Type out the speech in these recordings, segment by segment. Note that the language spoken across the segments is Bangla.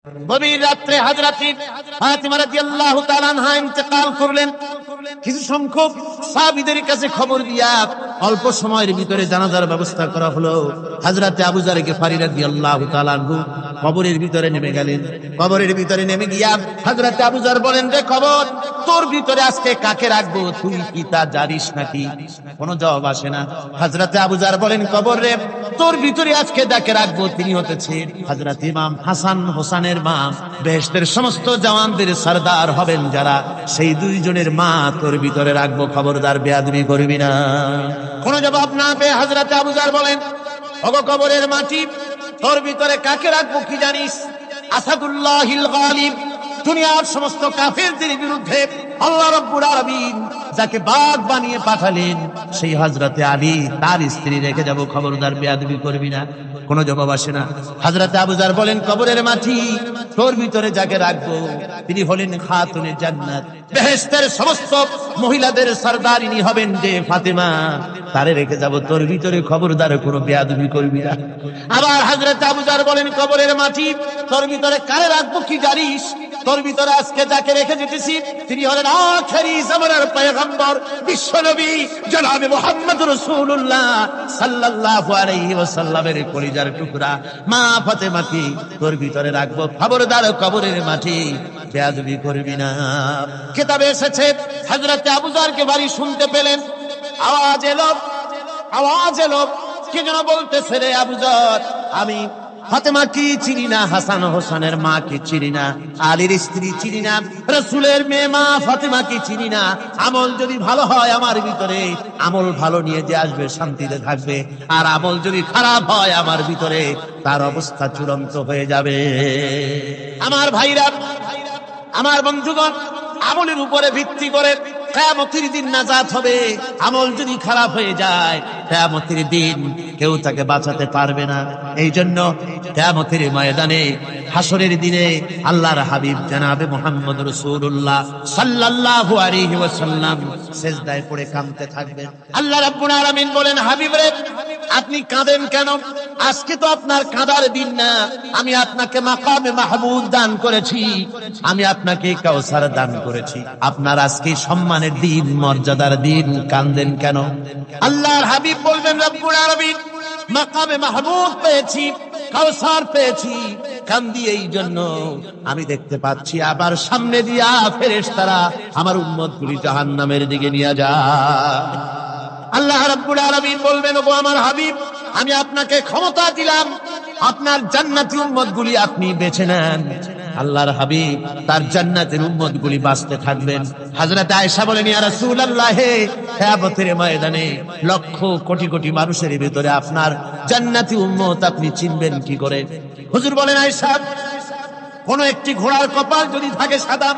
গভীর রাত্রে হযরত ফাতিমা রাদিয়াল্লাহু তাআলা আনহা ইন্তেকাল করলেন। কিছু সংখ্যক সাহাবীদের কাছে খবর দিয়া অল্প সময়ের ভিতরে জানাজার ব্যবস্থা করা হলো। হযরত আবু যর গিফারী রাদিয়াল্লাহু তাআলা আনহু কবরের ভিতরে নেমে গেলেন। কবরের ভিতরে নেমে গিয়া হযরত আবু যর বলেন, রে কবর, তোর ভিতরে আজকে কাকে রাখবো? তুই কি তা জানিস নাকি? কোনো জবাব আসে না। হযরত আবু যর বলেন, কবর রে, তোর ভিতরে আজকে যাকে রাখবো তিনি হতেছেন হযরত ইমাম হাসান হোসেনের মা। বেহেশতের সমস্ত জওয়ানদের সরদার হবেন যারা, সেই দুইজনের মা তোর ভিতরে রাখবো। খবরদার বেয়াদবি করবি না। কোনো জবাব না পেয়ে হযরত আবু যর বলেন, ওগো কবরের মাটি, তোর ভিতরে কাকে রাখবো কি জানিস? আসাদুল্লাহিল গালিব, দুনিয়ার সমস্ত কাফেরদের বিরুদ্ধে আল্লাহ রাব্বুল আলামিন যাকে বাঘ বানিয়ে পাঠালেন, সেই হযরতে আলী তার স্ত্রী রেখে যাব। খবরদার বেয়াদবি করবি না। কোনো জবাব আসে না। হযরত আবু যর বলেন, কবরের মাটি, তোর ভিতরে যাকে রাখবো তিনি হলেন খাতুনে জান্নাত, বেহেশতের সমস্ত মহিলাদের সরদারিনী হবেন যে ফাতেমা, তারে রেখে যাব তোর ভিতরে। খবরদার কোনো বেয়াদবি করবি না। আবার হযরত আবু যর বলেন, কবরের মাটি, তোর ভিতরে কারে রাখবো কি জানিস? তোর ভিতরে আজকে যাকে রেখে যেতেছি তিনি হলেন আখেরি জামানার পয়গম্বর বিশ্বনবী জনাবে মুহাম্মদ রাসূলুল্লাহ সাল্লাল্লাহু আলাইহি ওয়াসাল্লামের কলিজার টুকরা মা ফাতেমাকে তোর ভিতরে রাখবো। খবরদার কবরের মাটি বেয়াদবি করবি না। কিতাবে এসেছে হযরত আবু যরকে বাড়ি শুনতে পেলেন, আওয়াজ এলো, কে যেন বলতেছে, রে আবু যর, আমি ফাতেমা কি চিনি না, হাসান হোসেনের মা কি চিনি না, আলীর স্ত্রী চিনি না, রাসূলের মেয়ে মা ফাতেমা কি চিনি না। আমল যদি ভালো হয় আমার ভিতরে, আমল ভালো নিয়ে যে আসবে শান্তিতে থাকবে, আর আমল যদি খারাপ হয় আমার ভিতরে, তার অবস্থা চূড়ান্ত হয়ে যাবে। আমার ভাইরা, আমার বন্ধুগণ, আমলের উপরে ভিত্তি করে কিয়ামতের দিন নাজাত হবে। আমল যদি খারাপ হয়ে যায় কিয়ামতের দিন কেউ তাকে বাঁচাতে পারবে না। এই জন্য কিয়ামতের ময়দানে, হাসরের দিনে আল্লাহর হাবিব জনাবে মুহাম্মদ রাসূলুল্লাহ সাল্লাল্লাহু আলাইহি ওয়াসাল্লাম সিজদায় পড়ে কাঁদতে থাকবেন। আল্লাহ রাব্বুল আলামিন বলেন, হাবিব রে, আপনি কাঁদেন কেন? আজকে তো আপনার কাঁদার দিন না। আমি আপনাকে মাকামে মাহমুদ দান করেছি, আমি আপনাকে কাউসার দান করেছি। আপনার আজকে সম্মানের দিন, মর্যাদার দিন, কাঁদেন কেন? আল্লাহর হাবিব বলবেন, রব্বুল আলামিন, মাকামে মাহমুদ পেয়েছি, কাউসার পেয়েছি, কান্দি এই জন্য আমি দেখতে পাচ্ছি আবার সামনে দিয়া ফেরেশতারা আমার উম্মতগুলি জাহান্নামের দিকে নিয়ে যায়। আল্লাহ রাব্বুল আলামিন বলবেন, ওগো আমার হাবিব, আমি আপনাকে ক্ষমতা দিলাম, আপনার জান্নাতি উম্মতগুলি আপনি বেছে নেন। আল্লাহর হাবিব তার জান্নাতের উম্মতগুলি বাঁচতে থাকবেন। হযরত আয়েশা বলেন, ইয়া রাসূলুল্লাহ, কিয়ামতের ময়দানে লক্ষ কোটি কোটি মানুষের ভিতরে আপনার জান্নাতি উম্মত আপনি চিনবেন কি করে? হুজুর বলেন, আয়েশা, কোন একটি ঘোড়ার কপাল যদি থাকে সাদা,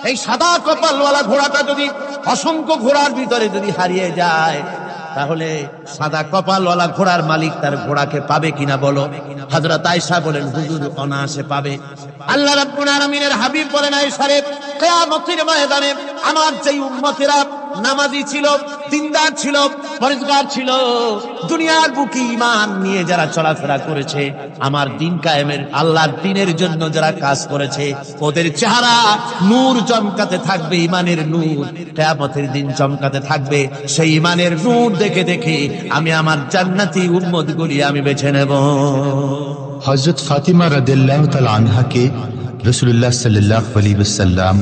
এই সাদা কপালওয়ালা ঘোড়াটা যদি অসংখ্য ঘোড়ার ভিতরে যদি হারিয়ে যায়, তাহলে সাদা কপালওয়ালা ঘোড়ার মালিক তার ঘোড়াকে পাবে কিনা বলো? হযরত আয়েশা বলেন, হুজুর, অনায়াসে পাবে। আল্লাহ রাব্বুল আলামিনের হাবিব বলেন, আয়েশা রে, কিয়ামতের ময়দানে আমার যেই উম্মতেরা নামাজি ছিল, দিনদার ছিল, পরেজগার ছিল, দুনিয়ার বুকে ঈমান নিয়ে যারা চলাফেরা করেছে, আমার দিন কায়েমের, আল্লাহর দ্বীনের জন্য যারা কাজ করেছে, ওদের চেহারা নূর চমকাতে থাকবে, ঈমানের নূর কিয়ামতের দিন চমকাতে থাকবে। সেই ঈমানের নূর দেখে দেখে আমি আমার জান্নাতি উম্মতগুলি আমি বেছে নেব। হযরত ফাতিমা রাদিয়াল্লাহু তাআলা আনহাকে রাসূলুল্লাহ সাল্লাল্লাহু আলাইহি ওয়াসাল্লাম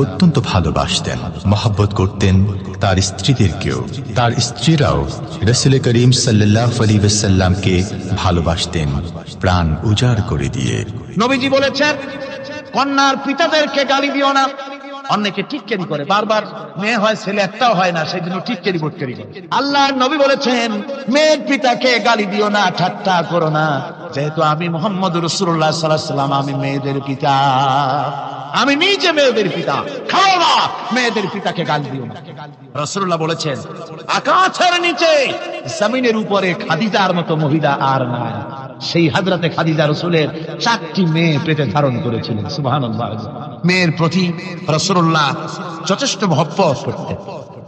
অত্যন্ত ভালোবাসতেন, মহব্বত করতেন তার স্ত্রীদেরকেও। তার স্ত্রীরাও রাসূল করিম সাল্লাল্লাহু আলাইহি ওয়াসাল্লামকে ভালোবাসতেন প্রাণ উজাড় করে দিয়ে। নবীজি বলেছেন, কন্যার পিতাদেরকে গালি দিও না। অনেকে টিটকারি করে, বারবার মেয়ে হয় ছেলে একটাও হয় না, সেই জন্য টিটকারি বটকারি করে। আল্লাহর নবী বলেছেন, মেয়ের পিতাকে গালি দিও না, ঠাট্টা করো না, যেহেতু আমি মুহাম্মদ রাসূলুল্লাহ সাল্লাল্লাহু আলাইহি ওয়াসাল্লাম, আমি মেয়েদের পিতা, আমি নিজে মেয়েদের পিতা। খাও না, মেয়েদের পিতাকে গালি দিও না। রাসূলুল্লাহ বলেছেন, আকাশের নিচে জমিনের উপরে খাদিজার মতো মহিলা আর নাই। সেই হযরতে খাদিজা রাসূলের 4টি মেয়ে পেটে ধারণ করেছিলেন। সুবহানাল্লাহ। মেয়ের প্রতি রাসূলুল্লাহ যথেষ্ট মহব্বত করতেন।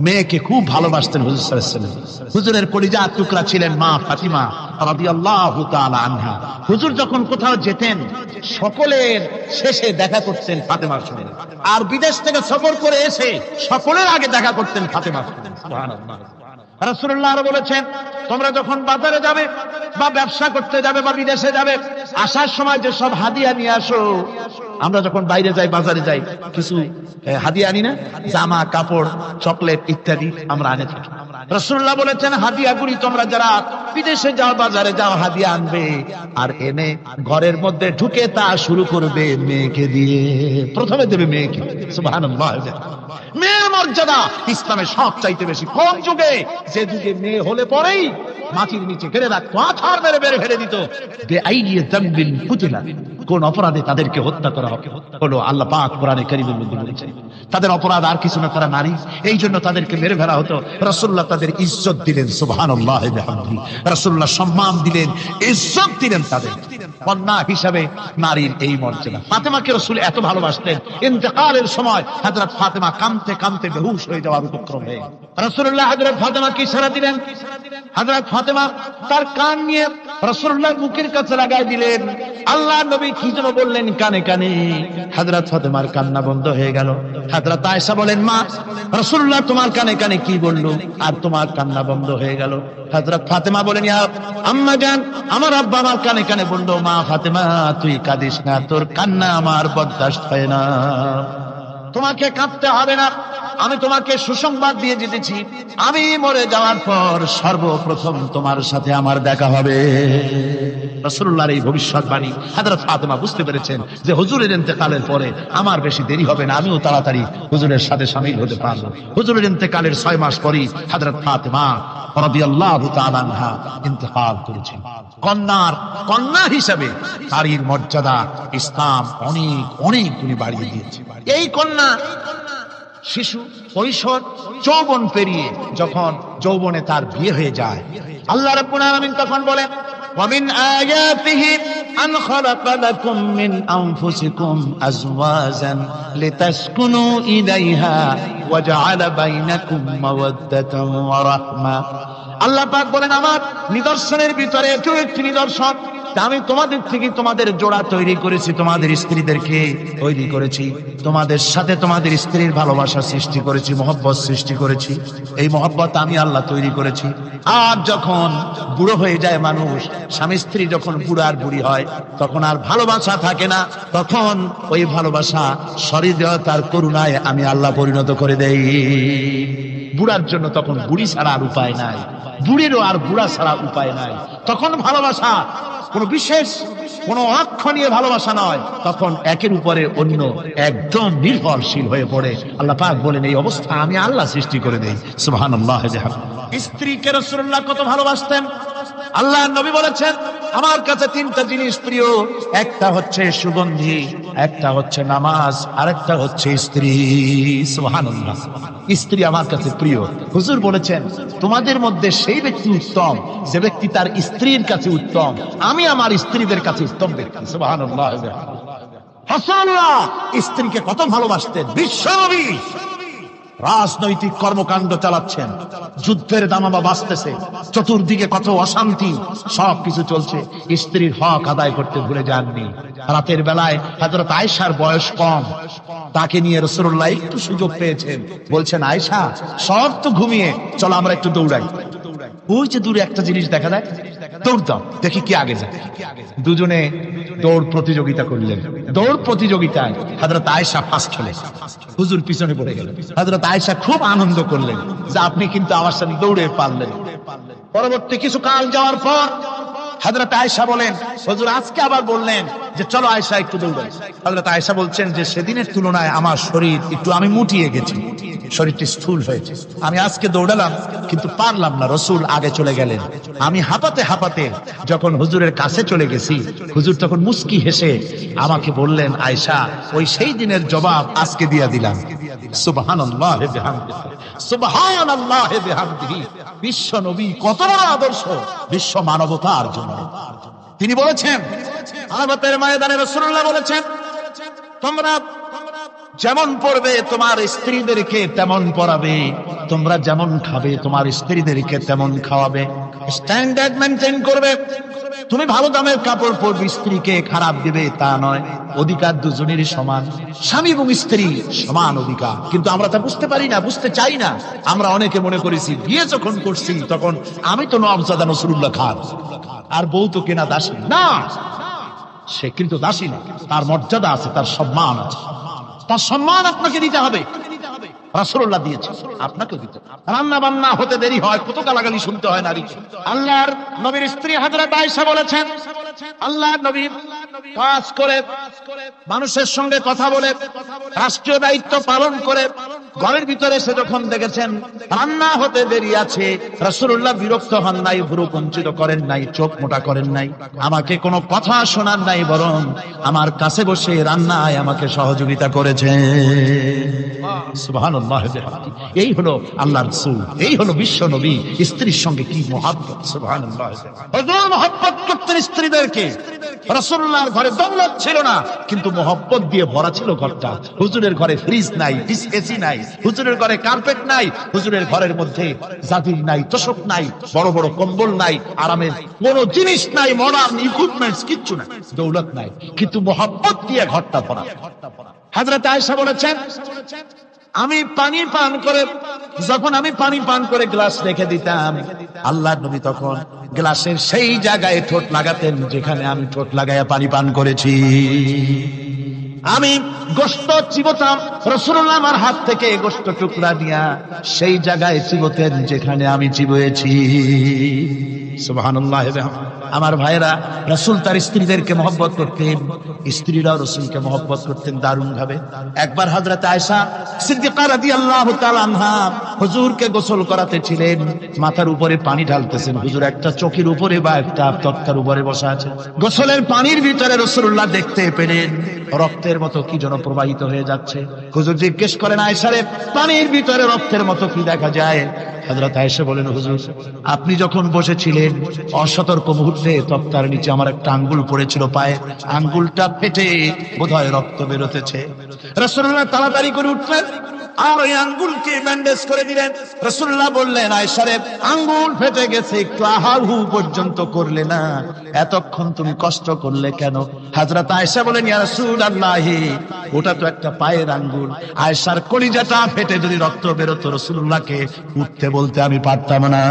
মেয়েকে খুব ভালোবাসতেন হুজুর সাল্লাল্লাহু আলাইহি ওয়াসাল্লাম। হুজুরের কলিজার টুকরা ছিলেন মা ফাতিমা রাদিয়াল্লাহু তাআলা আনহা। হুজুর যখন কোথাও যেতেন সকলের শেষে দেখা করতেন ফাতেমার সঙ্গে, আর বিদেশ থেকে সফর করে এসে সকলের আগে দেখা করতেন ফাতেমার সঙ্গে। সুবহানাল্লাহ। রাসূলুল্লাহ আরো বলেছেন, তোমরা যখন বাজারে যাবে বা ব্যবসা করতে যাবে বা বিদেশে যাবে, আসার সময় যে সব হাদিয়া নিয়ে আসো। আমরা যখন বাইরে যাই, বাজারে যাই, কিছু হাদিয়া আনি না? জামা, কাপড়, চকলেট ইত্যাদি আমরা আনে থাকি। রাসূলুল্লাহ বলেছেন, হাদিয়াগুলি তোমরা যারা বিদেশে যাও, বাজারে যাও, হাদিয়া আনবে আর এনে ঘরের মধ্যে ঢুকে তা শুরু করবে মেয়েকে দিয়ে। প্রথমে দেবে মেয়েকে। সুবহানাল্লাহ। মেয়ের মর্যাদা ইসলামে সব চাইতে বেশি। কোন যুগে? যে যুগে মেয়ে হলে পরেই মাটির নিচে ঘেরে রাখতো, আছাড় মেরে বের ফেলে দিত। কোন অপরাধে তাদেরকে হত্যা করা হবে হলো আল্লাহ পাক কোরআনে কারীমের মধ্যে বলেছেন। তাদের অপরাধ আর কিছু না, তারা নারী, এই জন্য তাদেরকে মেরে ফেলা হতো। রাসূলুল্লাহ তাদের ইজ্জত দিলেন। সুবহানাল্লাহ। রাসূলুল্লাহ সম্মান দিলেন, ইজ্জত দিলেন তাদের। কন্যা হিসাবে নারীর এই মর্যাদা। ফাতেমাকে রাসূল এত ভালোবাসতেন, ইন্তেকালের সময় হযরত ফাতেমা কাঁদতে কাঁদতে বেহুশ হয়ে যাওয়ার উপক্রম হয়ে রাসূলুল্লাহ হযরত ফাতেমাকে ইশারা দিলেন। হযরত ফাতেমা তার কান নিয়ে রাসূলুল্লাহর মুখের কাছে লাগাই দিলেন। আল্লাহর নবী কি যেন বললেন কানে কানে, হযরত ফাতেমার কান্না বন্ধ হয়ে গেল। হযরত আয়েশা বলেন, মা, রাসূলুল্লাহ তোমার কানে কানে কি বলল আর তোমার কান্না বন্ধ হয়ে গেল? হযরত ফাতেমা বলেন, ইয়া আম্মা জান, আমার আব্বা আমার কানে কানে বলল, মা ফাতেমা তুই কাঁদিস না, তোর কান্না আমার বরদাস্ত হয় না, তোমাকে কাঁদতে হবে না। আমি তোমাকে সুসংবাদ দিয়ে যেতেছি, আমি মরে যাওয়ার পর সর্বপ্রথম তোমার সাথে আমার দেখা হবে। রাসূলুল্লাহর এই ভবিষ্যৎবাণী হযরত ফাতেমা বুঝতে পেরেছেন যে হুজুরের ইন্তেকালের পরে আমার বেশি দেরি হবে না, আমিও তাড়াতাড়ি হুজুরের সাথে শামিল হতে পারবো। হুজুরের ইন্তেকালের 6 মাস পরেই হযরত ফাতেমা রাদিয়াল্লাহু তাআলা আনহা ইন্তেকাল করেছেন। কন্যা হিসেবে নারীর মর্যাদা ইসলাম অনেক অনেক গুণে বাড়িয়ে দিয়েছে। এই কন্যা শিশু, কৈশোর, যৌবন পেরিয়ে যখন যৌবনে তার বিয়ে হয়ে যায়, আল্লাহ রাব্বুল আলামিন তখন বলেন, وَمِنْ آيَاتِهِ أَنْ خَلَقَ لَكُم مِّنْ أَنفُسِكُمْ أَزْوَاجًا لِتَسْكُنُوا إِلَيْهَا وَجَعَلَ بَيْنَكُم مَّوَدَّةً وَرَحْمَةً। আল্লাহ পাক বলেন, আমার নিদর্শনের ভিতরে এটাও একটি নিদর্শন, আমি তোমাদের থেকে তোমাদের জোড়া তৈরি করেছি, তোমাদের স্ত্রীদেরকে তৈরি করেছি, তোমাদের সাথে তোমাদের স্ত্রীর ভালোবাসা সৃষ্টি করেছি, মহব্বত সৃষ্টি করেছি। এই মহব্বত আমি আল্লাহ তৈরি করেছি। আর যখন বুড়ো হয়ে যায় মানুষ, স্বামী স্ত্রী যখন বুড়া আর বুড়ি হয়, তখন আর ভালোবাসা থাকে না, তখন ওই ভালোবাসা সহৃদয়তার করুণায় আমি আল্লাহ পরিণত করে দেই। বুড়ার জন্য তখন বুড়ি ছাড়া আর উপায় নাই, বুড়িরও আর বুড়া ছাড়া উপায় নাই। তখন ভালোবাসা কোন বিশেষ কোন অক্ষ নিয়ে ভালোবাসা নয়, তখন একের উপরে অন্য একদম নির্ভরশীল হয়ে পড়ে। আল্লাহ পাক বলেন, এই অবস্থা আমি আল্লাহ সৃষ্টি করে দেই। সুবহানাল্লাহ। স্ত্রীকে রাসূলুল্লাহ কত ভালোবাসতেন। আল্লাহর নবী বলেছেন, আমার কাছে 3টা জিনিস প্রিয়, একটা হচ্ছে সুগন্ধি, একটা হচ্ছে নামাজ, আরেকটা হচ্ছে স্ত্রী। সুবহানাল্লাহ। স্ত্রী আমার কাছে প্রিয়। হুজুর বলেছেন, তোমাদের মধ্যে সেই ব্যক্তি উত্তম যে ব্যক্তি তার স্ত্রীর কাছে উত্তম। আমি আমার স্ত্রীদের কাছে উত্তম ব্যক্তি। সুবহানাল্লাহ। রাসূলুল্লাহ স্ত্রীকে কত ভালোবাসতেন। বিশ্বনবী রাজনৈতিক কর্মকাণ্ড চালাচ্ছেন, যুদ্ধের দামামা বাজতেছে, চতুর্দিকে কত অশান্তি, সবকিছু চলছে, স্ত্রীর হক আদায় করতে ভুলে যাননি। রাতের বেলায় হযরত আয়েশার বয়স কম, তাকে নিয়ে রাসূলুল্লাহ একটু সুযোগ পেয়েছেন, বলছেন, আয়েশা সব তো ঘুমিয়ে, চলো আমরা একটু দৌড়াই। ওই যে দূরে একটা জিনিস দেখা যায়, দৌড় দাও, দেখি কি আগে যায়। দুজনে দৌড় প্রতিযোগিতা করলেন। দৌড় প্রতিযোগিতায় হযরত আয়েশা ফার্স্ট হলেন, হুজুর পিছনে পড়ে গেলেন। হযরত আয়েশা খুব আনন্দ করলেন যে আপনি কিন্তু আমার সাথে দৌড়ে পারলেন। পরবর্তী কিছু কাল যাওয়ার পর হযরত আয়েশা বলেন, হুজুর আজকে আবার বললেন যে চলো আয়েশা একটু দৌড়াই। হযরত আয়েশা বলছেন যে সেদিনের তুলনায় আমার শরীর একটু, আমি মুটিয়ে গেছি, শরীরটি স্থূল হয়েছে, আমি আজকে দৌড়ালাম কিন্তু পারলাম না, রাসূল আগে চলে গেলেন। আমি হাঁপাতে হাঁপাতে যখন হুজুরের কাছে চলে গেছি, হুজুর তখন মুস্কি হেসে আমাকে বললেন, আয়েশা ওই সেই দিনের জবাব আজকে দিয়া দিলাম। সুবহানাল্লাহ বিহামদিহি, সুবহানাল্লাহ বিহামদিহি। বিশ্ব নবী কত বড় আদর্শ বিশ্ব মানবতার জন্য। তিনি বলেছেন, আরাফাতের ময়দানে রাসূলুল্লাহ বলেছেন, তোমরা যেমন পড়বে তোমার স্ত্রীদেরকে তেমন পড়াবে, তোমরা যেমন খাবে তোমার স্ত্রীদেরকে তেমন খাওয়াবে, স্ট্যান্ডার্ড মেনটেন করবে। তুমি ভালো দামের কাপড় পরবে, স্ত্রীকে খারাপ দিবে তা নয়। অধিকার দুজনেরই সমান, স্বামী এবং স্ত্রী সমান অধিকার। কিন্তু আমরা তা বুঝতে পারি না, বুঝতে চাই না। আমরা অনেকে মনে করেছি বিয়ে যখন করছি তখন আমি তো নওয়াবজাদা নসরুল্লাহ খান আর বউ তো কেনা দাসী না। সে কিন্তু দাসী না, তার মর্যাদা আছে, তার সম্মান আছে, তার সম্মান আপনাকে দিতে হবে। রাসূলুল্লাহ দিয়েছে, আপনাকে দিতে। রান্না বান্না হতে দেরি হয়, কত গালাগালি শুনতে হয় নারী। আল্লাহর নবীর স্ত্রী হযরত আয়েশা বলেছেন, আল্লাহর নবী কাজ করে, মানুষের সঙ্গে কথা বলে, রাষ্ট্রীয় দায়িত্ব পালন করে ঘরের ভিতরে সে যখন দেখেছেন রান্না হতে দেরি আছে, রাসূলুল্লাহ বিরক্ত হন নাই, ভ্রু কুঞ্চিত করেন নাই, চোখ মোটা করেন নাই, আমাকে কোনো কথা শোনান নাই, বরং আমার কাছে বসে রান্নায় আমাকে সহযোগিতা করেছেন। সুবহানাল্লাহ। এই হলো আল্লাহর রাসূল, এই হলো বিশ্ব নবী। স্ত্রীর সঙ্গে কি মহব্বত! সুবহানাল্লাহ। হুজুর মহব্বত করতেন স্ত্রীদেরকে। রাসূলুল্লাহর ঘরে দৌলত ছিল না, কিন্তু মহব্বত দিয়ে ভরা ছিল ঘরটা। হুজুরের ঘরে ফ্রিজ নাই, এসি নাই, হুজুরের ঘরে কার্পেট নাই, হুজুরের ঘরের মধ্যে জাজির নাই, তোশক নাই, বড় বড় কম্বল নাই, আরামের কোন জিনিস নাই, মডার্ন ইকুইপমেন্টস কিচ্ছু নাই, দৌলত নাই, কিন্তু মহব্বত দিয়ে ঘরটা ভরা। হযরত আয়েশা বলেছেন, আমি পানি পান করে, যখন আমি পানি পান করে গ্লাস রেখে দিতাম, আল্লাহর নবী তখন গ্লাসের সেই জায়গায় ঠোঁট লাগাতেন যেখানে আমি ঠোঁট লাগাইয়া পানি পান করেছি। আমি গোশত চিবোতাম, রাসূলুল্লাহ আমার হাত থেকে গোশত টুকরা দিয়া সেই জায়গায় চিবোতেন যেখানে আমি চিবুয়েছি। সুবহানাল্লাহ। আমার ভাইরা, রাসূল তার স্ত্রীদেরকে মহব্বত করতেন, স্ত্রীরাও রাসূলকে মহব্বত করতেন দারুণ ভাবে। একবার হযরত আয়েশা সিদ্দিকা রাদিয়াল্লাহু তাআলা আনহা হুজুরকে গোসল করাতে ছিলেন, মাথার উপরে পানি ঢালতেছেন, হুজুর একটা চকির উপরে বা একটা তক্তার উপরে বসা আছে। গোসলের পানির ভিতরে রাসূলুল্লাহ দেখতে পেলেন রক্তের মতো কি যেন প্রবাহিত হয়ে যাচ্ছে। হুজুর জিজ্ঞেস করেন, আয়েশারে, পানির ভিতরে রক্তের মতো কি দেখা যায়? হযরত আয়েশা বলেন, হুজুর আপনি যখন বসেছিলেন অসতর্ক মুহূর্তে তক্তার নিচে আমার একটা আঙ্গুল পড়েছিল পায়ে, আঙ্গুলটা ফেটে বোধহয় রক্ত বেরোতেছে। রাসূলুল্লাহ তাড়াতাড়ি করে উঠলেন আর ওই আঙ্গুলকে ব্যান্ডেজ করে দিলেন। রাসূলুল্লাহ বললেন, আয়েশা রে, আঙ্গুল ফেটে গেছে, একটু আহাহু পর্যন্ত করলে না, এতক্ষণ তুমি কষ্ট করলে কেন? হযরত আয়েশা বলেন, ইয়া রাসূলুল্লাহ, ওটা তো একটা পায়ের আঙ্গুল। আয়েশার কলিজাটা ফেটে যদি রক্ত বেরোতো রাসূলুল্লাহকে উঠতে বলতে আমি পারতাম না।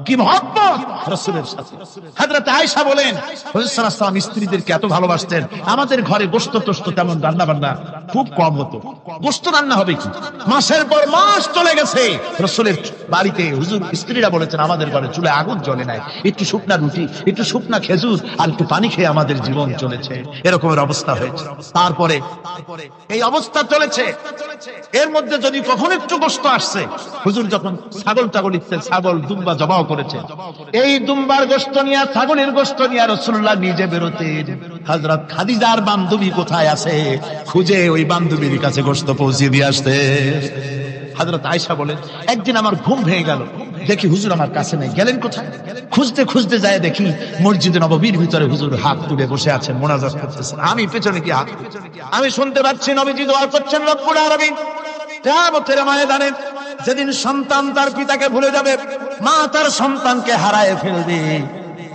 কি মহব্বত রাসূলের সাথে। হযরত আয়েশা বলেন, হুজুর সাল্লাল্লাহু আলাইহি ওয়াসাল্লাম স্ত্রীদেরকে এত ভালোবাসতেন, আমাদের ঘরে গোশত টোস্ত তেমন রান্না বান্না খুব কম হতো। গোশত রান্না হবে কি, মাসের পর মাস চলে গেছে রাসূলের বাড়িতে, হুজুর স্ত্রীরা বলেছেন আমাদের ঘরে চুলে আগুন জ্বলে নাই, একটু শুকনা রুটি, একটু শুকনা খেজুর আর একটু পানি খেয়ে আমাদের জীবন চলেছে। এরকমের অবস্থা হয়েছে। তারপরে এই অবস্থা চলেছে, এর মধ্যে যদি কখনো একটু গোশত আসছে, হুজুর যখন ছাগল টাগল ইচ্ছে, ছাগল দুম্বা জবাও করেছে, এই দুম্বার গোশত নিয়ে, ছাগলের গোশত নিয়ে রাসূলুল্লাহ নিজে বেরোতেন। হযরত খাদিজার বান্ধবী কোথায় আছে খুঁজে ওই বান্ধবীর কাছে গোশত পৌঁছে দিয়ে আসতে। হযরত আয়েশা বলেন, একদিন আমার ঘুম ভেঙে গেল, দেখি হুজুর আমার কাছে নেই, গেলেন কোথায়? খুঁজতে খুঁজতে যায় দেখি মসজিদে নববীর ভিতরে হুজুর হাত তুলে বসে আছেন, মোনাজাত করতেছেন। আমি পেছনে কি হাত, আমি শুনতে পাচ্ছি নবীজি দোয়া করছেন রব্বুল আলামিন। কিয়ামতের ময়দানে যেদিন সন্তান তার পিতাকে ভুলে যাবে, মা তার সন্তানকে হারায় ফেলবে,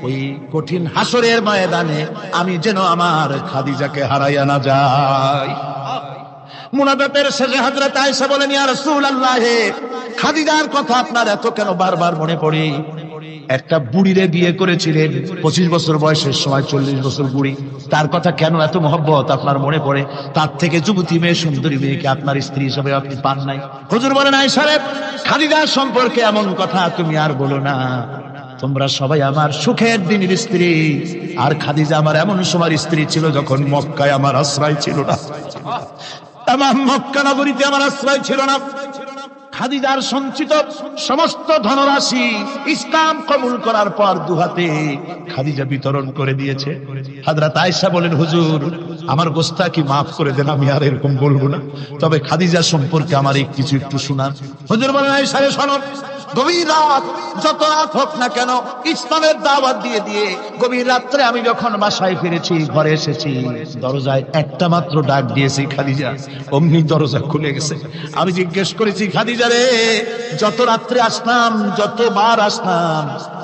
ওই কঠিন হাসরের ময়দানে আমি যেন আমার খাদিজাকে হারাইয়া না যাই। মুনাজাতের শেষে হযরত আয়েশা বলেন, ইয়া রাসূলুল্লাহ, খাদিজার কথা আপনার এত কেন বারবার মনে পড়ে? একটা বুড়িরে বিয়ে করেছিলেন 25 বছর বয়সের সময়, 40 বছর বুড়ি, তার কথা কেন এত মহব্বত আপনার মনে পড়ে? তার থেকে যুবতী মেয়ে, সুন্দরী মেয়েকে আপনার স্ত্রী হিসেবে আপনি পান নাই। হুজুর বলেন, আয়েশা রে, খাদিজা সম্পর্কে এমন কথা তুমি আর বলো না। তোমরা সবাই আমার সুখের দিনের স্ত্রী, আর খাদিজা আমার এমন সময় স্ত্রী ছিল যখন মক্কায় আমার আশ্রয় ছিল না, তামাম মক্কা নগরীতে আমার আশ্রয় ছিল না। খাদিজার সঞ্চিত সমস্ত ধনরাশি ইসলাম কবুল করার পর দুহাতে খাদিজা বিতরণ করে দিয়েছে। হযরত আয়েশা বলেন, হুজুর আমার গোস্তাকি মাফ করে দেন, আমি আর এরকম বলবো না, তবে খাদিজা সম্পর্কে আমার কিছু একটু শোনান। হুজুর বলেন, আয়েশা রে শোনো, গভীর রাত, যত রাত হোক না কেন ইসলামের দাওয়াত দিয়ে দিয়ে গভীর রাত্রে আমি যখন বাসায় ফিরেছি, ঘরে এসেছি, দরজায় একটা মাত্র ডাক দিয়েছি, খাদিজা। অমনি দরজা খুলে গেছে। আমি জিজ্ঞেস করেছি, খাদিজা রে, যত রাত্রে আসলাম, যতবার আসলাম,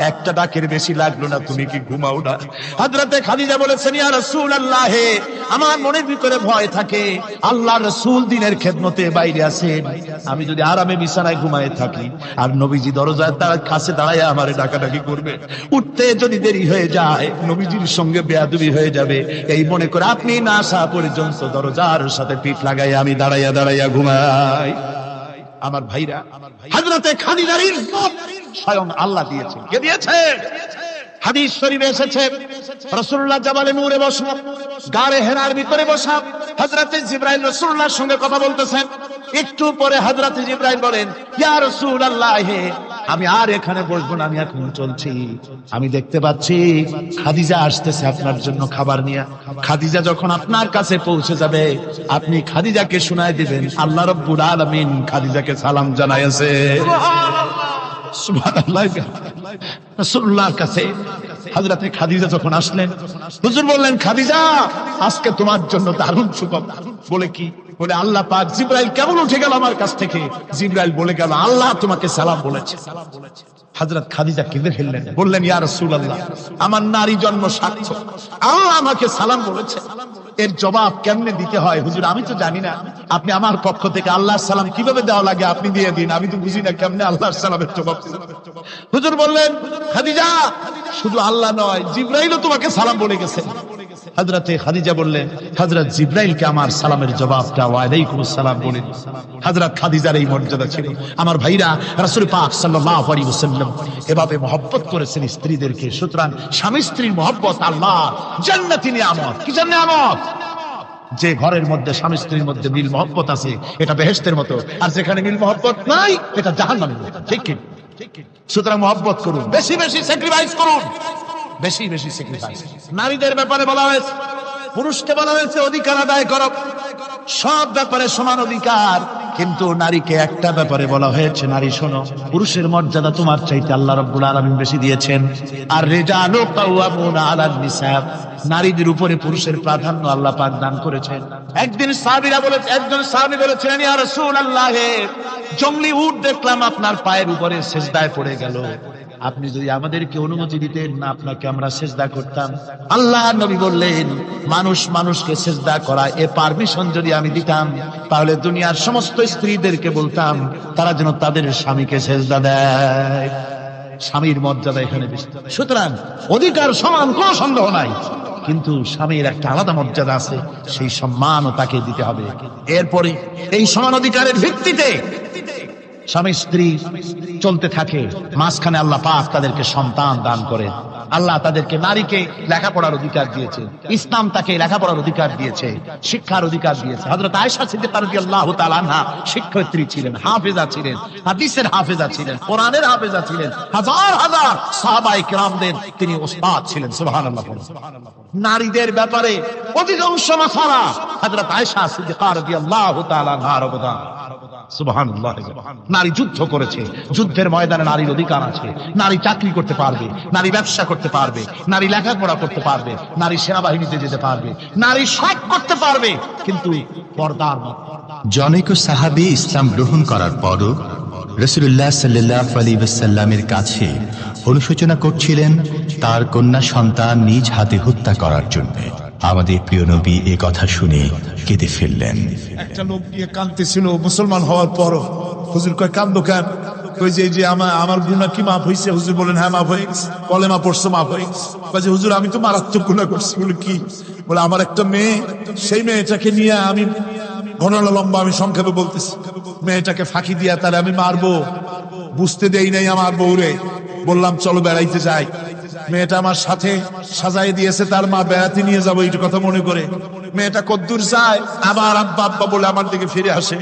একটা ডাকের বেশি লাগলো না, তুমি কি ঘুমাও না? হযরতে খাদিজা বলেছেন, ইয়া রাসূলুল্লাহ, আমার মনের ভিতরে ভয় থাকে, আল্লাহর রাসূল দিনের খেদমতে বাইরে আছেন, আমি যদি আরামে বিছানায় ঘুমায় থাকি আর নবীজি দরজার কাছে দাঁড়ায় আমারে ডাকাডাকি করবে, উঠতে যদি দেরি হয়ে যায় নবীজির সঙ্গে বেয়াদবি হয়ে যাবে, এই মনে করে আপনি না আসা পর্যন্ত দরজার সাথে পিঠ লাগাই আমি দাঁড়াইয়া দাঁড়াইয়া ঘুমাই। আমার ভাইরা, হযরতে খাদিজার ইজ্জত স্বয়ং আল্লাহ দিয়েছেন। কে দিয়েছে? হাদিস শরীফে এসেছে, রাসূলুল্লাহ জাবালে নূরে বসা, গারে হেরার ভিতরে বসা, হযরতে জিবরাইল রাসূলুল্লাহর সঙ্গে কথা বলতেছেন। একটু পরে হযরতে জিবরাইল বলেন, ইয়া রাসূলুল্লাহ, আমি আর এখানে বসবো না, আমি এখন চলছি। আমি দেখতে পাচ্ছি খাদিজা আসতেছে আপনার জন্য খাবার নিয়ে। খাদিজা যখন আপনার কাছে পৌঁছে যাবে, আপনি খাদিজাকে শোনায় দিবেন আল্লাহ রাব্বুল আলামিন খাদিজাকে সালাম জানাইছে। সুবহানাল্লাহ। রাসূলুল্লাহর কাছে হযরতে খাদিজা যখন আসলেন, হুজুর বললেন, খাদিজা, আজকে তোমার জন্য দারুণ সুখবর। বলে কি? বলে আল্লাহ পাক, জিবরাইল কেমন উঠে গেল আমার কাছ থেকে, জিবরাইল বলে গেল আল্লাহ তোমাকে সালাম বলেছে। হযরত খাদিজা কেঁদে ফেললেন, বললেন, ইয়া রাসূলুল্লাহ, আমার নারী জন্ম সাক্ষ্য, আল্লাহ আমাকে সালাম বলেছে, এর জবাব কেমনে দিতে হয় হুজুর আমি তো জানি না, আপনি আমার পক্ষ থেকে আল্লাহর সালাম কিভাবে দেওয়া লাগে আপনি দিয়ে দিন, আমি তো বুঝি না কেমনে আল্লাহর সালামের জবাব দিতে। হুজুর বললেন, খাদিজা, শুধু আল্লাহ নয়, জিবরাইলও তোমাকে সালাম বলে গেছে। হযরতে খাদিজা বললেন, হযরত জিবরাইলকে আমার সালামের জবাবটা ওয়া আলাইকুমুস সালাম বলে। হযরত খাদিজার এই মর্যাদা ছিল। আমার ভাইরা, রাসূল পাক সাল্লাল্লাহু আলাইহি ওয়াসাল্লাম এভাবে মহব্বত করেছেন স্ত্রীদেরকে। সুতরাং স্বামী স্ত্রীর মহব্বত আল্লাহ জান্নাতি নিয়ামত। কি নিয়ামত? যে ঘরের মধ্যে স্বামী স্ত্রীর মধ্যে মিল মহব্বত আছে, এটা বেহেশতের মতো, আর যেখানে মিল মহব্বত নাই, এটা জাহান্নামের মতো। ঠিক কি? সুতরাং মহব্বত করুন, বেশি বেশি স্যাক্রিফাইস করুন, বেশি বেশি স্যাক্রিফাইস। নারীদের ব্যাপারে বলা হয়েছে, পুরুষকে বলা হয়েছে অধিকার আদায় করো, সব ব্যাপারে সমান অধিকার, কিন্তু নারীকে একটা ব্যাপারে বলা হয়েছে, নারী শোনো, পুরুষের মর্যাদা তোমার চাইতে আল্লাহ রাব্বুল আলামিন বেশি দিয়েছেন। আর রিজালু কাওয়ামুনা আলান নিসা, নারীদের উপরে পুরুষের প্রাধান্য আল্লাহ পাক দান করেছেন। একদিন সাহাবীরা বলেছে, একজন সাহাবী বলেছিলেন, ইয়া রাসূলুল্লাহ, জংলি উট দেখলাম আপনার পায়ের উপরে সিজদায় পড়ে গেল, আপনি যদি আমাদেরকে অনুমতি দিতেন না, আপনাকে আমরা সিজদা করতাম। আল্লাহর নবী বললেন, মানুষ মানুষকে সিজদা করা এ পারমিশন যদি আমি দিতাম, তাহলে দুনিয়ার সমস্ত স্ত্রীদেরকে বলতাম তারা যেন তাদের স্বামীকে সিজদা দেয়। স্বামীর মর্যাদা এখানে বেশি। সুতরাং অধিকার সমান, কোনো সন্দেহ নাই, কিন্তু স্বামীর একটা আলাদা মর্যাদা আছে, সেই সম্মানও তাকে দিতে হবে। এরপরে এই সমান অধিকারের ভিত্তিতে স্বামী স্ত্রী চলতে থাকে, মাঝখানে আল্লাহ পাক তাদেরকে সন্তান দান করে। আল্লাহ তাদেরকে, নারীকে লেখাপড়ার অধিকার দিয়েছে, ইসলাম তাকে লেখাপড়ার অধিকার দিয়েছে, শিক্ষার অধিকার দিয়েছে। হযরত আয়েশা সিদ্দিকা রাদিয়াল্লাহু তাআলা আনহা শিক্ষয়িত্রী ছিলেন, হাফেজা ছিলেন, হাদিসের হাফেজা ছিলেন, কোরআনের হাফেজা ছিলেন, হাজার হাজার সাহাবায়ে কেরামদের তিনি উস্তাদ ছিলেন। সুবহানাল্লাহ। নারীদের ব্যাপারে অধিকাংশ মাসালা হযরত আয়েশা সিদ্দিকা রাদিয়াল্লাহু তাআলা আনহার অবদান। সুবহানাল্লাহ। নারী যুদ্ধ করেছে, যুদ্ধের ময়দানে নারীর অধিকার আছে। নারী চাকরি করতে পারবে, নারী ব্যবসা করতে পারবে, নারী লেখাপড়া করতে পারবে, নারী সেনাবাহিনীতে যেতে পারবে, নারী সব করতে পারবে, কিন্তু পর্দার মধ্যে। জনৈক সাহাবী ইসলাম গ্রহণ করার পরও রাসূলুল্লাহ সাল্লাল্লাহু আলাইহি ওয়াসাল্লামের কাছে অনুশোচনা করছিলেন তার কন্যা সন্তান নিজ হাতে হত্যা করার জন্য। আমাদের প্রিয় নবী এ কথা শুনে কেঁদে ফেললেন। একটা লোক গিয়ে কাঁদতেছিল মুসলমান হওয়ার পরও। হুজুর কয়, কান্দো কেন? কই যে আমার গুনাহ কি মাফ হয়েছে? হুজুর বলেন, হ্যাঁ মাফ হয়ে গেছে। কলেমা পড়ছো, মাফ হয়ে গেছে। কয়, হুজুর আমি তো মারাত্মক গুনাহ করছি। বলে কি? বলে আমার একটা মেয়ে, সেই মেয়েটাকে নিয়ে আমি, ঘটনা লম্বা, আমি সংক্ষেপে বলতেছি, মেয়েটাকে ফাঁকি দিয়া তাহলে আমি মারবো, বুঝতে দেই নাই আমার বউরে। বললাম চলো বেড়াইতে যাই। মেয়েটা আমার সাথে সাজাই দিয়েছে, তার মা বেড়াতে নিয়ে যাবো এইটা কথা মনে করে। মেয়েটা কদ্দূর যায়, আবার আব্বা আব্বা বলে আমার দিকে ফিরে আসে,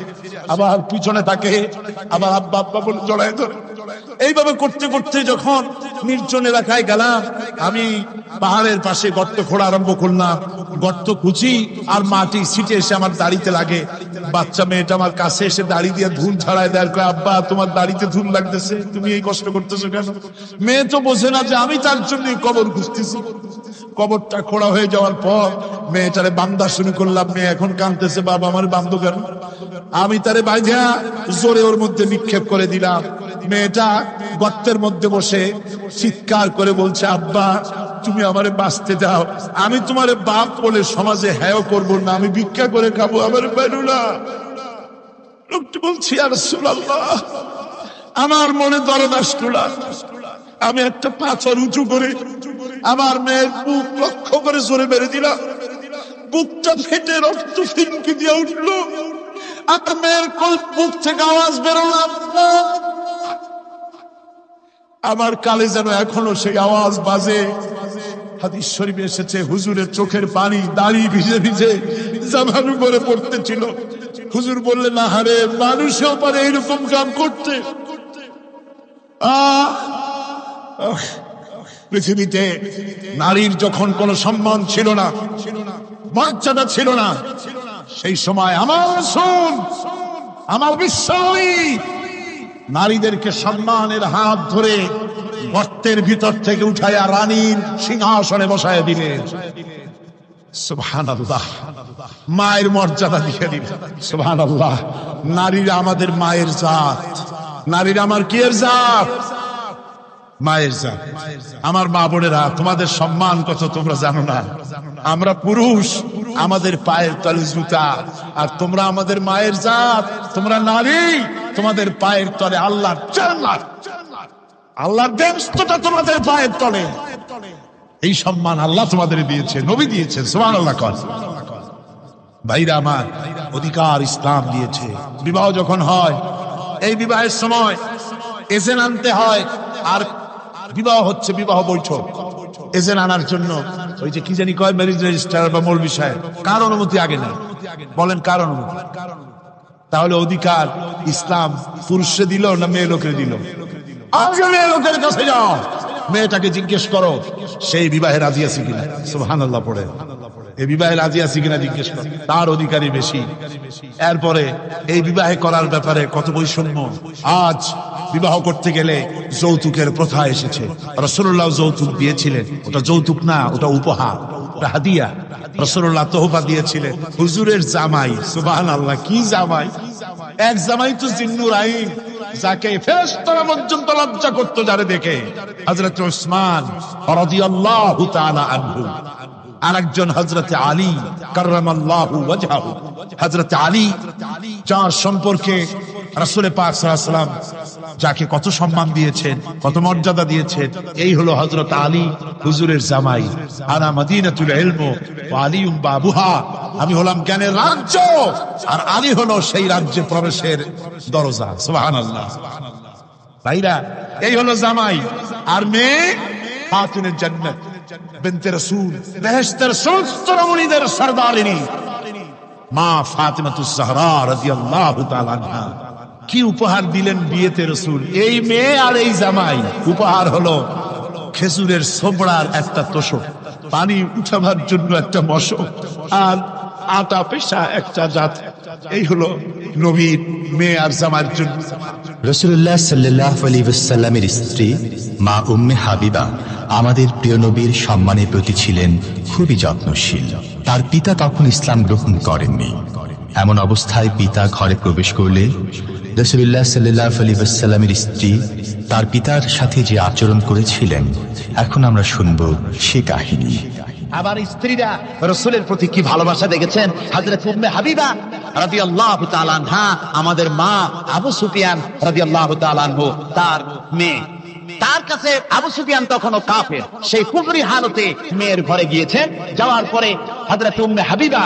আবার পিছনে থাকে, আবার আব্বা আব্বা বলে জড়ায় ধরে। এইভাবে করতে করতে যখন নির্জন এলাকায় গেলাম, আমি পাহাড়ের পাশে গর্ত খোঁড়া আরম্ভ করলাম। গর্ত খুঁজি আর মাটি ছিটে এসে আমার দাড়িতে লাগে। বাচ্চা মেয়েটা আমার কাছে এসে দাড়ি দিয়ে ধুল ছাড়ায় দেয়, কয় আব্বা তোমার দাড়িতে ধুল লাগতেছে, তুমি এই কষ্ট করতেছো কেন? মেয়ে তো বোঝে না যে আমি তার জন্য কবর খুঁজতেছি। কবরটা খোঁড়া হয়ে যাওয়ার পর মেয়েটারে বান্ধা শুরু করলাম। মেয়ে এখন কাঁদতেছে, বাবা আমার বান্ধব কেন? আমি তারে বাইধা জোরে ওর মধ্যে নিক্ষেপ করে দিলাম। মেয়েটা গর্তের মধ্যে বসে চিৎকার করে বলছে, আব্বা তুমি আমারে বাঁচতে দাও, আমি তোমারে বাপ বলে সমাজে হ্যাঁ করবো না, আমি ভিক্ষা করে খাবো, আমার বেরো না। লোকটি বলছি, ইয়া রাসূলুল্লাহ, আমার মনে দরদ আসলো না। আমি একটা পাথর উঁচু করে আমার মেয়ের বুক লক্ষ্য করে জোরে মেরে দিলাম। বুকটা ফেটে রক্ত ফিনকি দিয়ে উঠলো। আমার মেয়ের বুক থেকে আওয়াজ বেরোলো, আমার কালে যেন এখনো সেই আওয়াজ বাজে। হাদিস শরীফে এসেছে, হুজুরের চোখের পানি দাড়ি ভিজে ভিজে জামার উপরে পড়তেছিল। হুজুর বললেন, আহারে, মানুষও পারে এরকম কাম করতে। পৃথিবীতে নারীর যখন কোনো সম্মান ছিল না, মর্যাদা ছিল না, সেই সময় আমার রাসূল, আমার বিশ্বনবী নারীদেরকে সম্মানের হাত ধরে গর্তের ভিতর থেকে উঠাইয়া রানীর সিংহাসনে বসায় দিলেন। সুবহানাল্লাহ, মায়ের মর্যাদা দিয়ে দিলেন। সুবহানাল্লাহ, নারীরা আমাদের মায়ের জাত। নারীরা আমার কি এর জাত? মায়ের জাত। আমার মা বোনেরা, তোমাদের সম্মান কত তোমরা জানো না। আমরা পুরুষ, আমাদের পায়ের তলে জুতা, আর তোমরা আমাদের মায়ের জাত। তোমরা নারী, তোমাদের পায়ের তলে আল্লাহর জান্নাত, আল্লাহর বেহেশতটা তোমাদের পায়ের তলে। এই সম্মান আল্লাহ তোমাদের দিয়েছে, নবী দিয়েছেন। সুবহানাল্লাহ। ভাইরা আমার, অধিকার ইসলাম দিয়েছে। বিবাহ যখন হয়, এই বিবাহের সময় এজেন্ট আনতে হয়। আর বিবাহ হচ্ছে বিবাহ বৈঠক। এজেন্ট আনার জন্য ওই যে কি জানি কয়, ম্যারেজ রেজিস্ট্রার বা মৌলভী সাহেব, কার অনুমতি আগে নেই? বলেন কার অনুমতি? তাহলে অধিকার ইসলাম পুরুষে দিল না মেয়ে লোকের দিল? আগে মেয়ে লোকের কাছে যাও, মেয়েটাকে জিজ্ঞেস করো সেই বিবাহে রাজি আছে কিনা। সুবহানাল্লাহ পড়ে, এই বিবাহে রাজি আছে কিনা জিজ্ঞেস করো, তার অধিকারই বেশি। এরপরে এই বিবাহে করার ব্যাপারে কত বৈষম্য। আজ বিবাহ করতে গেলে যৌতুকের প্রথা এসেছে। রাসূলুল্লাহ যৌতুক দিয়েছিলেন, ওটা যৌতুক না, ওটা উপহার, ওটা হাদিয়া। রাসূলুল্লাহ তোহফা দিয়েছিলেন হুজুরের জামাই। সুবহানাল্লাহ, কি জামাই! এক জামাই তো জিন্নুর আইন, যাকে ফেরেশতারা পর্যন্ত লজ্জা করতো যারে দেখে, হযরত উসমান রাদিয়াল্লাহু তাআলা আনহু। আরেকজন হযরতে আলী কাররামাল্লাহু ওয়াজহাহু। হযরতে আলী, যার সম্পর্কে রাসূল পাক সাল্লাল্লাহু আলাইহি ওয়াসাল্লাম যাকে কত সম্মান দিয়েছেন, কত মর্যাদা দিয়েছেন, এই হলো হযরত আলী, হুজুরের জামাই। আনা মদিনাতুল ইলম ওয়া আলিউম বাবুহা, আমি হলাম জ্ঞানের রাজ্য, আর আলী হলো সেই রাজ্যে প্রবেশের দরজা। সুবহানাল্লাহ। ভাইরা, এই হলো জামাই। আর মেয়ে খাতুনের জান্নাত, বিনতে রাসূল, বেহেশতের সমস্ত রমণীদের সরদারিনী মা ফাতিমাতুজ জাহরা রাদিয়াল্লাহু তাআলা আনহা। কি উপহার দিলেন বিয়েতে রাসূল! এই মেয়ে আর এই জামাই। উপহার হলো খেজুরের ছোবড়ার একটা তোষক, পানি উঠাবার জন্য একটা মশক, আর আটা পেশা একটা জাত। এই হলো নবীর মেয়ে আর জামাইয়ের জন্য। রাসূলুল্লাহ সাল্লাল্লাহু আলাইহি ওয়াসাল্লামের স্ত্রী মা উম্মে হাবিবা আমাদের প্রিয় নবীর সম্মানের প্রতি ছিলেন খুবই যত্নশীল। তার পিতা তখন ইসলাম গ্রহণ করেননি। এমন অবস্থায় পিতা ঘরে প্রবেশ করলে রাসূলুল্লাহ সাল্লাল্লাহু আলাইহি ওয়াসাল্লামের স্ত্রী তার পিতার সাথে যে আচরণ করেছিলেন, এখন আমরা শুনব সে কাহিনী। আবার স্ত্রীরা রাসূলের প্রতি কি ভালোবাসা দেখেছেন। হযরত উম্মে হাবিবা রাদিয়াল্লাহু তাআলা আনহা, আমাদের মা আবু সুফিয়ান রাদিয়াল্লাহু তাআলা আনহু, তার মেয়ে। তার কাছে আবু সুফিয়ান তখনও কাফের, সেই কুফরি হালতে মেয়ের ঘরে গিয়েছেন। যাওয়ার পরে হযরত উম্মে হাবিবা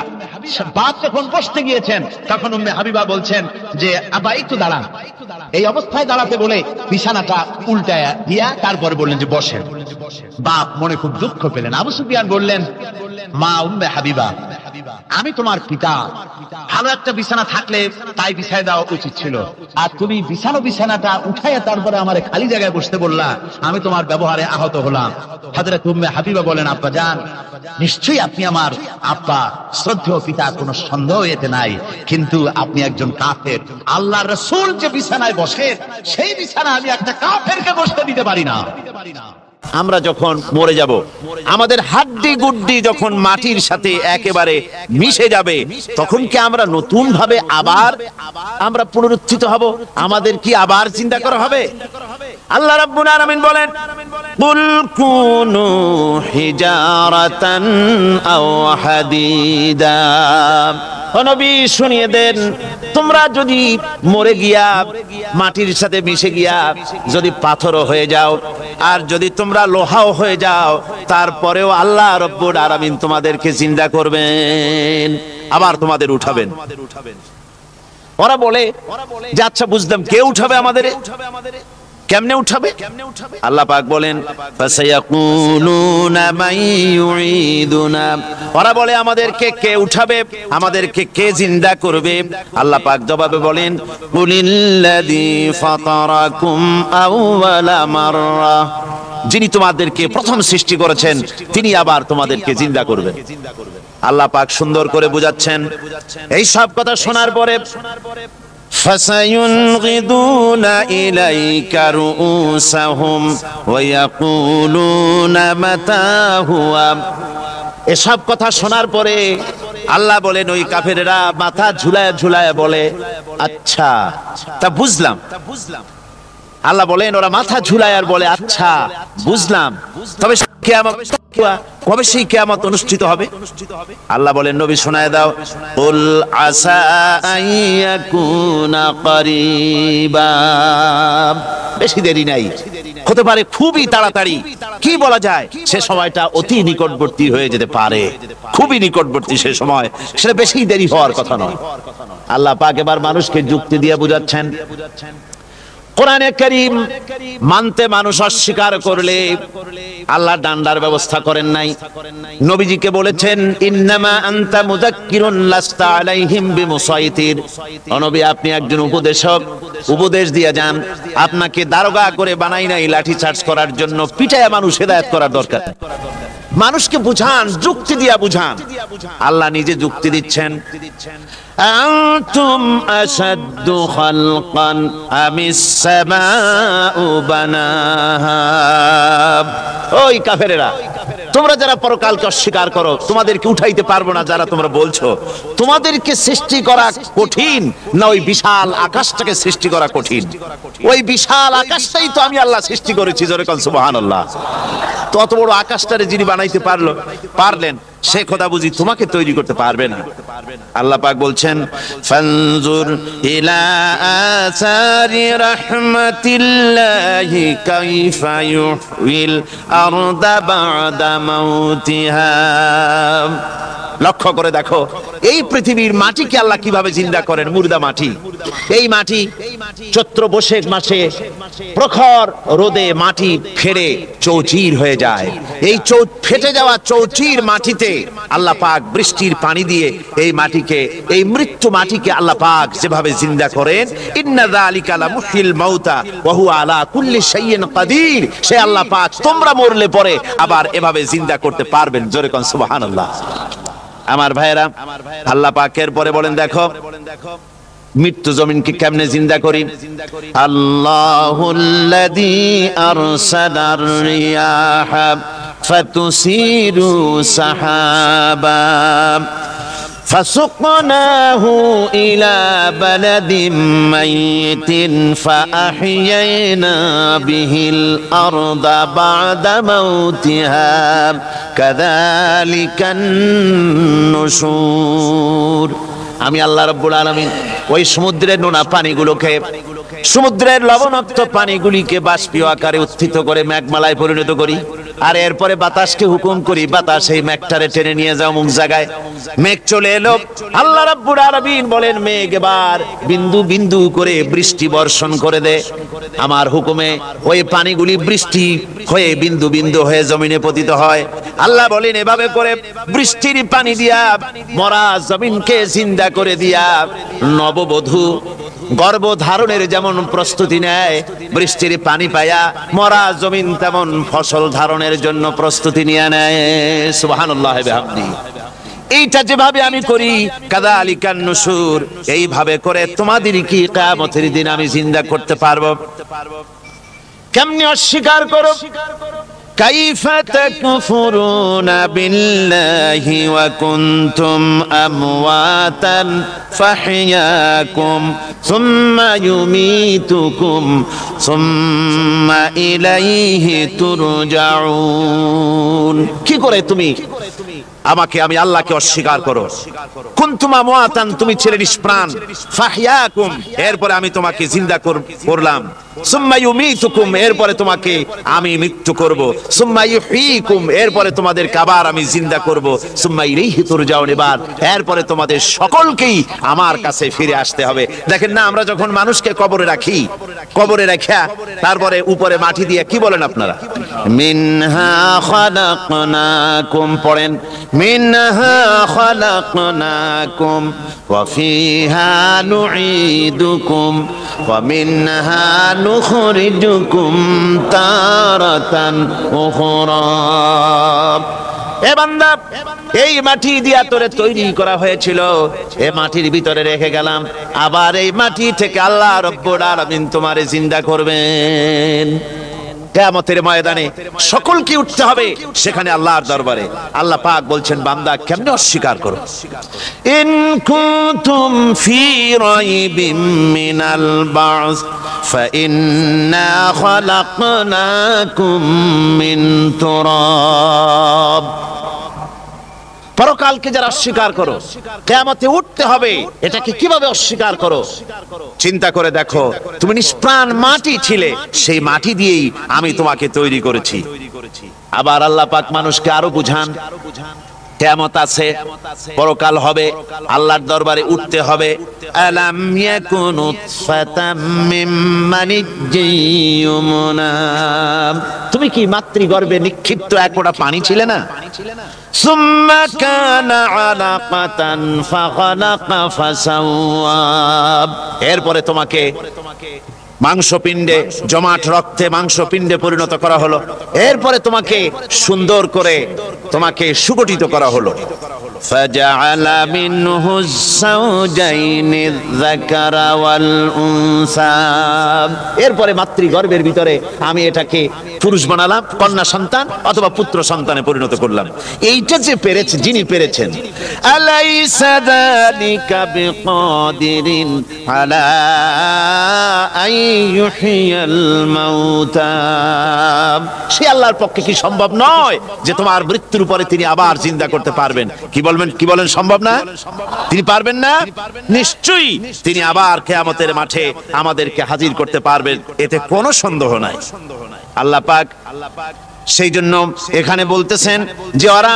বাপ যখন বসতে গিয়েছেন, তখন উম্মে হাবিবা বলছেন যে আবা একটু দাঁড়ান। এই অবস্থায় দাঁড়াতে বলে বিছানাটা উল্টায়া দিয়া তারপরে বললেন যে বসেন। বাপ মনে খুব দুঃখ পেলেন। আবু সুফিয়ান বললেন, মা উম্মে হাবিবা, আমি তোমার পিতা। ভালো একটা বিছানা থাকলে তাই বিছায় দেওয়া উচিত ছিল, আর তুমি বিছানাটা উঠাইয়া তারপরে আমার খালি জায়গায় বসতে বললা, আমি তোমার ব্যবহারে আহত হলাম। হযরত উম্মে হাবিবা বলেন, আব্বা জান, নিশ্চয়ই আপনি আমার আব্বা, শ্রদ্ধেয় পিতা, কোনো সন্দেহ এতে নাই, কিন্তু আপনি একজন কাফের। আল্লাহর রাসূল যে বিছানায় বসে, সেই বিছানা আমি একটা কাফেরকে বসতে দিতে পারি না। আমরা যখন মরে যাব, আমাদের হাড্ডি গুড্ডি যখন মাটির সাথে একেবারে মিশে যাবে, তখন কি আমরা নতুন ভাবে আবার আমরা পুনরুত্থিত হব? আমাদের কি আবার চিন্তা করা হবে? আল্লাহ রাব্বুল আলামিন বলেন, কুল কুনু হিজারাতান আও হাদিদা। ও নবী, শুনিয়ে দেন, তোমরা যদি মরে গিয়া মাটির সাথে মিশে গিয়া যদি পাথরও হয়ে যাও, আর যদি তোমরা লোহাও হয়ে যাও, তারপরেও আল্লাহ রব্বুল আলামিন তোমাদেরকে জিন্দা করবেন, আবার তোমাদের উঠাবেন। ওরা বলে যে আচ্ছা বুঝলাম, কে উঠাবে আমাদের? কেমনে উঠাবে? আল্লাহ পাক বলেন, ফাসায়াকুলুনা মান ইউঈদুনা। ওরা বলে আমাদেরকে কে উঠাবে, আমাদেরকে কে জিন্দা করবে? আল্লাহ পাক জবাবে বলেন, কুলিল্লাযী ফাতারাকুম আউওয়ালা মাররা। যিনি তোমাদেরকে প্রথম সৃষ্টি করেছেন, তিনি আবার তোমাদেরকে জিন্দা করবেন। আল্লাহ পাক সুন্দর করে বুঝাচ্ছেন। এই সব কথা শোনার পরে فَسَيُنْغِضُونَ إِلَيْكَ رُؤُوسَهُمْ وَيَقُولُونَ مَتَى هُوَ। এসব কথা শোনার পরে আল্লাহ বলেন, ওই কাফেরেরা মাথা ঝুলায় ঝুলায় বলে, আচ্ছা তা বুঝলাম। আল্লাহ বলেন, ওরা মাথা ঝুলায় আর বলে, আচ্ছা বুঝলাম, তবে কবে সেই কিয়ামত অনুষ্ঠিত হবে? আল্লাহ বলেন, নবী শোনায় দাও, কুল আসা আইয়াকুনা করিবা। বেশি দেরি নাই, হতে পারে খুবই তাড়াতাড়ি। কি বলা যায়, সে সময়টা অতি নিকটবর্তী হয়ে যেতে পারে, খুবই নিকটবর্তী সে সময়, সেটা বেশি দেরি হওয়ার কথা নয়। আল্লাহ পাক এবার মানুষকে যুক্তি দিয়ে বুঝাচ্ছেন। কোরআনে কারীম মানতে মানুষ অস্বীকার করলে আল্লাহ ডান্ডার ব্যবস্থা করেন নাই। নবীজিকে বলেছেন, ইন্নামা আনতা মুযাক্কিরুন লাস্তা আলাইহিম বিমুসাইতির। নবী, আপনি একজন উপদেশক, উপদেশ দিয়ে যান। আপনাকে দারোগা করে বানাই নাই লাঠি চার্জ করার জন্য, পিটায়া মানুষ হেদায়েত করার দরকার। মানুষকে বুঝান, যুক্তি দিয়া বুঝান। আল্লাহ নিজে যুক্তি দিচ্ছেন। আনতুম আশাদ্দু খালকান আমিস সামাউ বানাহা। ওই কাফেরেরা, তোমরা যারা পরকালকে অস্বীকার করো, তোমাদেরকে উঠাইতে পারবো না যারা তোমরা বলছো, তোমাদেরকে সৃষ্টি করা কঠিন না ওই বিশাল আকাশটাকে সৃষ্টি করা কঠিন? ওই বিশাল আকাশটাই তো আমি আল্লাহ সৃষ্টি করেছি, জোরে কোন সুবহানাল্লাহ। তত বড় আকাশটারে যিনি বানাইতে পারলেন, সে খোদা বুঝি তোমাকে তৈরি করতে পারবে না? আল্লাহ পাক বলছেন, ফানজুর ইলা আসারি রাহমাতিল্লাহি কাইফা ইউহিল আরদা বা'দা মাউতিহা। লক্ষ্য করে দেখো, এই পৃথিবীর মাটিকে আল্লাহ কিভাবে জিন্দা করেন, মুর্দা মাটি। এই মাটি চৈত্র বৈশাখ মাসে প্রখর রোদে মাটি ফেটে চৌচির হয়ে যায়। এই ফেটে যাওয়া চৌচির মাটিতে আল্লাহ পাক বৃষ্টির পানি দিয়ে এই মাটিকে, এই মৃত্যু মাটিকে আল্লাহ পাক যেভাবে জিন্দা করেন, ইন্না যালিকা লামুহিল মাউতা ওয়া হুয়া আলা কুল্লি শাইইন কাদির। সে আল্লাহ পাক তোমরা মরলে পরে আবার এভাবে জিন্দা করতে পারবেন, জোরে কোন সুবহানাল্লাহ। আমার ভাইয়েরা, আল্লাহ পাকের পরে বলেন, দেখো মৃত্যু জমিনকে কেমনে জিন্দা করি। আল্লাহুল্লাযী আরসালার রিয়াহা ফাতুসিরু সাহাবা فسقناه إلى بلد ميت فأحيينا به الأرض بعد موتها كذلك النشور। আমি আল্লাহ রাব্বুল আলামিন ওই সমুদ্রের নোনা পানিগুলোকে সমুদ্রের লবণাক্ত পানিগুলিকে বাষ্পীয় আকারে উত্থিত করে মেঘমালায় পরিণত করি, আর এরপরে বাতাসকে হুকুম করি, বাতাস এই মেঘটারে টেনে নিয়ে যাও মুখ জায়গায়। মেঘ চলে এলো। আল্লাহ রাব্বুল আলামিন বলেন, মেঘ এবার বিন্দু বিন্দু করে বৃষ্টি বর্ষণ করে দে। আমার হুকুমে ওই পানিগুলি বৃষ্টি হয়ে বিন্দু বিন্দু হয়ে জমিনে পতিত হয়। আল্লাহ বলেন, এভাবে করে বৃষ্টির পানি দিয়া মরা জমিনকে জিন্দা করে দিয়া নববধূ গর্ভধারণের যেমন প্রস্তুতি নেয়, বৃষ্টির পানি পায়া মরা জমিন তেমন ফসল ধারণের জন্য প্রস্তুতি নিয়ে নেয়। সুবহানাল্লাহ বিহামদিহি। এইটা যেভাবে আমি করি, কাযালিকান নুশুর, এইভাবে করে তোমাদের কি কিয়ামতের দিন আমি জিন্দা করতে পারবো। কেমনে অস্বীকার করো? কাইফা তাকফুরুনা বিল্লাহি ওয়া কুনতুম আমওয়াতান ফাহইয়াকুম সুম্মা ইউমীতুকুম সুম্মা ইলাইহি তুরজাউন। কি করে তুমি আমাকে, আমি আল্লাহকে অস্বীকার করো? কুনতুম আমওয়াতান, তুমি ছিলে নিষ্প্রাণ, ফাহইয়াকুম, এরপরে আমি তোমাকে জিন্দা করলাম, সুম্মা ইউমীতুকুম, এরপরে তোমাকে আমি মৃত্যু করব, সুম্মা ইউহয়িকুম, এরপরে তোমাদেরকে আবার আমি জিন্দা করব, সুম্মা ইলাইহি তুরজাউন, এরপরে তোমাদের সকলকেই আমার কাছে ফিরে আসতে হবে। দেখেন না, আমরা যখন মানুষকে কবরে রাখি, কবরে রাখা তারপরে উপরে মাটি দিয়ে কি বলেন আপনারা? মিনহা খালাকনাকুম, পড়েন, মিনহা খালাকনাকুম ওয়া ফিহা নুঈদুকুম ওয়া মিনহা নুখরিজুকুম তারাতান উখরা। এ বান্দা, এই মাটি দিয়া তোরে তৈরি করা হয়েছিল, এই মাটির ভিতরে রেখে গেলাম, আবার এই মাটি থেকে আল্লাহ রব্বুল আলামিন তোমারে জিন্দা করবেন। কিয়ামতের ময়দানে সকলকে উঠতে হবে সেখানে আল্লাহর দরবারে। আল্লাহ পাক বলছেন, বান্দা কেমনে অস্বীকার করো? ইন কুনতুম ফি রাইবিম মিনাল বা'স ফাইন্না খালাকনাকুম মিন তুরাব। পরকালকে যারা অস্বীকার করো, কিয়ামতে উঠতে হবে, এটাকে কিভাবে অস্বীকার করো? চিন্তা করে দেখো, তুমি নিষ্প্রাণ মাটি ছিলে, সেই মাটি দিয়েই আমি তোমাকে তৈরি করেছি। আবার আল্লাহ পাক মানুষকে আরো বুঝান, কিয়ামত আছে, পরকাল হবে, আল্লাহর দরবারে উঠতে হবে। আলাম ইয়াকুনু ফাতাম মিন মানিজ্জিয়ুমনা, তুমি কি মাতৃগর্ভে নিক্ষিপ্ত এক ফোঁটা পানি ছিলে না? সুম্মা কানা আলাকাতান ফাখালাকা ফাসাওয়া, এরপরে তোমাকে মাংসপিণ্ডে, জমাট রক্তে মাংসপিণ্ডে পরিণত করা হলো, এরপরে তোমাকে সুন্দর করে তোমাকে সুগঠিত করা হলো। ফাজআলা মিনহু যাওজাইনি যাকারা ওয়াল উনসা, এরপরে মাতৃগর্ভের ভিতরে আমি এটাকে পুরুষ বানালাম, কন্যা সন্তান অথবা পুত্র সন্তানে পরিণত করলাম। এইটা যে পেরেছে, যিনি পেরেছেন, আলাইসা যালিকা বিকাদিরিন আলা আইয়ুহিয়াল মাউতা, সে আল্লাহর পক্ষে কি সম্ভব নয় যে তোমার মৃত্যুর পরে তিনি আবার জিন্দা করতে পারবেন? কি বলেন সম্ভব না? তিনি পারবেন না? নিশ্চয়ই তিনি আবার কিয়ামতের মাঠে আমাদেরকে হাজির করতে পারবেন, এতে কোনো সন্দেহ নাই। আল্লাহ পাক সেই জন্য এখানে বলতেছেন যে ওরা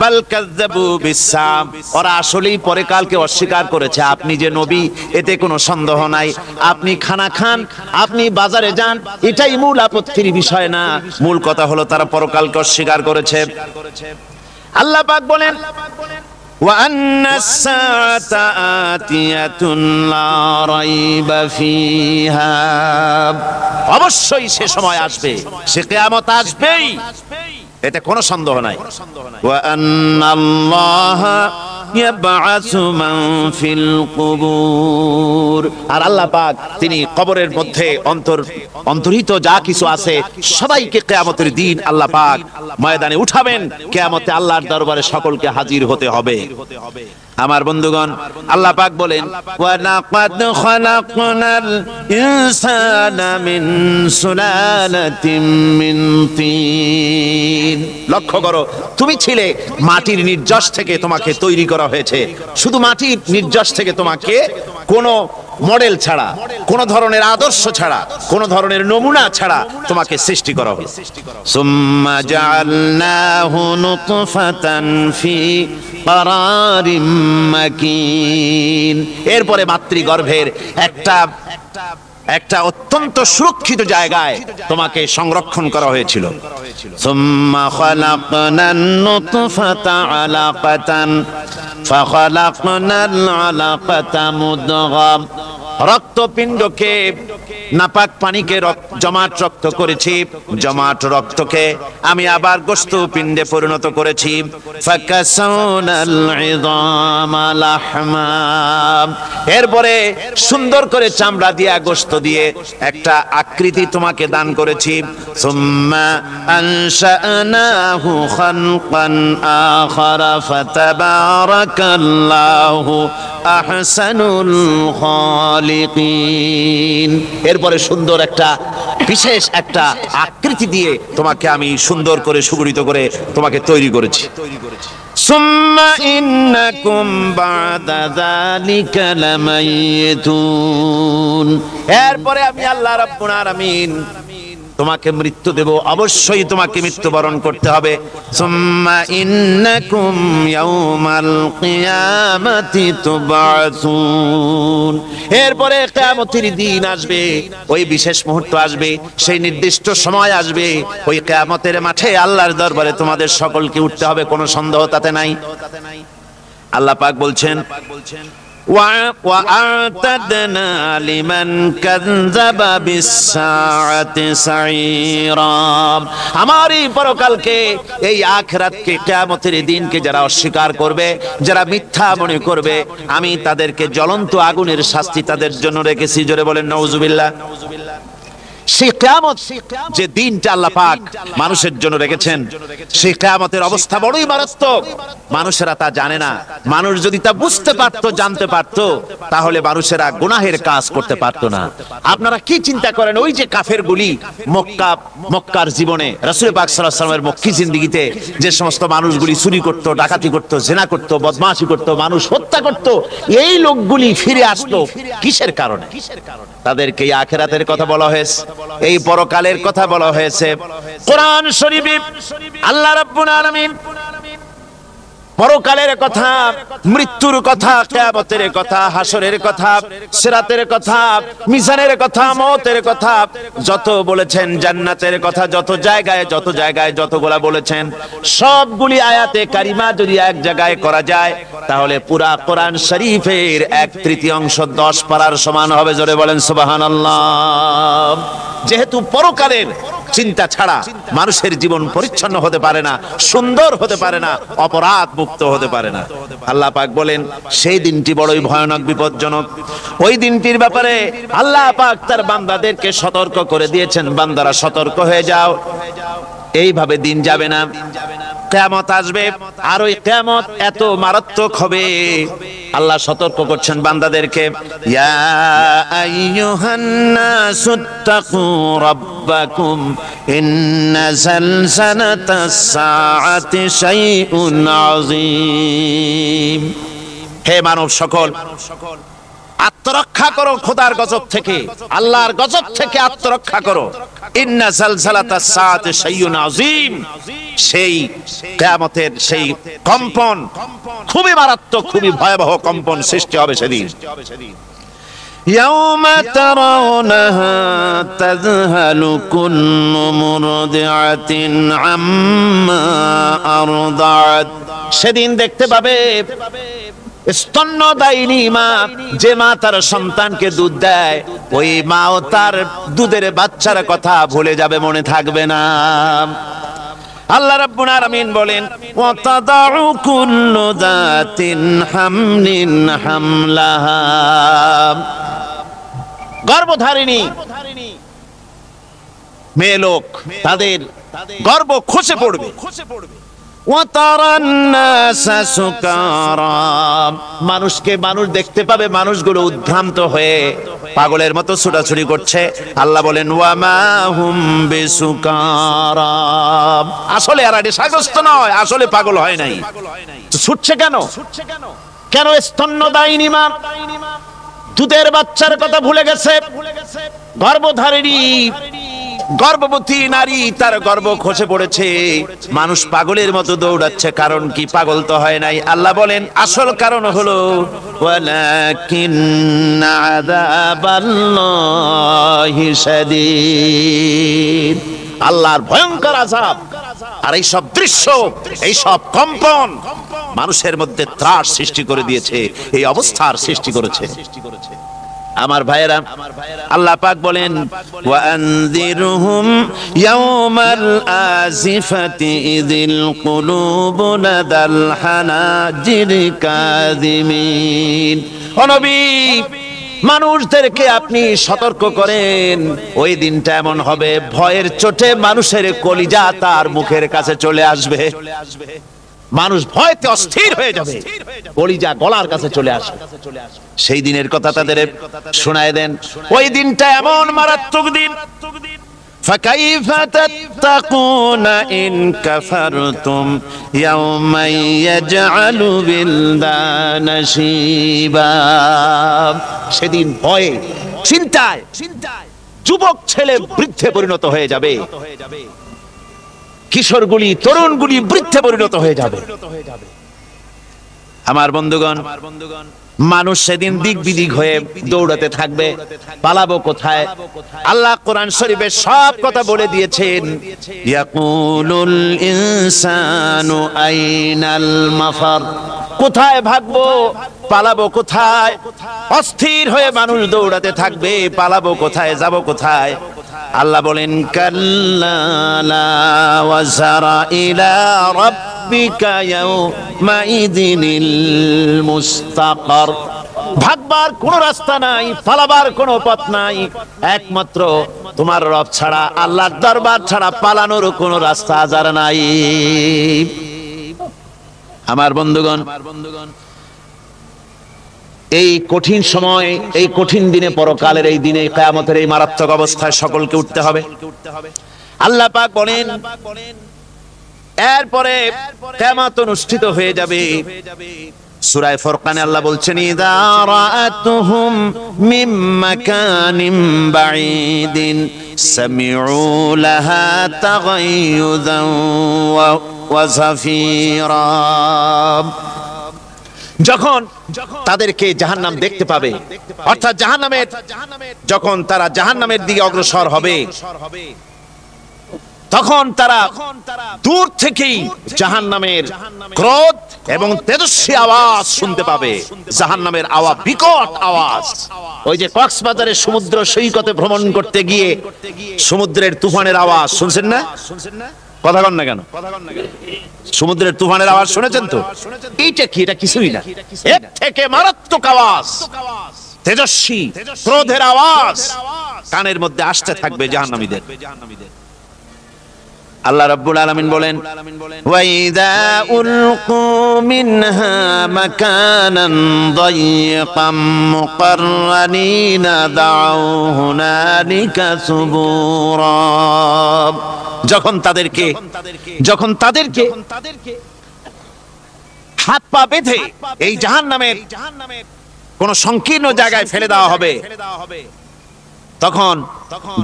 বাল কাযযাবু বিসাম, ওরা আসলেই পরকালকে অস্বীকার করেছে। আপনি যে নবী, এতে কোনো সন্দেহ নাই। আপনি খানা খান, আপনি বাজারে যান, এটাই মূল আপত্তির বিষয় না। মূল কথা হলো তারা পরকালকে অস্বীকার করেছে। আল্লাহ পাক বলেন, ওয়া আন্নাস সাআতা আতিয়াতুন লা রাইবা ফিহা, অবশ্যই সে সময় আসবে, সে কিয়ামত আসবেই, এতে কোনো সন্দেহ নাই। ওয়া আন্নাল্লাহা ইয়াবআসু মান ফিল কুবুর, আর আল্লাহ পাক তিনি কবরের মধ্যে অন্তর্হিত যা কিছু আছে সবাইকে কিয়ামতের দিন আল্লাহ পাক ময়দানে উঠাবেন। কিয়ামতে আল্লাহর দরবারে সকলকে হাজির হতে হবে। আমার বন্ধুগণ, আল্লাহ পাক বলেন, ওয়া লাকাদ খালাকনাল ইনসানা মিন সুলালাতিন মিন তিন। লক্ষ্য করো, তুমি ছিলে মাটির নির্যাস থেকে তোমাকে তৈরি করা হয়েছে। শুধু মাটির নির্যাস থেকে তোমাকে কোনো মডেল ছাড়া, কোন ধরনের আদর্শ ছাড়া, কোন ধরনের নমুনা ছাড়া তোমাকে সৃষ্টি করা হলো। সুম্মা জাআলনাহু নুতফাতান ফি ক্বারারিম মাকিন, এরপরে মাতৃগর্ভের একটা অত্যন্ত সুরক্ষিত জায়গায় তোমাকে সংরক্ষণ করা হয়েছিল। সুম্মা খালাকনান নুতফাতা আলাকাতান ফাখালাকনাল আলাকাতা মুদগা, রক্তপিণ্ডকে, নাপাক পানিকে জমাট রক্ত করেছি, জমাট রক্তকে আমি আবার গোশত পিণ্ডে পরিণত করেছি। ফাকাসাউনাল ইযামা লাহমা, এরপরে সুন্দর করে চামড়া দিয়ে গোশত দিয়ে একটা আকৃতি তোমাকে দান করেছি। সুম্মা আনশানাহু খালকান আখারা ফাতাবারাকাল্লাহু আহসানুল খালিকিন, এরপরে সুন্দর একটা বিশেষ একটা আকৃতি দিয়ে তোমাকে আমি সুন্দর করে সুগঠিত করে তোমাকে তৈরি করেছি। সুম্মা ইন্নাকুম বাদা যালিকা লামাইতুন, এরপরে আমি আল্লাহ রাব্বুল আলামিন তোমাকে মৃত্যু দেব, অবশ্যই তোমাকে মৃত্যুবরণ করতে হবে। সুম্মা ইন্নাকুম ইয়াউমাল কিয়ামাতি তুবআসুন, এরপরে কিয়ামতের দিন আসবে, ওই বিশেষ মুহূর্ত আসবে, সেই নির্দিষ্ট সময় আসবে, ওই কিয়ামতের মাঠে আল্লাহর দরবারে তোমাদের সকলকে উঠতে হবে, কোনো সন্দেহ তাতে নাই। আল্লাহ পাক বলছেন وَأَعْتَدْنَا لِمَنْ كَذَّبَ بِالسَّاعَةِ سَعِيرًا, আমার এই পরকালকে, এই আখিরাতকে, কিয়ামতের দিনকে যারা অস্বীকার করবে, যারা মিথ্যা মনে করবে, আমি তাদেরকে জ্বলন্ত আগুনের শাস্তি তাদের জন্য রেখেছি। জোরে বলেন নাউজুবিল্লাহ। সেই কিয়ামত, যে দিনটা আল্লাহ পাক মানুষের জন্য রেখেছেন, সেই কিয়ামতের অবস্থা বড়ই মারাত্মক। মানুষেরা তা জানে না। মানুষ যদি তা বুঝতে পারতো, জানতে পারতো, তাহলে মানুষেরা গুনাহের কাজ করতে পারতো না। আপনারা কি চিন্তা করেন, ওই যে কাফেরগুলি মক্কার জীবনে, রাসূল পাক সাল্লাল্লাহু আলাইহি ওয়াসাল্লামের মক্কি জিন্দেগিতে যে সমস্ত মানুষগুলি চুরি করত, ডাকাতি করত, জিনা করত, বদমাশি করত, মানুষ হত্যা করত, এই লোকগুলি ফিরে আসলো কিসের কারণে? তাদেরকে এই আখিরাতের কথা বলা হয়েছে, এই পরকালের কথা বলা হয়েছে। কোরআন শরীফে আল্লাহ রাব্বুল আলামিন পরকালের কথা, মৃত্যুর কথা, কিয়ামতের কথা, হাসরের কথা, সিরাতের কথা, মিজানের কথা, মওতের কথা যত বলেছেন, জান্নাতের কথা যত জায়গায় যতগুলা বলেছেন, সবগুলি আয়াতে কারিমা যদি এক জায়গায় করা যায়, তাহলে পুরা কোরআন শরীফের 1/3 10 পারার সমান হবে। জোরে বলেন সুবহানাল্লাহ। যেহেতু পরকালের চিন্তা ছাড়া মানুষের জীবন পরিচ্ছন্ন হতে পারে না, সুন্দর হতে পারে না, অপরাধ মুক্ত হতে পারে না। আল্লাহ পাক বলেন সেই দিনটি বড়ই ভয়ানক, বিপজ্জনক। ওই দিনটির ব্যাপারে আল্লাহ পাক তার বান্দাদেরকে সতর্ক করে দিয়েছেন, বান্দারা সতর্ক হয়ে যাও, এইভাবে দিন যাবে না, কিয়ামত আসবে, আর ওই কিয়ামত এত মারাত্মক হবে। আল্লাহ সতর্ক করছেন বান্দাদেরকে, ইয়া আইয়ুহান নাসুত্তাকু রাব্বাকুম ইন্না যালজালাতাস সাআতি শাইউন আযীম, হে মানব সকল, আত্মরক্ষা করো খোদার গজব থেকে, আল্লাহর গজব থেকে আত্মরক্ষা করো। ইন্না যালজালাতাস সাআতি শাইউন আযীম, সেই কিয়ামতের সেই কম্পন খুবই মারাত্মক, খুবই ভয়াবহ কম্পন সৃষ্টি হবে সেদিন। ইয়াউমা তারাউনাহা তাযহালু কুল্লু মুরদিআতিন আম্মা আরদাআত, সেদিন দেখতে পাবে স্তন্যদায়িনী মা, যে মা তার সন্তানকে দুধ দেয়, ওই মাও তার দুধের বাচ্চার কথা ভুলে যাবে, মনে থাকবে না। আল্লাহ রাব্বুল আলামিন বলেন, ওয়া তাদাউ কুল্লু যাতিন হামলিন হামলাহা, গর্ভধারিণী মেয়ে লোক, তাদের গর্ভ খসে পড়বে। মানুষকে মানুষ দেখতে পাবে, মানুষগুলো উদ্ভ্রান্ত হয়ে পাগলের মতো ছোটাছুটি করছে। আল্লাহ বলেন, ওয়ামা হুম বিসুকারা, আসলে আর নেশাগ্রস্ত নয়, আসলে পাগল হয় নাই। ছুটছে কেন? কেন স্তন্যদায়িনী মা দুধের বাচ্চার কথা ভুলে গেছে, গর্ভধারিণী গর্ভবতী নারী তার গর্ভ খসে পড়েছে, মানুষ পাগলের মতো দৌড়াচ্ছে। কারণ কি? পাগল তো হয় নাই। আল্লাহ বলেন আসল কারণ হলো ওয়ালাকিন্না আযাবাল্লাহি শাদীদ, আল্লাহর ভয়ঙ্কর আযাব। আর এই সব দৃশ্য, এই সব কম্পন মানুষের মধ্যে ত্রাস সৃষ্টি করে দিয়েছে, এই অবস্থার সৃষ্টি করেছে। আমার ভাইয়েরা, আল্লাহ পাক বলেন ওয়ানযিরহুম ইয়াওমাল আজিফাতি ইযিল কুলুবু লাদাল হানাজির কাযিমিন। ও নবী, মানুষদেরকে আপনি সতর্ক করেন, ওই দিনটা এমন হবে ভয়ের চোটে মানুষের কলিজা তার মুখের কাছে চলে আসবে। মানুষ ভয়তে অস্থির হয়ে যাবে, কলিজা গলার কাছে চলে আসবে। সেই দিনের কথা তাদের শোনায় দেন। ওই দিনটা এমন মারাত্মক দিন, فكيف تتقون إن كفرتم يوما يجعل الولدان شيبا। সেদিন ভয়ে চিন্তায় যুবক ছেলে বৃদ্ধে পরিণত হয়ে যাবে, কিশোরগুলি তরুণগুলি বৃদ্ধে পরিণত হয়ে যাবে। আমার বন্ধুগণ, মানুষ সেদিন দিক বিদিক হয়ে দৌড়াতে থাকবে, পালাবো কোথায়? আল্লাহ কোরআন শরীফে সব কথা বলে দিয়েছেন। ইয়াকুলুল ইনসানু আইনাল মাফার, কোথায় ভাগবো, পালাবো কোথায়? অস্থির হয়ে মানুষ দৌড়াতে থাকবে, পালাবো কোথায়, যাব কোথায়? আল্লাহ বলেন কাল্লা লা ওয়াজারা ইলা রাব্বিকা ইয়াউমাইযিনিল মুস্তাকার। ভাগবার কোনো রাস্তা নাই, পালাবার কোনো পথ নাই, একমাত্র তোমার রব ছাড়া, আল্লাহর দরবার ছাড়া পালানোর কোনো রাস্তা আজার নাই। আমার বন্ধুগণ, এই কঠিন সময়, এই কঠিন দিনে, পরকালের এই দিনে, কিয়ামতের এই মারাত্মক অবস্থায় সকলকে উঠতে হবে। আল্লাহ পাক বলেন এরপরে কিয়ামত অনুষ্ঠিত হয়ে যাবে। সূরা ফুরকানে আল্লাহ বলছেন ইযা রাআতুহুম মিন মাকানিন বাঈদিন সামিউ লাহা তাগায়ুযান ওয়া যাফীরা। যখন তাদেরকে জাহান্নাম দেখতে পাবে, অর্থাৎ জাহান্নামের, যখন তারা জাহান্নামের দিকে অগ্রসর হবে, তখন তারা দূর থেকেই জাহান্নামের ক্রোধ এবং তেজস্বী আওয়াজ শুনতে পাবে। জাহান্নামের আওয়াজ, বিকট আওয়াজ। ওই যে কক্সবাজারের সমুদ্র সৈকতে ভ্রমণ করতে গিয়ে সমুদ্রের তুফানের আওয়াজ শুনছেন না? কথা কন না কেন? সমুদ্রের তুফানের আওয়াজ শুনেছেন তো? এইটা কি? এটা কিছুই না, এর থেকে মারাত্মক আওয়াজ, তেজস্বী ক্রোধের আওয়াজ কানের মধ্যে আসতে থাকবে জাহান্নামীদের। আল্লাহ রাব্বুল আলামিন বলেন ওয়াইদা উলকু মিনহা মাকানান দায়িকাম মুকাররানিনা দাউ হুনালিকা সুবুরা। যখন তাদেরকে হাত পা বেঁধে এই জাহান্নামের কোন সংকীর্ণ জায়গায় ফেলে দেওয়া হবে, তখন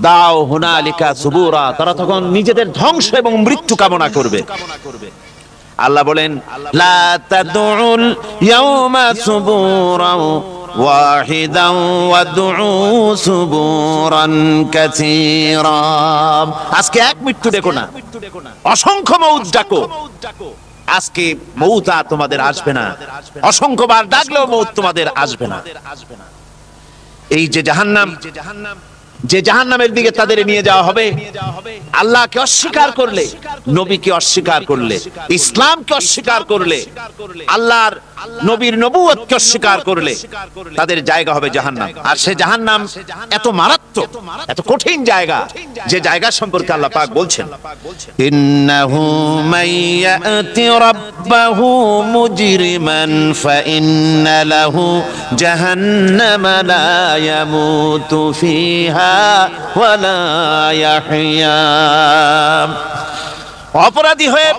দাও হুনালিকা সুবুরা, তারা তখন নিজেদের ধ্বংস এবং মৃত্যু কামনা করবে। আল্লাহ বলেন লা তাদউল ইয়াউমা সুবুরান ওয়াহিদান ওয়াদউ সুবুরান কাসীরা। আজকে এক মৃত্যু ডেকো না, অসংখ্য মউত ডাকো। আজকে মউত আর তোমাদের আসবে না, অসংখ্যবার ডাকলেও মউত তোমাদের আসবে না। এই যে জাহান্নাম, যে জাহান্নামের দিকে তাদের নিয়ে যাওয়া হবে, আল্লাহকে অস্বীকার করলে, নবীকে অস্বীকার করলে, ইসলামকে অস্বীকার করলে, আল্লাহর নবীর নবুয়তকে অস্বীকার করলে তাদের জায়গা হবে জাহান্নাম। আর সে জাহান্নাম এত মারাত্মক, এত কঠিন জায়গা, যে জায়গা সম্পর্কে আল্লাহ পাক বলছেন ইন্নাহু মাইয়াতি রাব্বাহু মুজরিমান ফাইন্না লাহু জাহান্নামা লা ইয়ামুতু ফিহা ওয়া লা ইয়াহইয়া। অপরাধী হয়ে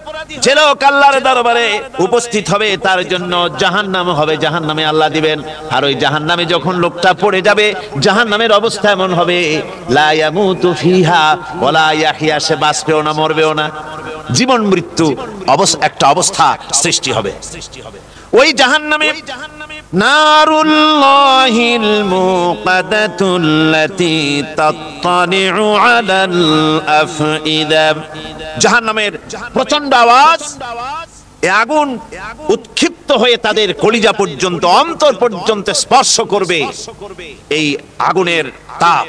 যে লোক আল্লাহর দরবারে উপস্থিত হবে তার জন্য জাহান্নাম হবে, জাহান্নামে আল্লাহ দিবেন। আর ওই জাহান্নামে যখন লোকটা পড়ে যাবে, জাহান্নামের অবস্থা এমন হবে লা ইয়ামুতু ফিহা ওয়ালা ইয়াহইয়া, সে বাঁচবেও না মরবেও না, জীবন মৃত্যু একটা অবস্থা সৃষ্টি হবে। ওই জাহান্নামে নারুল্লাহিল মুকাদাতুল্লাতী তাত্তালিউ আলাল আফইদা, জাহান্নামের প্রচন্ড আওয়াজ, এই আগুন উৎক্ষিপ্ত হয়ে তাদের কলিজা পর্যন্ত, অন্তর পর্যন্ত স্পর্শ করবে এই আগুনের তাপ।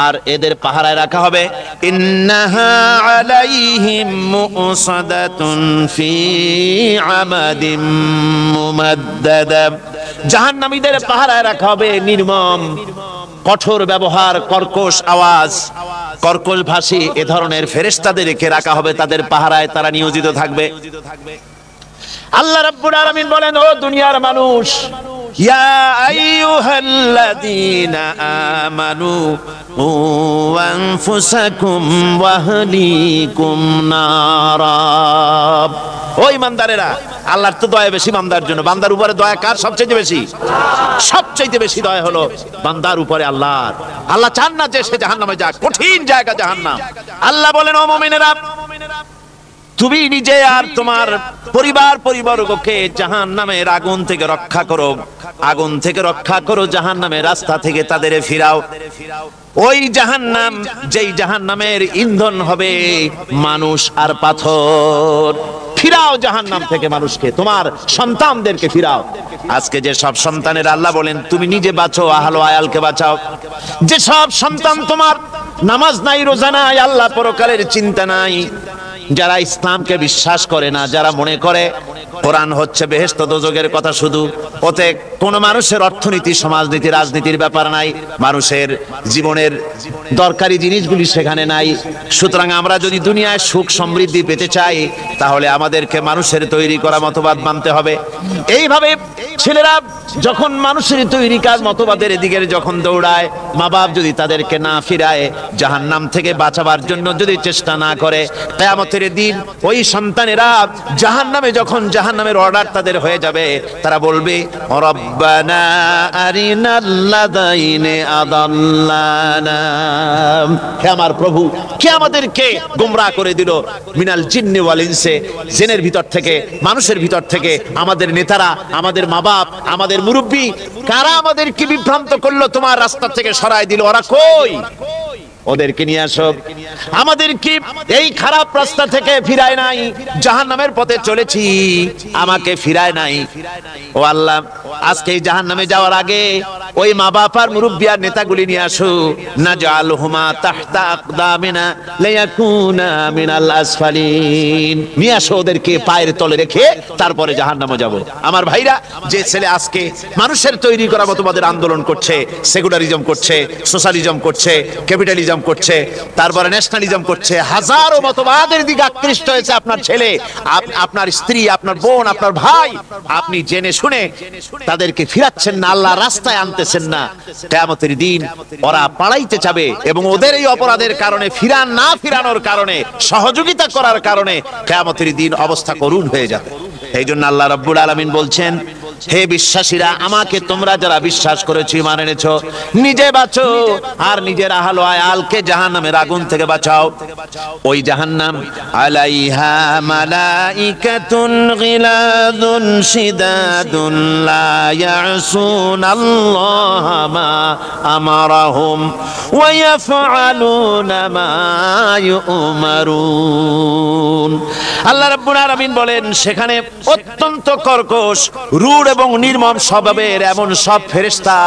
আর এদের পাহারায় রাখা হবে ইন্নাহা আলাইহিম মুসাদাতুন ফি আমাদিম মুমাদ্দাদা, জাহান্নামীদের পাহারায় রাখা হবে নির্মম, কঠোর ব্যবহার, কর্কশ আওয়াজ, কর্কশ ভাষী এ ধরনের ফেরেশতাদেরকে রাখা হবে তাদের পাহারায়, তারা নিয়োজিত থাকবে। আল্লাহ রাব্বুল আলামিন বলেন, ও দুনিয়ার মানুষ, ইয়া আইয়ুহাল্লাযীনা আমানু কু আনফুসাকুম ওয়া আহলিকুম নারা, ও ঈমানদারেরা, আল্লাহর তো দয়া বেশি বান্দার জন্য। বান্দার উপরে দয়া কার সবচেয়ে বেশি? সবচেয়ে বেশি দয়া হলো বান্দার উপরে আল্লাহর। আল্লাহ চান না যে সে জাহান্নামে যাক, কঠিন জায়গা জাহান্নাম। আল্লাহ বলেন, ও মুমিনেরা, তুমি নিজে আর তোমার পরিবারবর্গকে জাহান্নামের আগুন থেকে রক্ষা করো, আগুন থেকে রক্ষা করো, জাহান্নামের রাস্তা থেকে তাদের ফিরাও। ওই জাহান্নাম, যেই জাহান্নামের ইন্ধন হবে মানুষ আর পাথর, ফিরাও জাহান্নাম থেকে মানুষকে, তোমার সন্তানদেরকে ফিরাও। আজকে যে সব সন্তানের আল্লাহ বলেন তুমি নিজে বাঁচো, আহলো আয়ালকে বাঁচাও। যে সব সন্তান তোমার নামাজ নাই, রোজা নাই, আল্লাহ পরকালের চিন্তা নাই, যারা ইসলামকে বিশ্বাস করে না, যারা মনে করে কোরআন হচ্ছে বেহেশত দোজখের কথা, শুধু ওতে কোন মানুষের অর্থনীতি, সমাজনীতি, রাজনীতির ব্যাপার নাই, মানুষের জীবনের দরকারি জিনিসগুলি সেখানে নাই। সুতরাং আমরা যদি দুনিয়ায় সুখ সমৃদ্ধি পেতে চাই, তাহলে আমাদেরকে মানুষের তৈরি করা মতবাদ মানতে হবে। এইভাবে ছেলেরা যখন মানুষের তৈরি কাজ মতবাদের দিকে যখন দৌড়ায়, মা বাপ যদি তাদেরকে না ফিরায়, জাহান্নাম থেকে বাঁচাবার জন্য যদি চেষ্টা না করে, কিয়ামতের দিন ওই সন্তানেরা জাহান্নামে, যখন জাহান্নামের অর্ডার তাদের হয়ে যাবে, তারা বলবে, রব্বানা আরিনাল্লাযাইনি আদাল্লানা, হে আমার প্রভু, কে আমাদেরকে গোমরাহ করে দিল, মিনাল জিন্নি ওয়াল ইনসি, জিনের ভিতর থেকে, মানুষের ভিতর থেকে, আমাদের নেতারা, আমাদের মা বাপ, আমাদের মুরব্বী, কারা আমাদেরকে বিভ্রান্ত করলো, তোমার রাস্তা থেকে সরাই দিল, ওরা কই? ওদেরকে নিয়ে আসো। আমাদের কি এই খারাপ রাস্তা থেকে ফিরায় নাই, জাহান্নামের পথে চলেছি, আমাকে ফিরায় নাই। ও আল্লাহ, আজকে এই জাহান্নামে যাওয়ার আগে ওই মা বাপ আর মুরব্বি আর নেতাগুলি নিয়ে আসো। নাজআলহুমা তাহতা আকদামিনা লিয়াকুনা মিনাল আসফালিন, নিয়ে আসো ওদেরকে পায়ের তলে রেখে তারপরে জাহান্নামে যাব। আমার ভাইরা, যে ছেলে আজকে মানুষের তৈরি করা মতবাদের আন্দোলন করছে, সেকুলারিজম করছে, সোশ্যালিজম করছে, ক্যাপিটালিজম করছে, তারপরে ন্যাশনালিজম করছে, হাজারো মতবাদের দিকে আকৃষ্ট হয়েছে আপনার ছেলে, আপনার স্ত্রী, আপনার বোন, আপনার ভাই, আপনি জেনে শুনে তাদেরকে ফিরাচ্ছেন না, আল্লাহর রাস্তায় আনতেছেন না। কিয়ামতের দিন ওরা পালাইতে যাবে এবং ওদের এই অপরাধের কারণে, ফিরানোর কারণে, সহযোগিতা করার কারণে কিয়ামতের দিন অবস্থা করুণ হয়ে যাবে। এই জন্য আল্লাহ রাব্বুল আলামিন বলছেন, হে বিশ্বাসীরা, আমাকে তোমরা যারা বিশ্বাস করেছো, ঈমান এনেছো, নিজে বাঁচো আর নিজের আহল আয়ালকে জাহান্নামের আগুন থেকে বাঁচাও। ওই জাহান্নাম আলাইহা মালাইকাতুন গিলাদুন শিদাদুন লা ইয়াসুনাল্লাহা মা আমারাহুম ওয়া ইয়াফআলুনা মা ইউমারুন। আল্লাহ রাব্বুল আলামিন বলেন, সেখানে অত্যন্ত কর্কশ, রূঢ় এবং নির্মম স্বভাবের এমন সব ফেরেশতা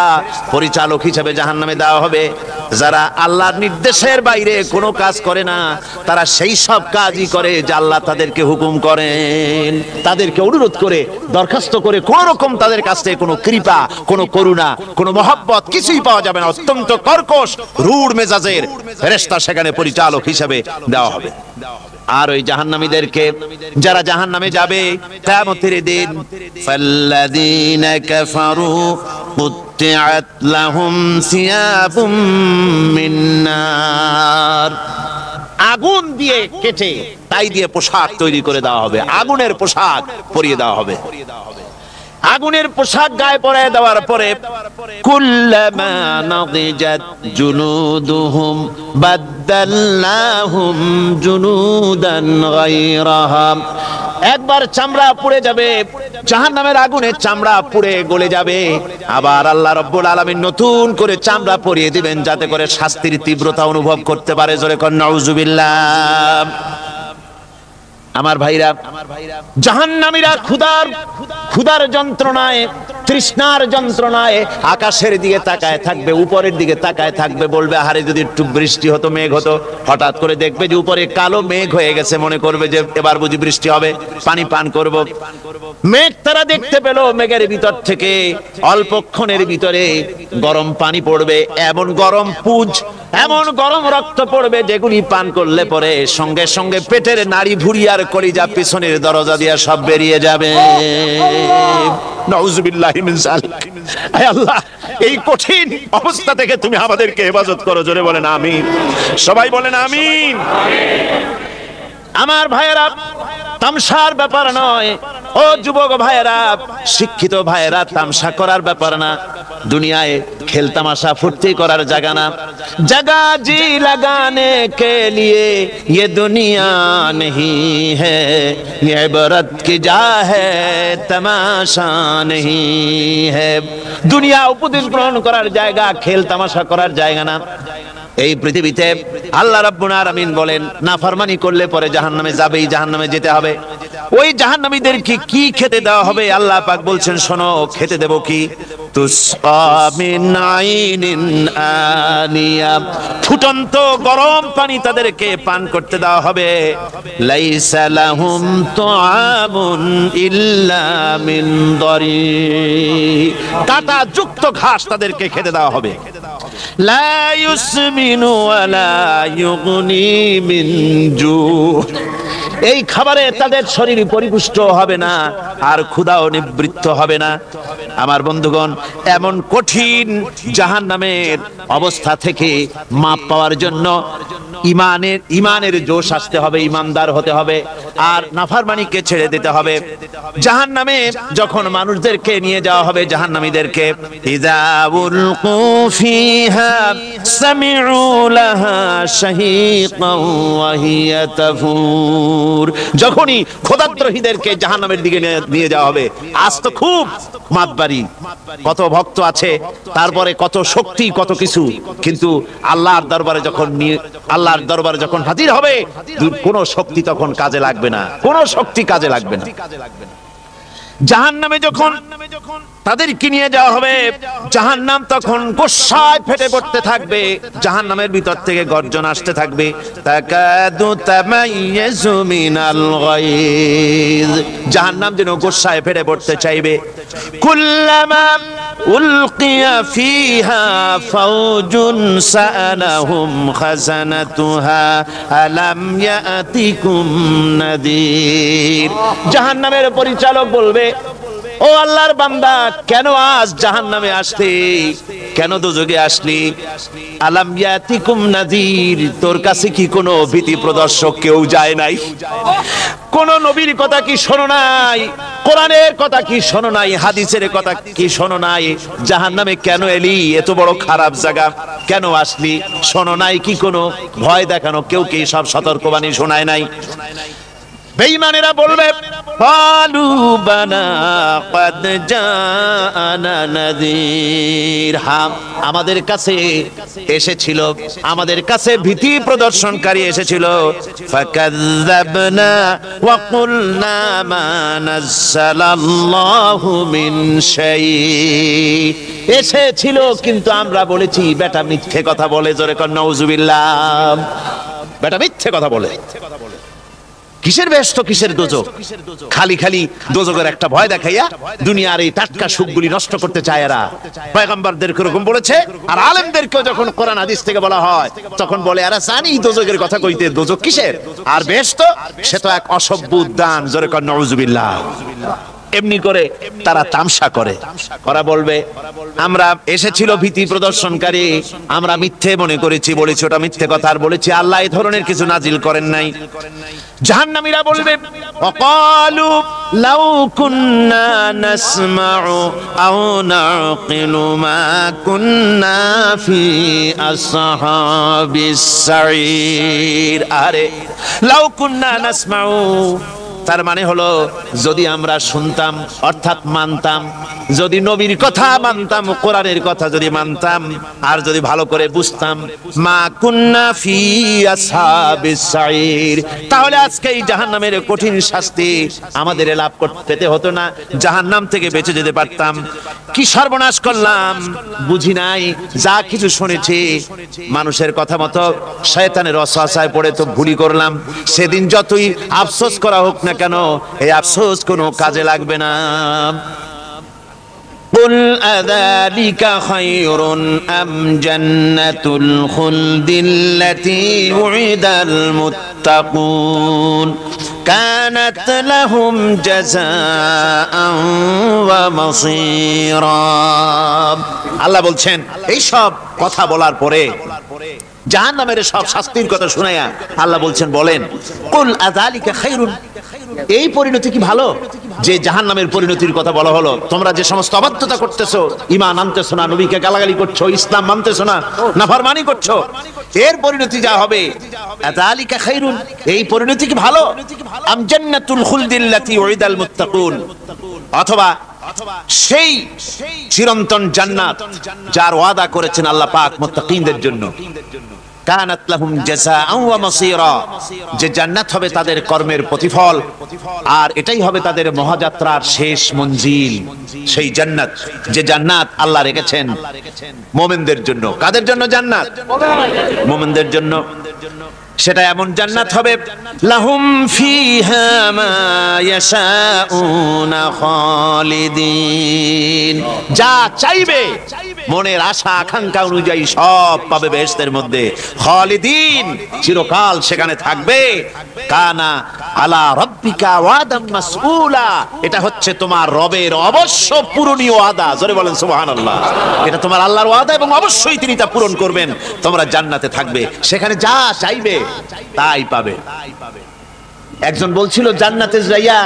পরিচালক হিসেবে জাহান্নামে দেওয়া হবে, যারা আল্লাহর নির্দেশের বাইরে কোনো কাজ করে না, তারা সেই সব কাজই করে যা আল্লাহ তাদেরকে হুকুম করেন, তাদেরকে অনুরোধ করে, দরখাস্ত করে, কোন রকম তাদের কাছ থেকে কোনো কৃপা, কোনো করুণা, কোনো মহব্বত কিছুই পাওয়া যাবে না। অত্যন্ত কর্কশ, রূঢ় মেজাজের ফেরেশতা সেখানে পরিচালক হিসেবে দেওয়া হবে। আর ওই জাহান্নামীদেরকে, যারা জাহান্নামে যাবে কিয়ামতের দিন, ফাল্লাযীনা কাফারু কুত্তিআত লাহুম সিয়াবুম মিন নার, আগুন দিয়ে কেটে তাই দিয়ে পোশাক তৈরি করে দেওয়া হবে, আগুনের পোশাক পরিয়ে দেওয়া হবে। আগুনের পোশাক গায়ে পরায় দেওয়ার পরে কুল্লামা নাদিজাত জুনুদুহুম বাদদালনাহুম জুনুদান গায়রাহা, একবার চামড়া পুড়ে যাবে, জাহান্নামের আগুনে চামড়া পুড়ে গলে যাবে, আবার আল্লাহ রাব্বুল আলামিন নতুন করে চামড়া পরিয়ে দিবেন যাতে করে শাস্তির তীব্রতা অনুভব করতে পারে। জোরে কোন নাউজুবিল্লাহ। আমার ভাইরা, জাহান্নামীরা ক্ষুধার যন্ত্রণায়, তৃষ্ণার যন্ত্রণায় আকাশের দিকে তাকায় থাকবে, উপরের দিকে তাকায় থাকবে, বলবে আরে যদি একটু বৃষ্টি হতো, মেঘ হতো। হঠাৎ করে দেখবে যে উপরে কালো মেঘ হয়ে গেছে, মনে করবে যে এবার বুঝি বৃষ্টি হবে, পানি পান করব। মেঘ তারা দেখতে পেল, মেঘের ভিতর থেকে অল্পক্ষণের ভিতরে গরম পানি পড়বে, এমন গরম পুঁজ, এমন গরম রক্ত পড়বে যেগুলি পান করলে পরে সঙ্গে সঙ্গে পেটের নাড়ি ভুঁড়ি আর কলিজা পিছনের দরজা দিয়ে সব বেরিয়ে যাবে। নাউজুবিল্লাহি মিন যালিক। আয় আল্লাহ, এই কঠিন অবস্থা থেকে তুমি আমাদেরকে হেফাজত করো। জোরে বলেন আমিন। সবাই বলেন আমিন। আমার ভাইয়েরা, তামসার ব্যাপার নয়। ও যুবক ভাইয়েরা, শিক্ষিত ভাইয়েরা, তামসা করার ব্যাপার না। দুনিয়ায় খেল তামাশা ফুর্তি করার জায়গা না। जगह जी लगाने के लिए ये दुनिया नहीं है, ये इबरत की जा है तमाशा नहीं है। দুনিয়া উপদেশ গ্রহণ করার জায়গা, খেল তামাশা করার জায়গা না। এই পৃথিবীতে আল্লাহ রাব্বুল আলামিন বলেন, নাফরমানি করলে পরে জাহান্নামে যাবেই, জাহান্নামে যেতে হবে। ওই জাহান্নামীদেরকে কি খেতে দেওয়া হবে? আল্লাহ পাক বলছেন, শোনো, খেতে দেব কি? তুসকা মিন আইনিন আনিয়া, ফুটন্ত গরম পানি তাদেরকে পান করতে দেওয়া হবে। লাইসা লাহুম তুআমুন ইল্লা মিন দারি, কাঁটা যুক্ত ঘাস তাদেরকে খেতে দেওয়া হবে। লা ইউসমিনু ওয়ালা ইউগনি মিন জু, এই খাবারে তাদের শরীর পরিপুষ্ট হবে না, আর ক্ষুধাও নিবৃত্ত হবে না। আমার বন্ধুগণ, এমন কঠিন জাহান্নামের অবস্থা থেকে মাপ পাওয়ার জন্য ইমানের জোশ আসতে হবে, ইমানদার হতে হবে, আর নাফরমানিকে ছেড়ে দিতে হবে। জাহান্নামে যখন মানুষদেরকে নিয়ে যাওয়া হবে, জাহান্নামীদেরকে, ইযা উলকু ফিহা সামিউ লাহা শাহীকান ওয়া হিয়া তাফুর, যখনই খোদাদ্রোহীদেরকে জাহান্নামের দিকে নিয়ে যাওয়া হবে, আজ তো খুব মাতবাড়ি, কত ভক্ত আছে, তারপরে কত শক্তি, কত কিছু, কিন্তু আল্লাহর দরবারে যখন হাজির হবে, কোন শক্তি তখন কাজে লাগবে না, কোন শক্তি কাজে লাগবে না। জাহান্নামে যখন তাদেরকে নিয়ে যাওয়া হবে, জাহান্নাম তখন গোসায় ফেটে পড়তে থাকবে, জাহান্নামের ভিতর থেকে গর্জন আসতে থাকবে, তাকাদু তামাইয়াজু মিনাল গায়জ, জাহান্নাম যেন গোসায় ফেটে পড়তে চাইবে। কুল্লামা উলকিয়া ফিহা ফাওজুন সাআলাহুম খাজানাতুহা আলাম ইয়াতিকুম নাদির, জাহান্নামের পরিচালক বলবে, ও আল্লাহর বান্দা, কেন আজ জাহান্নামে আসলি, কেন দোজখে আসলি? আলাম ইয়াতিকুম নাযীর, তোর কাছে কি কোনো ভীতি প্রদর্শক কেউ যায় নাই? কোন নবীর কথা কি শোনো নাই? কোরআনের কথা কি শোনো নাই? হাদিসের কথা কি শোনো নাই? জাহান্নামে কেন এলি? এত বড় খারাপ জায়গা কেন আসলি? শোনো নাই কি কোনো ভয় দেখানো কেউ কি সব সতর্কবাণী শোনায় নাই? বেঈমানেরা বলবে, ক্বালু বানা ক্বাদ জাআনা নাযীর, আমাদের কাছে এসেছিল, আমাদের কাছে ভীতি প্রদর্শনকারী এসেছিল। ফাকাযযাবনা ওয়া কুলনা মা নাযালাল্লাহু মিন শাই, এসেছিল কিন্তু আমরা বলেছি বেটা মিথ্যে কথা বলে। জোরে কর নাউজুবিল্লাহ। বেটা মিথ্যে কথা বলে। কিসের বেহেশত, কিসের দোজখ? খালি খালি দোজখের একটা ভয় দেখাইয়া দুনিয়ার এই টাটকা সুখগুলি নষ্ট করতে চায় এরা। পয়গম্বরদেরকে এরকম বলেছে, আর আলেমদেরকেও যখন কোরআন হাদিস থেকে বলা হয় তখন বলে, এরা জানি দোজখের কথা কইতে, দোজখ কিসের? আর বেহেশত সে তো এক অসভ্য উদ্যান। জোরে কর নাউজুবিল্লাহ। এমনি করে তারা তামসা করে। ওরা বলবে আমরা এসেছিল ভীতি প্রদর্শনকারী, আমরা মিথ্যে মনে করেছি, বলেছি ওটা মিথ্যে কথা, আর বলেছি আল্লাহ এই ধরনের কিছু নাজিল করেন নাই। জাহান্নামীরা বলবে ওয়াকালু লাউ কুন্না নাসমাউ আও নাকিলু মা কুন্না ফি আসহাবিস সাঈর। আরে লাউ কুন্না নাসমাউ, তার মানে হলো যদি আমরা শুনতাম অর্থাৎ মানতাম, যদি নবীর কথা মানতাম, কোরআনের কথা যদি মানতাম, আর যদি ভালো করে বুঝতাম, মা কুন্না ফি আসহাবিস সাঈর, তাহলে আজকে এই জাহান্নামের কঠিন শাস্তি আমাদের লাভ পেতে হতো না, জাহান্নাম থেকে বেঁচে যেতে পারতাম। কি সর্বনাশ করলাম, বুঝি নাই, যা কিছু শুনেছি মানুষের কথা মতো শয়তানের ওয়াসওয়াসায় পড়ে তো ভুলই করলাম। সেদিন যতই আফসোস করা হোক না কেন, এই আফসোস কোনো কাজে লাগবে না। قل أذلك خير أم جنة الخلد التي وعد المتقون كانت لهم جزاء ومصيرا। আল্লাহ বলছেন এই সব কথা বলার পরে, জাহান্নামের সব শাস্তির কথা শুনায়া আল্লাহ বলছেন বলেন কুল আযালিকা খায়রুন, এই পরিণতি কি ভালো যে জাহান্নামের পরিণতির কথা বলা হলো? তোমরা যে সমস্ত অবাধ্যতা করতেছো, ঈমান আনতেছো না, নবীকে গালাগালি করছো, ইসলাম মানতেছো না, নাফরমানি করছো, এর পরিণতি যা হবে আযালিকা খায়রুন, এই পরিণতি কি ভালো? আম জান্নাতুল খুলদিল্লাতী উইদাল মুত্তাকুন, অথবা সেই চিরন্তন জান্নাত যার ওয়াদা করেছেন আল্লাহ পাক মুত্তাকিনদের জন্য। কানাত লাহুম জাযাআন ওয়া মাসীরা, যে জান্নাত হবে তাদের কর্মের প্রতিফল, আর এটাই হবে তাদের মহাযাত্রার শেষ মঞ্জিল। সেই জান্নাত, যে জান্নাত আল্লাহ রেখেছেন মুমিনদের জন্য। কাদের জন্য জান্নাত? মুমিনদের জন্য। সেটা এমন জান্নাত হবে লাহুম ফিহা মা ইয়াশাউনা খালিদিন, যা চাইবে মনের আশা আকাঙ্ক্ষা অনুযায়ী সব পাবে বেহেশতের মধ্যে। খালিদিন, চিরকাল সেখানে থাকবে। কানা আলা রাব্বিকা ওয়াদাম মাসউলা, এটা হচ্ছে তোমার রবের অবশ্য পূরণীয় ওয়াদা। জোরে বলেন সুবহানাল্লাহ। এটা তোমার আল্লাহর ওয়াদা এবং অবশ্যই তিনি তা পূরণ করবেন। তোমরা জান্নাতে থাকবে, সেখানে যা চাইবে তাই পাবে। একজন বলছিল জান্নাতে যাইয়া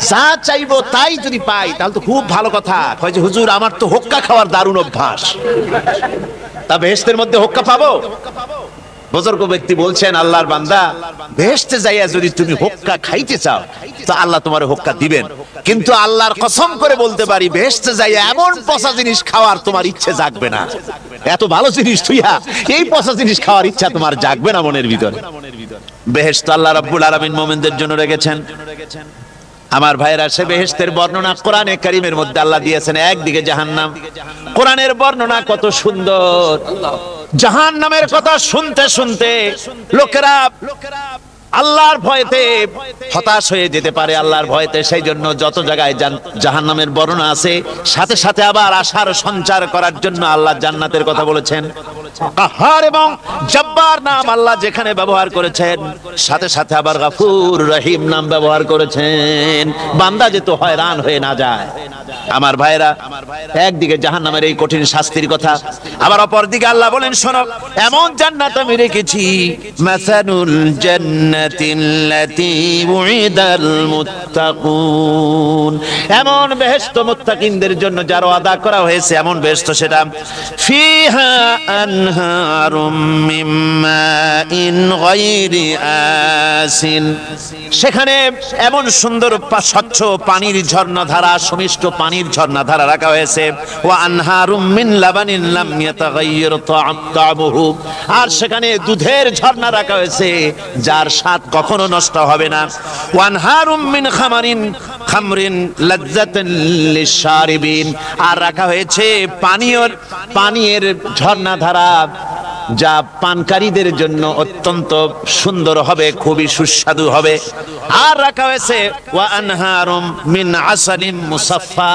যা চাইবো তাই যদি পাই তাহলে তো খুব ভালো কথা। কয় যে হুজুর আমার তো হোক্কা খাওয়ার দারুণ অভ্যাস, তা বেহেশতের মধ্যে হোক্কা পাবো? বুজুর্গ ব্যক্তি বলছেন আল্লাহর বান্দা, বেহেশতে যাইয়া যদি তুমি হোক্কা খাইতে চাও তো আল্লাহ তোমার হোক্কা দিবেন, কিন্তু আল্লাহর কসম করে বলতে পারি বেহেশতে যাইয়া এমন পচা জিনিস খাওয়ার তোমার ইচ্ছে জাগবে না। এত ভালো জিনিস তুইয়া এই পচা জিনিস খাওয়ার ইচ্ছা তোমার জাগবে না মনের ভিতরে। বেহেশত আল্লাহ রাব্বুল আলামিন মুমিনদের জন্য রেখেছেন। আমার ভাইরা, সে বেহেশতের বর্ণনা কোরআনে কারীমের মধ্যে আল্লাহ দিয়েছেন। একদিকে জাহান্নাম, কোরআনের বর্ণনা কত সুন্দর। জাহান্নামের কথা শুনতে শুনতে লোকেরা আল্লাহর ভয়তে হতাশ হয়ে যেতে পারে, আল্লাহর ভয়তে। সেই জন্য যত জায়গায় জাহান্নামের বর্ণনা আছে, সাথে সাথে আবার আশার সঞ্চার করার জন্য আল্লাহ জান্নাতের কথা বলেছেন। কাহার এবং জব্বার নাম আল্লাহ যেখানে ব্যবহার করেছেন, সাথে সাথে আবার গাফুর রহিম নাম ব্যবহার করেছেন, বান্দা যেহেতু হয়রান হয়ে না যায়। আমার ভাইরা, একদিকে জাহান্নামের এই কঠিন শাস্তির কথা, আবার অপর দিকে আল্লাহ বলেন শোনো, এমন জান্নাত আমি রেখেছি, মাসানুল জান্নাতিল্লাতী উইদাল মুত্তাকুন, এমন বেহেশত মুত্তাকিনদের জন্য যার ওয়াদা করা হয়েছে, এমন বেহেশত সেটা ফিহা আনহারুম মিন মাইন গায়রি আসিন, সেখানে এমন সুন্দর স্বচ্ছ পানির ঝর্ণাধারা, সুমিষ্ট পানির ঝর্ণাধারা রাখা হয়েছে। ওয়া আনহারুম মিন লাবানিন লাম ইয়াতাগায়্যার তা'আমুহু, আর সেখানে দুধের ঝর্ণা রাখা হয়েছে যার স্বাদ কখনো নষ্ট হবে না। ওয়া আনহারুম মিন খামরিন লাযযাতান লিশ-শারিবিন, আর রাখা হয়েছে পানীয়ের ঝর্ণাধারা যা পানকারীদের জন্য অত্যন্ত সুন্দর হবে, খুবই সুস্বাদু হবে। আর রাখা হয়েছে ওয়া আনহারুম মিন আসালিম মুসাফফা,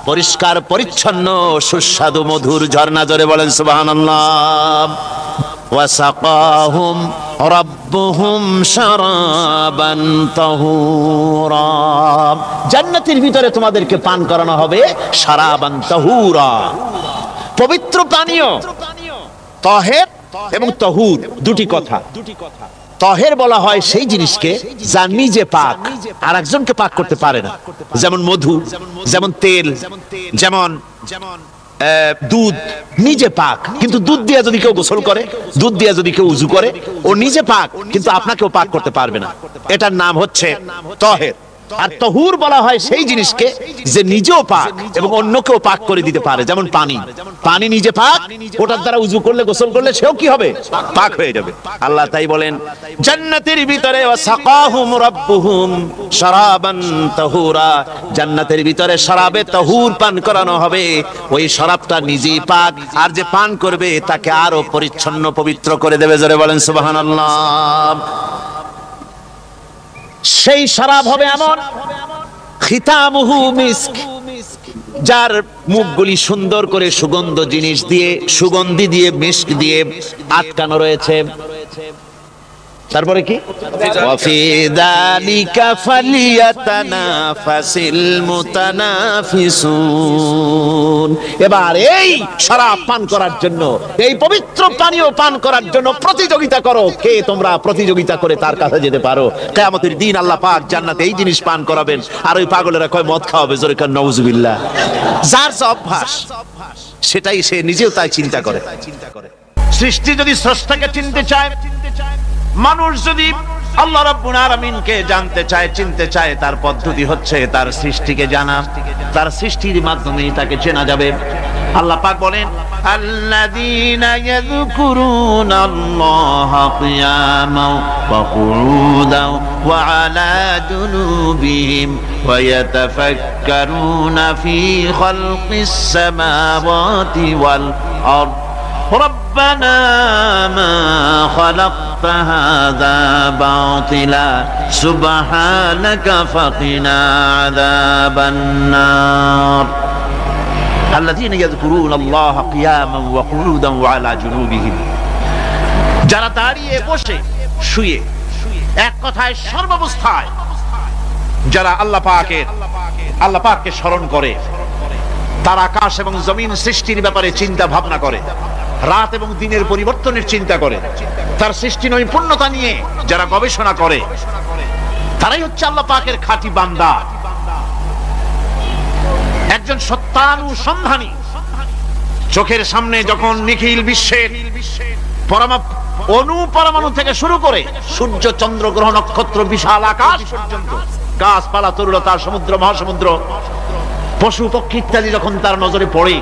পরিষ্কার পরিচ্ছন্ন সুস্বাদু মধুর ঝর্ণা। জোরে বলেন সুবহানাল্লাহ। ওয়া সাকাহুম রাব্বুহুম শারাবান তাহুরা, জান্নাতের ভিতরে তোমাদেরকে পান করানো হবে শারাবান তাহুরা, পবিত্র পানীয়। তাহের এবং তাহুর দুটি কথা। তাহের বলা হয় সেই জিনিসকে যা নিজে পাক, আর একজনকে পাক করতে পারে না, যেমন মধু, যেমন তেল, যেমন দুধ নিজে পাক, কিন্তু দুধ দিয়ে যদি কেউ গোসল করে, দুধ দিয়ে যদি কেউ উযু করে, ও নিজে পাক, কিন্তু আপনাকেও পাক করতে পারবে না। এটার নাম হচ্ছে তাহের। আর তাহুর বলা হয় সেই জিনিসকে যে নিজেও পাক এবং অন্যকেও পাক করে দিতে পারে, যেমন পানি। পানি নিজে পাক, ওটার দ্বারা উযু করলে, গোসল করলে সেও কি হবে? পাক হয়ে যাবে। আল্লাহ তাই বলেন জান্নাতের ভিতরে ওয়াসাকাহুম রাব্বুহুম শারাবান তাহুরা, জান্নাতের ভিতরে শরাবে তাহুর পান করানো হবে। ওই শরাবটা নিজেই পাক, আর যে পান করবে তাকে আরো পরিচ্ছন্ন পবিত্র করে দেবে। জোরে বলেন সুবহানাল্লাহ। সেই শরাব হবে এমন, খিতামুহু মিস্ক, যার মুখগুলি সুন্দর করে সুগন্ধ জিনিস দিয়ে, সুগন্ধি দিয়ে, মিস্ক দিয়ে আটকানো রয়েছে। তারপরে কি? ওয়াফি যালিকা ফালিয়াতানাফাসিল মুতানাফিসুন। এবার এই শরাব পান করার জন্য, এই পবিত্র পানীয় পান করার জন্য প্রতিযোগিতা করো, কে তোমরা প্রতিযোগিতা করে তার কাছে যেতে পারো। কিয়ামতের দিন আল্লাহ পাক জান্নাতে এই জিনিস পান করাবেন, আর ওই পাগলেরা কয় মদ খাওয়াবে। জোরে কান নাউজুবিল্লাহ। যার যা অভ্যাস সেটাই সে নিজেও তাই চিন্তা করে। সৃষ্টি যদি স্রষ্টাকে চিনতে চায়, মানুষ যদি আল্লাহ রাব্বুল আলামিনকে জানতে চায়, চিনতে চায়, তার পদ্ধতি হচ্ছে তার সৃষ্টিকে জানা। তার সৃষ্টির মাধ্যমেই তাকে চেনা যাবে। আল্লাহ পাক বলেন আল্লাযীনা ইয়াযকুরুনাল্লাহা কিয়ামান ওয়া কুউদান ওয়া আলা জুনুবিহিম ওয়া ইয়াতাফাক্কারুনা ফী খালকিস সামাওয়াতি ওয়াল আরদ ربنا ما خلقت هذا باطلا سبحانك فقنا عذاب النار الذين يذكرون الله قياما وقعودا وعلى جنوبهم, যারা দাঁড়িয়ে, বসে, শুয়ে, এক কথায় সর্বাবস্থায় যারা আল্লাহ পাককে স্মরণ করে, তার আকাশ এবং জমিন সৃষ্টির ব্যাপারে চিন্তা ভাবনা করে, রাত এবং দিনের পরিবর্তনের চিন্তা করে, তার সৃষ্টি নৈপুণ্যতা নিয়ে যারা গবেষণা করে, তারাই হচ্ছে আল্লাহ পাকের খাঁটি বান্দা। একজন সত্যানুসন্ধানী, চোখের সামনে যখন নিখিল বিশ্বের অনুপরমাণু থেকে শুরু করে সূর্য, চন্দ্র, গ্রহ, নক্ষত্র, বিশাল আকাশ পর্যন্ত, গাছপালা, তরুলতা, সমুদ্র, মহাসমুদ্র, পশু পক্ষী ইত্যাদি যখন তার নজরে পড়ে,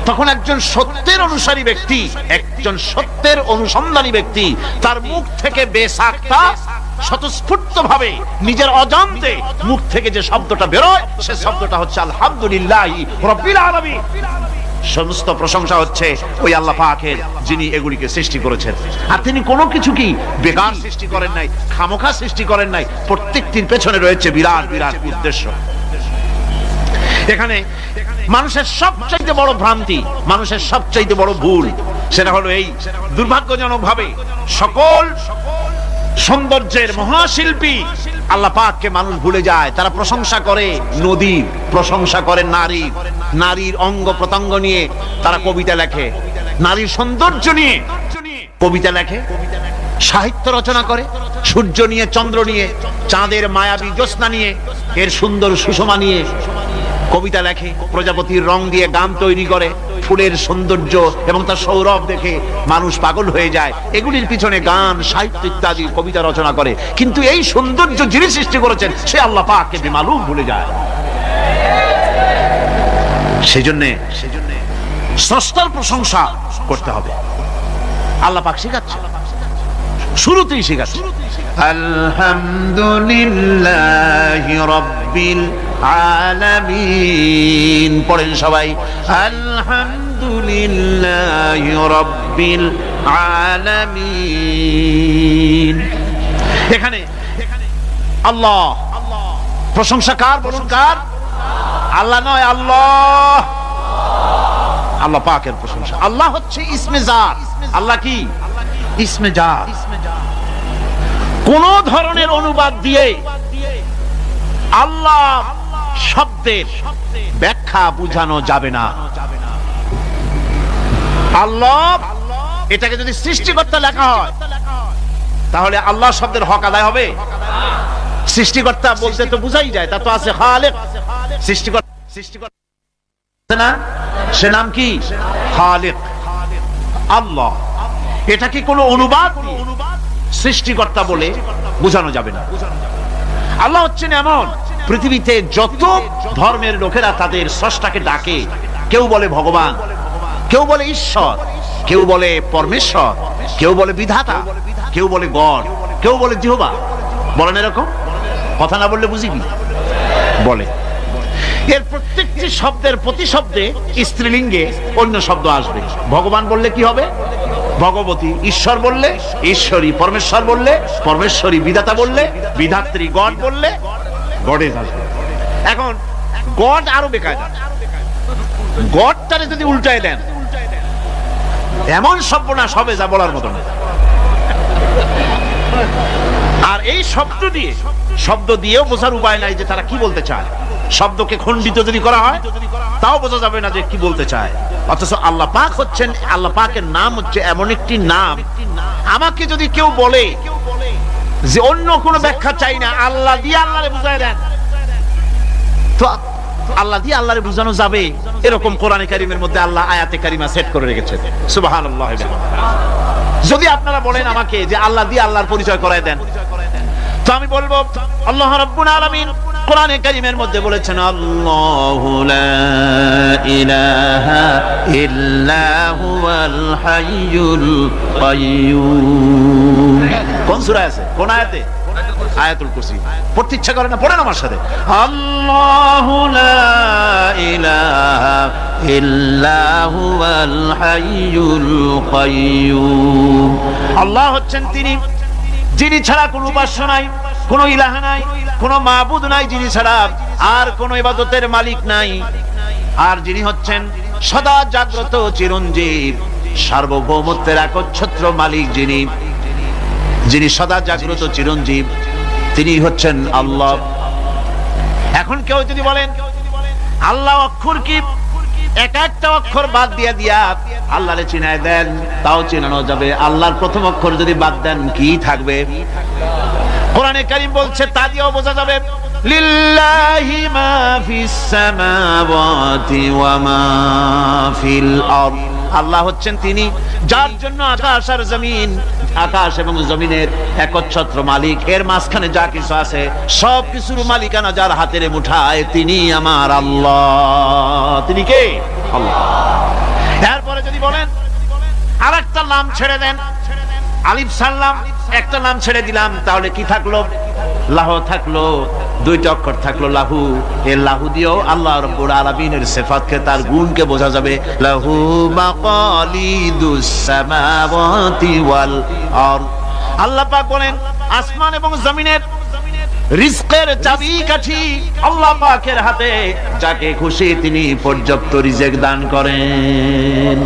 তখন একজন সত্যের অনুসারী ব্যক্তি, একজন সত্যের অনুসন্ধানী ব্যক্তি, তার মুখ থেকে বেসাক্তা স্বতঃস্ফূর্ত ভাবে নিজের অজান্তে মুখ থেকে যে শব্দটা বেরোয়, সে শব্দটা হচ্ছে আলহামদুলিল্লাহি রাব্বিল আলামিন। সমস্ত প্রশংসা হচ্ছে ওই আল্লাহ পাকের, যিনি এগুলিকে সৃষ্টি করেছেন। আর তিনি কোনো কিছু কি বেকার সৃষ্টি করেন নাই, খামোখা সৃষ্টি করেন নাই। প্রত্যেকটির পেছনে রয়েছে বিরাট বিরাট উদ্দেশ্য। এখানে মানুষের সবচাইতে বড় ভ্রান্তি, মানুষের সবচাইতে বড় ভুল, সেটা হলো এই, দুর্ভাগ্যজনক ভাবে সকল সৌন্দর্যের মহাশিল্পী আল্লাহ পাককে মানুষ ভুলে যায়। তারা প্রশংসা করে নদীর, প্রশংসা করে নারীর, নারীর অঙ্গ প্রত্যঙ্গ নিয়ে তারা কবিতা লেখে, নারীর সৌন্দর্য নিয়ে কবিতা লেখে, সাহিত্য রচনা করে, সূর্য নিয়ে, চন্দ্র নিয়ে, চাঁদের মায়াবী জ্যোৎস্না নিয়ে, এর সুন্দর সুষমা নিয়ে কবিতা লেখে, প্রজাপতির রং দিয়ে গান তৈরি করে, ফুলের সৌন্দর্য এবং তার সৌরভ দেখে মানুষ পাগল হয়ে যায়। এগুলির পিছনে গান, সাহিত্য ইত্যাদি কবিতা রচনা করে, কিন্তু এই সৌন্দর্য যিনি সৃষ্টি করেছেন সে আল্লাহ পাককে বেমালুম ভুলে যায়। সেজন্য স্রষ্টার প্রশংসা করতে হবে। আল্লাহ পাক শেখাচ্ছে, শুরুতেই শেখাচ্ছে আলহামদুলিল্লাহি রাব্বিল আলামিন। পড়েন সবাই আলহামদুলিল্লাহি রাব্বিল আলামিন। এখানে আল্লাহ, প্রশংসা কার বলুন? কার? আল্লাহ নয়, আল্লাহ, আল্লাহ পাকের প্রশংসা। আল্লাহ হচ্ছে ইসমে জাত। আল্লাহ কি? ইসমে জাত। কোন ধরনের অনুবাদ দিয়ে আল্লাহ শব্দের ব্যাখ্যা বোঝানো যাবে না। আল্লাহ এটাকে যদি সৃষ্টিকর্তা লেখা হয় তাহলে আল্লাহ শব্দের হক আদায় হবে? সৃষ্টিকর্তা বলতে তো বুঝাই যায়, তা তো আছে খালেক। সৃষ্টিকর্তা না, সে নাম কি? খালেক আল্লাহ। এটা কি কোনো অনুবাদ সৃষ্টিকর্তা বলে বোঝানো যাবে না। আল্লাহ হচ্ছেন এমন, পৃথিবীতে যত ধর্মের লোকেরা তাদের স্রষ্টাকে ডাকে, কেউ বলে ভগবান, কেউ বলে ঈশ্বর, কেউ বলে পরমেশ্বর, কেউ বলে বিধাতা, কেউ বলে গড, কেউ বলে জিহোবা। বলেন এরকম কথা না বললে বুঝি কি বলে? এর প্রত্যেকটি শব্দের প্রতি শব্দে স্ত্রীলিঙ্গে অন্য শব্দ আসবে। ভগবান বললে কি হবে? ভগবতী। ঈশ্বর বললে ঈশ্বরী। পরমেশ্বর বললে পরমেশ্বরী। বিধাতা বললে বিধাত্রী। গড বললে গডেজ আসবে। এখন গড আরো বেকায়দা। গডটারে যদি উল্টায় দেন এমন সর্বনাশ হবে যা বলার মতো না। আর এই শব্দ দিয়েও বোঝার উপায় নাই যে তারা কি বলতে চায়। শব্দকে খণ্ডিত যদি করা হয় তাও বোঝা যাবে না যে কি বলতে চায়। অথচ আল্লাহ পাক হচ্ছেন, আল্লাহ পাকের নাম হচ্ছে এমন একটি নাম, আমাকে যদি কেউ বলে যে অন্য কোনো ব্যাখ্যা চাই না, আল্লাহ দিয়ে আল্লাহরে বুঝায় দেন, তো আল্লাহ দিয়ে আল্লাহরে বুঝানো যাবে। এরকম কোরআনে কারীমের মধ্যে আল্লাহ আয়াতে কারিমা সেট করে রেখেছেন। সুবহানাল্লাহ। যদি আপনারা বলেন আমাকে যে আল্লাহ দিয়ে আল্লাহর পরিচয় করায় দেন, তো আমি বলবো আল্লাহ রাব্বুল আলামিন কোরআনে কারীমের মধ্যে বলেছেন আল্লাহু লা ইলাহা ইল্লা হুয়াল হাইয়ুল কাইয়্যুম। কোন সূরা আছে? কোন আয়াতে? আয়াতুল কুরসি। পড়তে ইচ্ছা করে না? পড়েন আমার সাথে। আল্লাহু লা ইলাহা ইল্লা হুয়াল হাইয়ুল কাইয়্যুম। আল্লাহ হচ্ছেন তিনি যিনি ছাড়া কোনো উপাস্য নাই, কোনো ইলাহা নাই, কোনো মাবুদ নাই, যিনি ছাড়া আর কোনো ইবাদতের মালিক নাই, আর যিনি হচ্ছেন সদা জাগ্রত চিরঞ্জীব, সার্বভৌমত্বের একচ্ছত্র মালিক, যিনি সদা জাগ্রত চিরঞ্জীব, তিনি হচ্ছেন আল্লাহ। এখন কেউ যদি বলেন আল্লাহ অক্ষর কি, এক একটা অক্ষর বাদ দিয়া আল্লাহরে চিনায় দেন, তাও চিনানো যাবে। আল্লাহর প্রথম অক্ষর যদি বাদ দেন কি থাকবে? কোরআনে কারীম বলছে তা দিয়েও বোঝা যাবে। লিল্লাহি মা ফিস সামাওয়াতি ওয়া মা ফিল আরদ। আল্লাহ হচ্ছেন তিনি যার জন্য আকাশ আর জমিন, আকাশ এবং জমিনের একচ্ছত্র মালিক। এর মাঝখানে যা কিছু আছে সব কিছুর মালিকানা যার হাতের মুঠায়, তিনি আমার আল্লাহ। তিনি কে? আল্লাহ। এরপরে যদি বলেন আর একটা নাম ছেড়ে দেন, আলিফ ছাড়লাম, একটা নাম ছেড়ে দিলাম, তাহলে কি থাকলো? লাহ থাকলো, দুইটা অক্ষর থাকলো লাহু। এই লাহু দিয়েও আল্লাহ রাব্বুল আলামিনের সিফাতকে, তার গুণকে বোঝা যাবে। লাহু মাকালিদুস সামাওয়াতি ওয়াল আরদ। আল্লাহ পাক বলেন আসমান এবং জমিনের রিজকের চাবিকাঠি আল্লাহ পাকের হাতে, যাকে খুশি তিনি পর্যাপ্ত রিজেক দান করেন।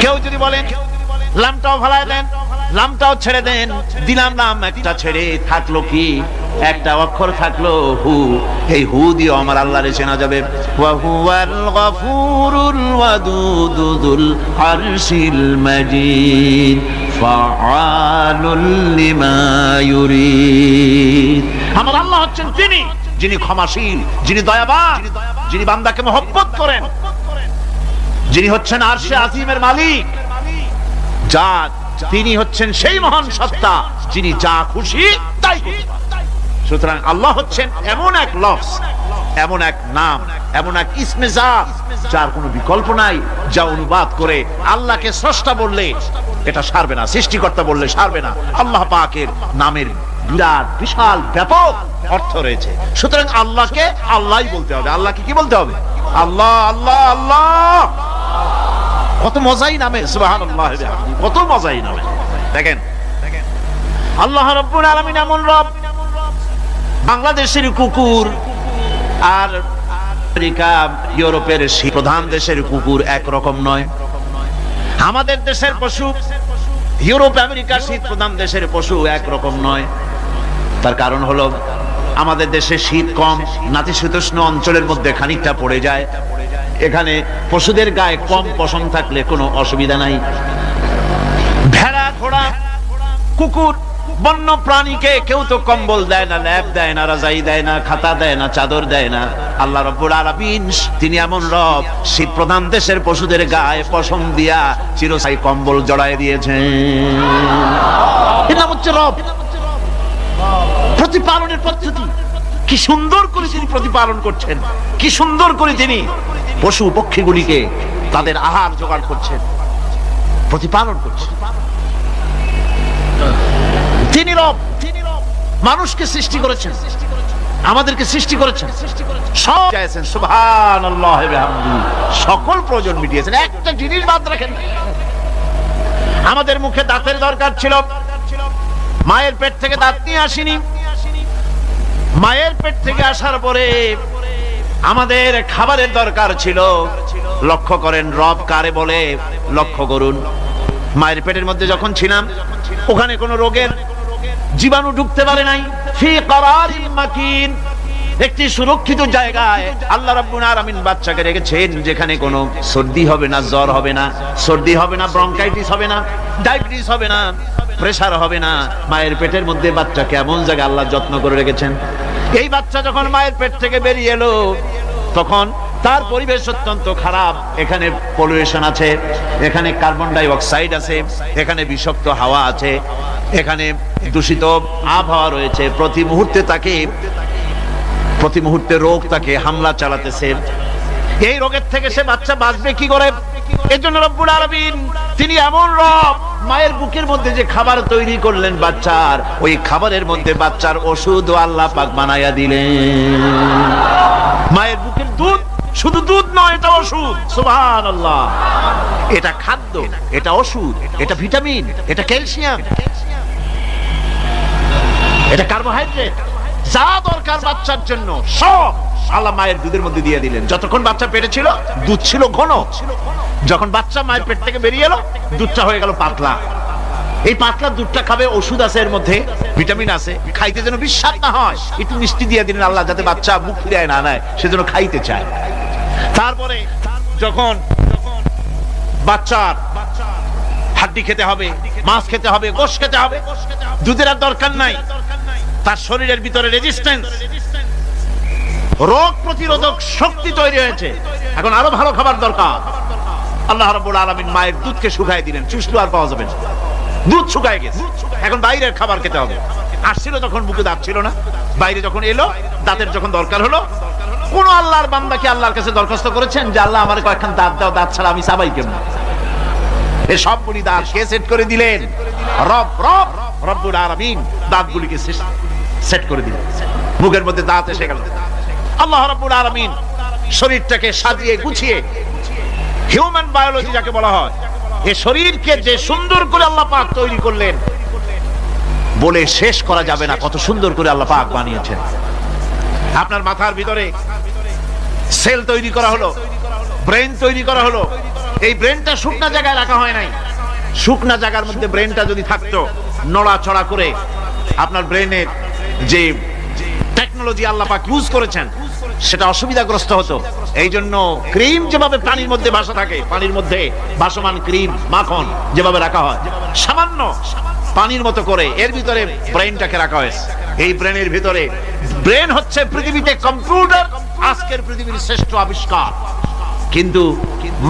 কেউ যদি বলেন লামটাও ফালায় দেন, লামটাও ছেড়ে দেন, দিলাম নাম একটা ছেড়ে, থাকলো কি? একটা অক্ষর থাকলো হু। এই হু দিয়ে আমার আল্লাহরে চেনা যাবে। ওয়া হুয়াল গফুরুল ওয়াদুদুল আরশিল মাজিদ ফাআলুল লিমা ইউরিদ। আমার আল্লাহ হচ্ছেন তিনি যিনি ক্ষমাশীল, যিনি দয়াবান, যিনি বান্দাকে মহব্বত করেন, যিনি হচ্ছেন আরশে আজিমের মালিক। তিনি হচ্ছেন সেই মহান সত্তা যিনি যা খুশি তাই করতে পারেন। সুতরাং আল্লাহ হচ্ছেন এমন এক লফজ, এমন এক নাম, এমন এক ইসমে জাত যার কোনো বিকল্প নাই, যা অনুবাদ করে আল্লাহকে স্রষ্টা বললে এটা সারবে না, সৃষ্টিকর্তা বললে সারবে না। আল্লাহ পাকের নামের বিরাট বিশাল ব্যাপক অর্থ রয়েছে। সুতরাং আল্লাহকে আল্লাহই বলতে হবে। আল্লাহকে কি বলতে হবে? আল্লাহ আল্লাহ আল্লাহ। কত মজাই নামে, সুবহানাল্লাহ, কত মজাই নামে। দেখেন আল্লাহ রাব্বুল আলামিন এমন রব। বাংলাদেশের কুকুর আর আমেরিকা ইউরোপের প্রধান দেশের কুকুর একরকম নয়। আমাদের দেশের পশু ইউরোপ আমেরিকা শীত প্রধান দেশের পশু একরকম নয়। তার কারণ হলো আমাদের দেশে শীত কম, নাতিশীতোষ্ণ অঞ্চলের মধ্যে খানিকটা পড়ে যায়। এখানে পশুদের গায়ে কম পশম থাকলে কোনো অসুবিধা নাই। ভেড়া, ঘোড়া, কুকুর, বন্য প্রাণীকে কেউ তো কম্বল দেয় না, ল্যাপ দেয় না, রাজাই দেয় না, খাতা দেয় না, চাদর দেয় না। আল্লাহ রাব্বুল আলামিন তিনি এমন রব, শীত প্রধান দেশের পশুদের গায়ে পশম দিয়া চিরস্থায়ী কম্বল জড়ায় দিয়েছেন। এর নাম হচ্ছে রব। প্রতিপালনের পদ্ধতি কি সুন্দর করে তিনি প্রতিপালন করছেন, কি সুন্দর করে তিনি পশু পক্ষীগুলিকে তাদের আহার জোগাড় করছেন, প্রতিপালন করছেন। তিনি রব, মানুষকে সৃষ্টি করেছেন, আমাদেরকে সৃষ্টি করেছেন, সব চাইছেন সুবহানাল্লাহ ওয়া বিহামদিহি, সকল প্রয়োজন মিটিয়েছেন, একটা জিনিস বাদ রাখেন। আমাদের মুখে দাঁতের দরকার ছিল, মায়ের পেট থেকে দাঁত নিয়ে আসিনি। মায়ের পেট থেকে আসার পরে আমাদের খাবারের দরকার ছিল। লক্ষ্য করেন রব কারে বলে, লক্ষ্য করুন। মায়ের পেটের মধ্যে যখন ছিলাম ওখানে কোনো রোগের জীবাণু ঢুকতে পারে নাই। ফি করারিন মাকিন, একটি সুরক্ষিত জায়গায় আল্লাহ রাব্বুল আলামিন বাচ্চাকে রেখেছেন, যেখানে কোনো সর্দি হবে না, জ্বর হবে না, সর্দি হবে না, ব্রঙ্কাইটিস হবে না, ডায়াবেটিস হবে না, প্রেসার হবে না। মায়ের পেটের মধ্যে বাচ্চাকে এমন জায়গায় আল্লাহ যত্ন করে রেখেছেন। এই বাচ্চা যখন মায়ের পেট থেকে বেরিয়ে এলো তখন তার পরিবেশ অত্যন্ত খারাপ। এখানে পলিউশন আছে, এখানে কার্বন ডাই অক্সাইড আছে, এখানে বিষাক্ত হাওয়া আছে, এখানে দূষিত আবহাওয়া রয়েছে। প্রতি মুহূর্তে রোগ তাকে হামলা চালাতেছে। এই রোগের থেকে সে বাচ্চা বাঁচবে কি করে? এজন্য রব্বুল আলামিন তিনি এমন রব, মায়ের বুকের মধ্যে যে খাবার তৈরি করলেন বাচ্চার, ওই খাবারের মধ্যে বাচ্চার ওষুধ আল্লাহ পাক বানায়া দিলেন। মায়ের বুকের দুধ শুধু দুধ নয়, এটা ওষুধ। সুবহানাল্লাহ। এটা খাদ্য, এটা ওষুধ, এটা ভিটামিন, এটা ক্যালসিয়াম, এটা কার্বোহাইড্রেট, যা দরকার বাচ্চার জন্য সব আল্লাহ মায়ের দুধের মধ্যে দিয়ে দিলেন। যতক্ষণ বাচ্চা পেটে ছিল দুধ ছিল ঘন, যখন বাচ্চা মায়ের পেট থেকে বেরিয়ে এলো দুধটা হয়ে গেল পাতলা। এই পাতলা দুধটা খাবে, ওষুধ আছে এর মধ্যে, ভিটামিন আছে, খাইতে যেন বিস্বাদ না হয় একটু মিষ্টি দিয়ে দিলেন আল্লাহ, যাতে বাচ্চা মুখ ফিরায় না নেয়, সেজন্য খাইতে চায়। তারপরে যখন বাচ্চার হাড্ডি খেতে হবে, মাছ খেতে হবে, গোশত খেতে হবে, দুধের আর দরকার নাই। তার শরীরের ভিতরে রেজিস্ট্যান্স, রোগ প্রতিরোধক শক্তি তৈরি হয়েছে। এখন আরো ভালো খাবার দরকার। আল্লাহ রাব্বুল আলামিন মায়ের দুধকে শুকায় দিলেন, চুষলো আর পাওয়া যাবে না, দুধ শুকায় গেছে। এখন বাইরের খাবার খেতে হবে। আসছিল তখন বুকে দাঁত ছিল না, বাইরে যখন এলো দাঁতের যখন দরকার হলো, কোন আল্লাহর বান্দা কি আল্লাহর কাছে দরখাস্ত করেছেন যে আল্লাহ আমার কয়েকখান দাঁত দাও, দাঁত ছাড়া আমি চাবাই কেমন? এই সবগুলি দাঁত কে সেট করে দিলেন? রব্বুল আলামিন দাঁতগুলিকে সেট করে দিলেন। মুখের মধ্যে দাঁত এসে গেল। আল্লাহ রাব্বুল আলামিন শরীরটাকে সাজিয়ে গুছিয়ে, হিউম্যান বায়োলজি যাকে বলা হয়, এই শরীরকে যে সুন্দর করে আল্লাহ পাক তৈরি করলেন বলে শেষ করা যাবে না, কত সুন্দর করে আল্লাহ পাক বানিয়েছেন। আপনার মাথার ভিতরে সেল তৈরি করা হলো, ব্রেন তৈরি করা হলো। এই ব্রেনটা শুকনা জায়গায় রাখা হয় নাই। শুকনা জায়গার মধ্যে ব্রেনটা যদি থাকতো, নড়াচড়া করে আপনার ব্রেনের যে টেকনোলজি আল্লাহ পাক ইউজ করেছেন সেটা অসুবিধাগ্রস্ত হতো। এই জন্য ক্রিম যেভাবে পানির মধ্যে ভাসা থাকে, পানির মধ্যে ভাসমান ক্রিম মাখন যেভাবে রাখা হয়, সামান্য পানির মতো করে এর ভিতরে ব্রেনটাকে রাখা হয়েছে। এই ব্রেনের ভিতরে, ব্রেন হচ্ছে পৃথিবীতে কম্পিউটার, আজকের পৃথিবীর শ্রেষ্ঠ আবিষ্কার। কিন্তু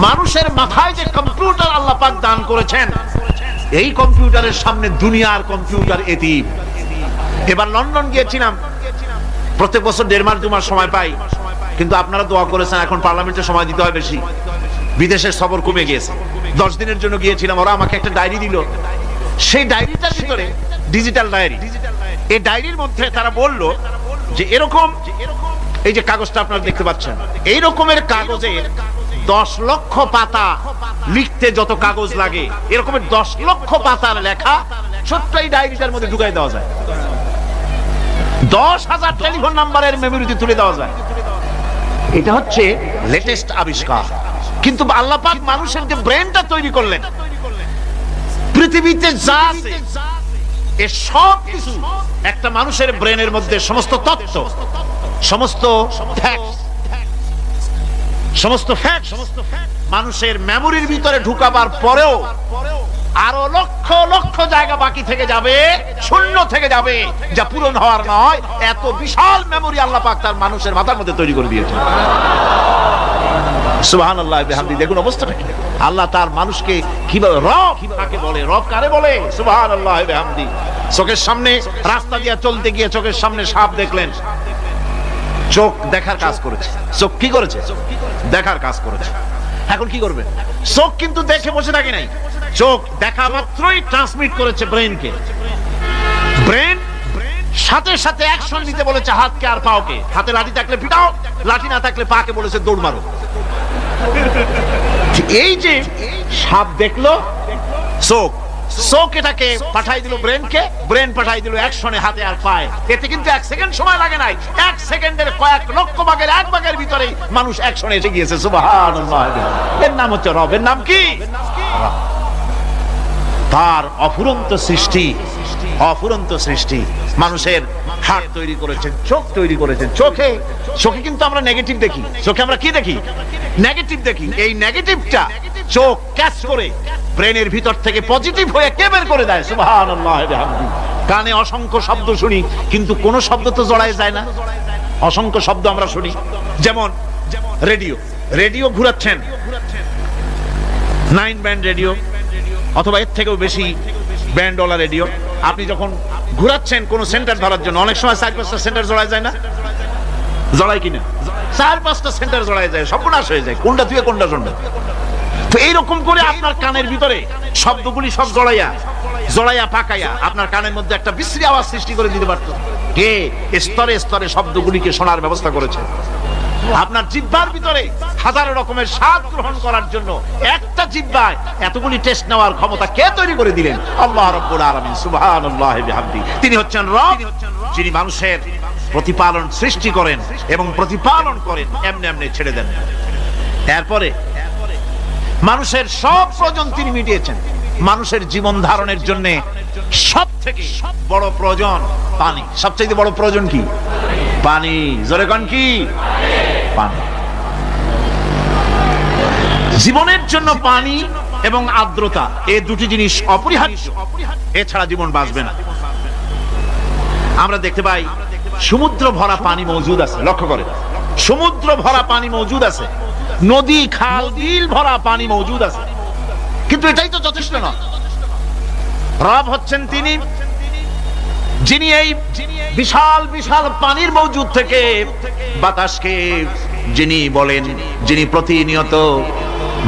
মানুষের মাথায় যে কম্পিউটার আল্লাহ পাক দান করেছেন, এই কম্পিউটারের সামনে দুনিয়ার কম্পিউটার এতিম। এবার লন্ডন গিয়েছিলাম, প্রত্যেক বছর 1.5 মাস 2 মাস সময় পাই, কিন্তু আপনারা দোয়া করেছেন এখন পার্লামেন্টে সময় দিতে হয় বেশি। বিদেশের সফর কমে গিয়েছে। 10 দিনের জন্য গিয়েছিলাম। ওরা আমাকে একটা ডায়েরি দিল। সেই ডায়েরিটার ভিতরে ডিজিটাল ডায়েরি, এই ডায়েরির মধ্যে তারা বলল যে এরকম, এই যে কাগজটা আপনারা দেখতে পাচ্ছেন, এই রকমের কাগজের 10 লক্ষ পাতা লিখতে যত কাগজ লাগে, এরকমের 10 লক্ষ পাতার লেখা ছোট্ট এই ডায়েরিটার মধ্যে ঢুকাই দেওয়া যায়। 10,000 টেলিফোন নাম্বারের মেমোরিতে তুলে দেওয়া যায়। এটা হচ্ছে লেটেস্ট আবিষ্কার। কিন্তু আল্লাহ পাক মানুষের যে ব্রেনটা তৈরি করলেন, পৃথিবীতে যা আছে এ সব কিছু একটা মানুষের ব্রেনের মধ্যে সমস্ত তথ্য, সমস্ত ফ্যাক্ট মানুষের মেমোরির ভিতরে ঢুকাবার পরেও আরো লক্ষ লক্ষ জায়গা বাকি থেকে যাবে, শূন্য থেকে যাবে, যা পূরণ হওয়ার নয়। এত বিশাল মেমোরি আল্লাহ পাক তার মানুষের মাথার মধ্যে তৈরি করে দিয়েছেন। সুবহানাল্লাহ বিহামদি। দেখুন অবস্থাটা কি। আল্লাহ তার মানুষকে কিভাবে রব কাকে বলে, রব কারে বলে। সুবহানাল্লাহ বিহামদি। চোখের সামনে রাস্তা দিয়ে চলতে গিয়ে চোখের সামনে সাপ দেখলেন, চোখ দেখার কাজ করেছে। চোখ কি করেছে? দেখার কাজ করেছে। এখন কি করবে? চোখ কিন্তু দেখে বসে থাকে নাই, চোখ দেখা মাত্রই ট্রান্সমিট করেছে ব্রেনকে। ব্রেন সাথে সাথে অ্যাকশন নিতে বলেছে হাতকে আর পাওকে। হাতে লাঠি থাকলে পিটাও, লাঠি না থাকলে পাকে বলেছে দৌড় মারো। এই যে সাপ দেখলো, চোখ এটাকে পাঠাই দিল ব্রেনকে, ব্রেন পাঠাই দিল অ্যাকশনে হাতে আর পায়ে। এতে কিন্তু 1 সেকেন্ড সময় লাগে নাই, 1 সেকেন্ডের কয়েক লক্ষ ভাগের 1 ভাগের ভিতরেই মানুষ অ্যাকশনে এসে গিয়েছে। সুবহানাল্লাহ। এর নাম হচ্ছে রব। এর নাম কি? তার অফুরন্ত সৃষ্টি, অফুরন্ত সৃষ্টি। মানুষের হার্ট তৈরি করেছেন, চোখ তৈরি করেছেন। চোখে কিন্তু আমরা নেগেটিভ দেখি। চোখে আমরা কি দেখি? নেগেটিভ দেখি। এই নেগেটিভটা চোখ ক্যাচ করে ব্রেনের ভিতর থেকে পজিটিভ হয়ে কে বের করে দেয়? সুবহানাল্লাহ বিহামদি। কানে অসংখ্য শব্দ শুনি, কিন্তু কোন শব্দ তো জড়ায় যায় না। অসংখ্য শব্দ আমরা শুনি। যেমন রেডিও ঘুরাচ্ছেন, 9 ব্যান্ড রেডিও অথবা এর থেকেও বেশি ব্যান্ডওয়ালা রেডিও। আপনি যখন ঘুরাচ্ছেন কোন সেন্টার ধরার জন্য, অনেক সময় 4-5টা সেন্টার জড়ায় যায় না? জড়ায় কিনা? 4-5টা সেন্টার জড়ায় যায়, সর্বনাশ হয়ে যায়। কোনটা থেকে কোনটা শুনবে? তো এইরকম করে আপনার কানের ভিতরে শব্দগুলি সব জড়াইয়া পাকাইয়া আপনার কানের মধ্যে একটা বিশ্রী আওয়াজ সৃষ্টি করে দিতে পারত। কে? স্তরে স্তরে শব্দগুলিকে শোনার ব্যবস্থা করেছে। আপনার জিহ্বার ভিতরে হাজারো রকমের স্বাদ গ্রহণ করার জন্য একটা জিহ্বায় এতগুলি টেস্ট নেওয়ার ক্ষমতা কে তৈরি করে দিলেন? আল্লাহ রাব্বুল আলামিন। সুবহানাল্লাহ বিহামদি। তিনি হচ্ছেন রব, যিনি মানুষের প্রতিপালন সৃষ্টি করেন এবং প্রতিপালন করেন, এমনি এমনি ছেড়ে দেন। এরপরে মানুষের সব প্রয়োজন তিনি মিটিয়েছেন। মানুষের জীবন ধারণের জন্য সব থেকে বড় প্রয়োজন পানি। সবচেয়ে বড় প্রয়োজন কি? পানি। জোরে কোন কি? পানি। জীবনের জন্য পানি এবং আর্দ্রতা, এই দুটি জিনিস অপরিহার্য। এছাড়া জীবন বাঁচবে না। আমরা দেখতে পাই সমুদ্র ভরা পানি মজুদ আছে। লক্ষ্য করে, সমুদ্র ভরা পানি মজুদ আছে, নদী খাল বিল ভরা পানি মজুদ আছে, কিন্তু এটাই তো যথেষ্ট নয়। রব হচ্ছেন তিনি, যিনি এই বিশাল বিশাল পানির মজুদ থেকে বাতাসকে যিনি বলেন, যিনি প্রতিনিয়ত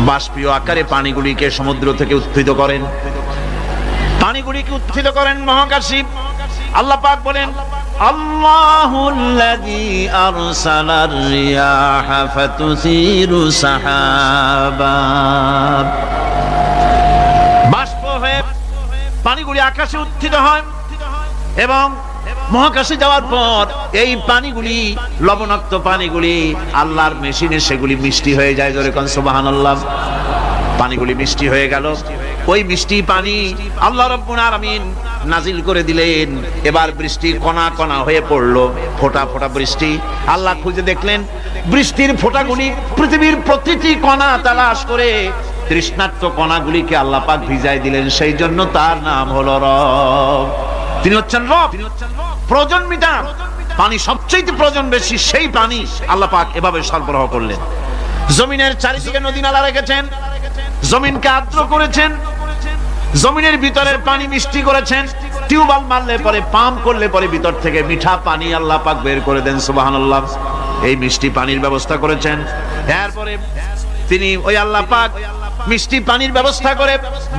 বাষ্পীয় আকারে পানিগুলিকে সমুদ্র থেকে উত্থিত করেন, পানিগুলিকে উত্থিত করেন মহাকাশে। আল্লাহ পাক বলেন, আল্লাহুল্লাযী আরসালার রিয়াহা ফাতুসিরু সাহাবা। বাষ্প হয়ে পানিগুলি আকাশে উত্থিত হয় এবং মহাকাশে যাওয়ার পর এই পানিগুলি, লবণাক্ত পানিগুলি আল্লাহর মেশিনে সেগুলি মিষ্টি হয়ে যায়। জোরে কোন সুবহানাল্লাহ। পানিগুলি মিষ্টি হয়ে গেল। ওই মিষ্টি পানি আল্লাহ রাব্বুল আলামিন নাজিল করে দিলেন। এবার বৃষ্টি কণা কণা হয়ে পড়লো, ফোঁটা ফোঁটা বৃষ্টি। আল্লাহ খুঁজে দেখলেন বৃষ্টির ফোঁটাগুলি পৃথিবীর প্রতিটি কণা তালাশ করে তৃষ্ণার্ত কণাগুলিকে আল্লাহ পাক ভিজাই দিলেন। সেই জন্য তার নাম হলো রব। তিনি হচ্ছেন রব, প্রয়োজন মিটান। পানি সবচেয়ে প্রয়োজন বেশি, সেই পানি আল্লাহ পাক এভাবে সরবরাহ করলেন। জমিনের চারিদিকে নদী নালা রেখেছেন, জমিনকে আর্দ্র করেছেন, জমিনের ভিতরের পানি মিষ্টি করেছেন। টিউবওয়েল মারলে পরে, পাম্প করলে পরে ভিতর থেকে মিঠা পানি আল্লাহ পাক বের করে দেন। সুবহানাল্লাহ। এই মিষ্টি পানির ব্যবস্থা করেছেন। এরপরে তিনি ওই আল্লাহ পাক মিষ্টি পানির ব্যবস্থা করে